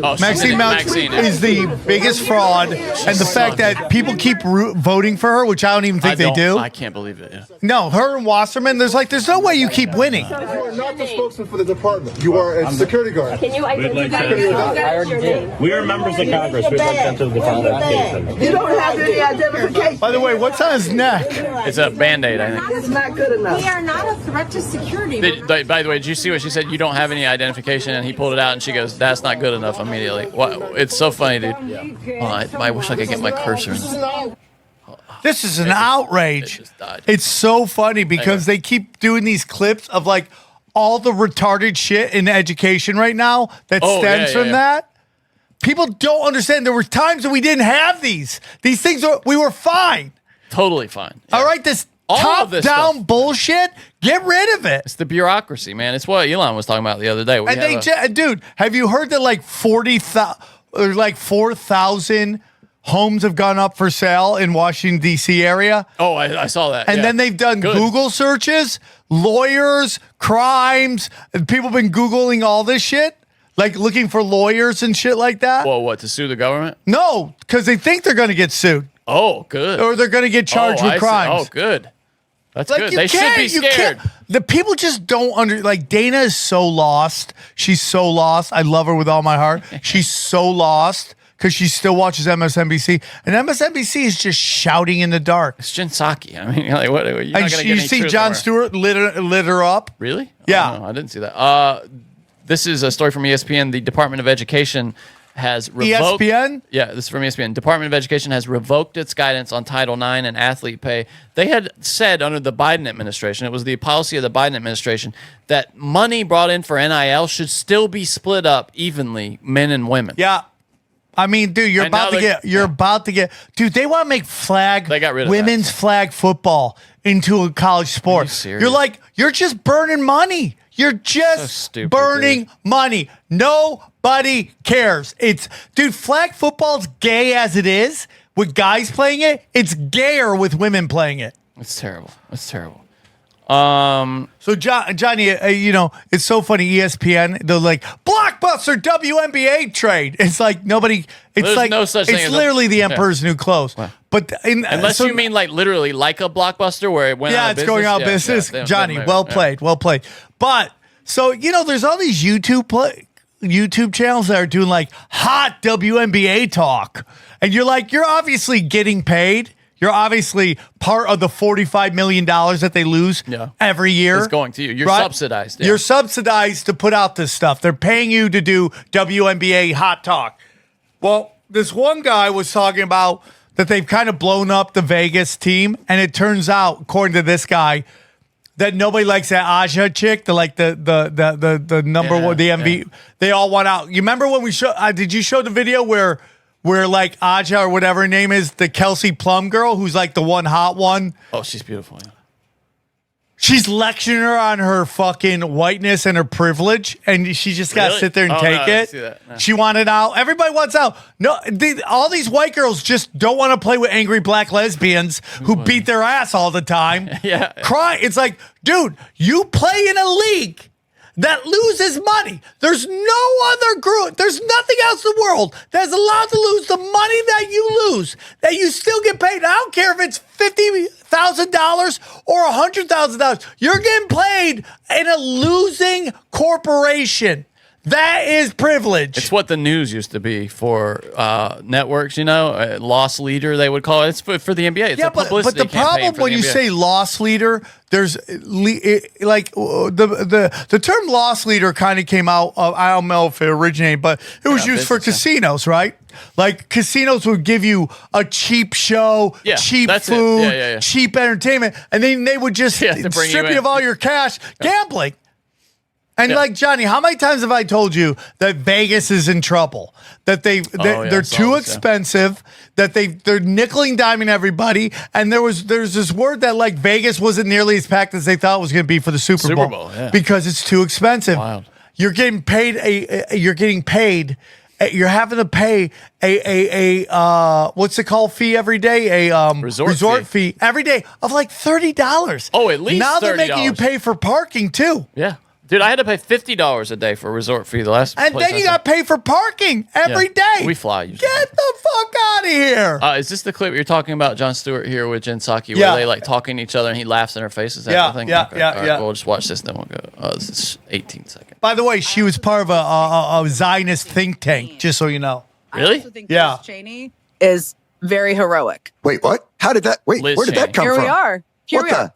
Oh, Maxine Mount Maxine. is the biggest fraud, and the fact that people keep voting for her, which I don't even think they do. I can't believe it. Yeah. No, her and Wasserman. There's no way you keep winning. You are not the spokesman for the department. You are a security guard. Can you identify yourself? We are members of Congress. We'd like to enter the Department of Education. You don't have any identification. By the way, what's on his neck? It's a Band-Aid, I think. It's not good enough. We are not a threat to security. By the way, did you see what she said? You don't have any identification, and he pulled it out, and she goes, "That's not good enough." Immediately. What? It's so funny, dude. Oh, I wish I could get my cursor. This is an outrage. It just died. It's so funny because they keep doing these clips of like all the retarded shit in education right now that stems from that. People don't understand. There were times that we didn't have these. These things we were fine. Totally fine. All right, this All of this top-down stuff. bullshit Get rid of it. It's the bureaucracy, man. It's what Elon was talking about the other day. Dude, have you heard that like 4,000 homes have gone up for sale in Washington, D.C. area? Oh, I saw that. And then they've done Google searches, lawyers, crimes, and people have been Googling all this shit, like looking for lawyers and shit like that. Well, what, to sue the government? No, because they think they're going to get sued. Oh, good. Or they're going to get charged with crimes. Oh, good. That's Like, good. you They should be can't- you scared. can't- The people just don't like Dana is so lost. She's so lost. I love her with all my heart. She's so lost because she still watches MSNBC, and MSNBC is just shouting in the dark. It's Jen Psaki. I mean, like, what? You're not And gonna get you any see truth Jon from Stewart lit her up. Really? Yeah. Oh, no, I didn't see that. This is a story from ESPN. The Department of Education has revoked. ESPN? Yeah, this is from ESPN. Department of Education has revoked its guidance on Title IX and athlete pay. They had said under the Biden administration, it was the policy of the Biden administration, that money brought in for NIL should still be split up evenly, men and women. Yeah. I mean, dude, you're And about now to get. You're about to get. Dude, they want to make They got rid of women's flag football into a college sport. serious? You're like, you're just burning money. You're just stupid, burning money. Nobody cares. Dude, flag football's gay as it is with guys playing it. It's gayer with women playing it. It's terrible. It's terrible. So Johnny, it's so funny. ESPN, they're like blockbuster WNBA trade. It's like nobody. It's There's like no such thing it's as literally the emperor's new clothes. But Unless you mean like literally like a Blockbuster where it went out of it's business. going out of business. Yeah, Johnny, yeah. well played. But so there's all these YouTube channels that are doing like hot WNBA talk, and you're like, you're obviously getting paid. You're obviously part of the $45 million that they lose every year. It's going to you. You're subsidized. Yeah. You're subsidized to put out this stuff. They're paying you to do WNBA hot talk. Well, this one guy was talking about that they've kind of blown up the Vegas team, and it turns out, according to this guy, that nobody likes that Aja chick, the number one, the MV. Yeah. They all want out. You remember when we showed? Did you show the video where like Aja or whatever her name is, the Kelsey Plum girl, who's like the one hot one? Oh, she's beautiful. Yeah. She's lecturing her on her fucking whiteness and her privilege, and she just got to sit there and take it. See that. No. She wanted out. Everybody wants out. No, all these white girls just don't want to play with angry black lesbians who beat their ass all the time. Yeah. Cry. It's like, dude, you play in a league that loses money. There's no other group. There's nothing else in the world that's allowed to lose the money that you lose, that you still get paid. I don't care if it's $50,000 or $100,000. You're getting paid in a losing corporation. That is privilege. It's what the news used to be for networks, loss leader, they would call it. It's for the NBA. It's a publicity but the problem when you say loss leader, there's like the term loss leader kind of came out of, I don't know if it originated, but it was used for casinos, right? Like casinos would give you a cheap show, cheap food, cheap entertainment, and then they would just strip you of all your cash gambling. And like, Johnny, how many times have I told you that Vegas is in trouble? That they're too expensive, that they're nickel and diming everybody. And there's this word that like Vegas wasn't nearly as packed as they thought it was going to be for the Super Bowl because it's too expensive. Wild. You're having to pay a what's it called fee every day? A resort fee every day of like $30. Oh, at least now they're $30. making you pay for parking too. Yeah. Dude, I had to pay $50 a day for a resort fee the last and then you got to pay for parking every day. We fly usually. Get the fuck out of here. Is this the clip you're talking about, Jon Stewart here with Jen Psaki, where they like talking to each other and he laughs in her face? Is that the thing? Yeah. All right, we'll just watch this and then we'll go. This is 18 seconds. By the way, she was part of a Zionist think tank, just so you know. Really? I also think Liz Cheney is very heroic. Wait, what? How did that? Wait, Liz where did that Cheney. come Here from? we are. Here we are.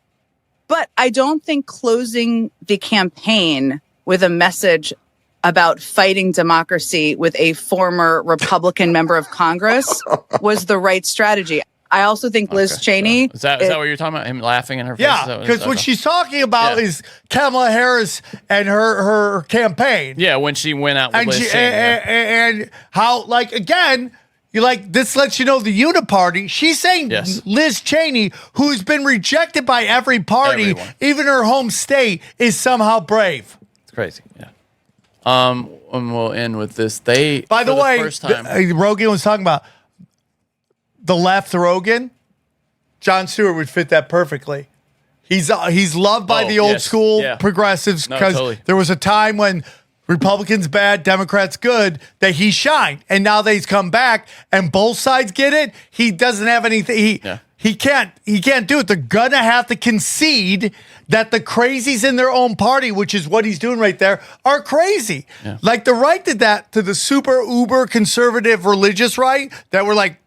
But I don't think closing the campaign with a message about fighting democracy with a former Republican member of Congress was the right strategy. I also think Liz Cheney... Is that what you're talking about? Him laughing in her face? Yeah, because what she's talking about is Kamala Harris and her campaign. Yeah, when she went out with Liz Cheney. And how, like, again, You're like, this lets you know the Uniparty. She's saying Yes. Liz Cheney, who's been rejected by every party, Everyone. even her home state, is somehow brave. It's crazy. Yeah. And we'll end with this. By By the way, first time, Rogan was talking about the left Rogan. Jon Stewart would fit that perfectly. He's loved by the old school progressives No, because totally. there was a time when Republicans bad, Democrats good, that he shined, and now that he's come back and both sides get it. He doesn't have anything. He can't do it. They're gonna have to concede that the crazies in their own party, which is what he's doing right there, are crazy. Yeah. Like the right did that to the super uber conservative religious right that were like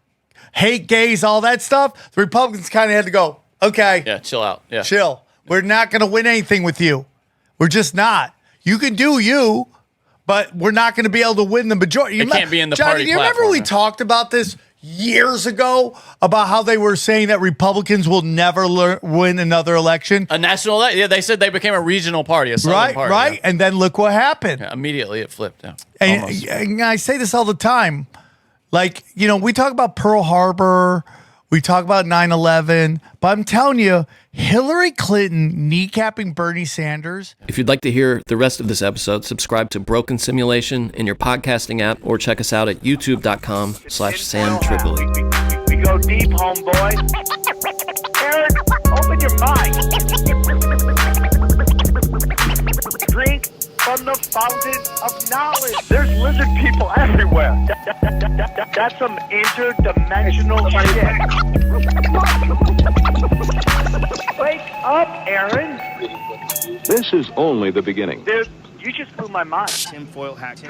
hate gays, all that stuff. The Republicans kind of had to go, okay, yeah, chill out. Yeah. chill. We're not going to win anything with you. We're just not. You can do you, but we're not going to be able to win the majority. It can't be in the Johnny, party do you remember platform, we yeah. talked about this years ago about how they were saying that Republicans will never win another election? A national, yeah, they said they became a regional party, a southern party. Right. Yeah. And then look what happened. Yeah, immediately it flipped. Yeah. And I say this all the time. Like, we talk about Pearl Harbor, we talk about 9/11, but I'm telling you, Hillary Clinton kneecapping Bernie Sanders. If you'd like to hear the rest of this episode, subscribe to Broken Simulation in your podcasting app or check us out at youtube.com/Sam Tripoli. We go deep, homeboy. Aaron, open your mind. Drink from the fountain of knowledge. There's lizard people everywhere. That's some interdimensional shit. Wake up, Aaron. This is only the beginning. Dude, you just blew my mind. Tinfoil hat.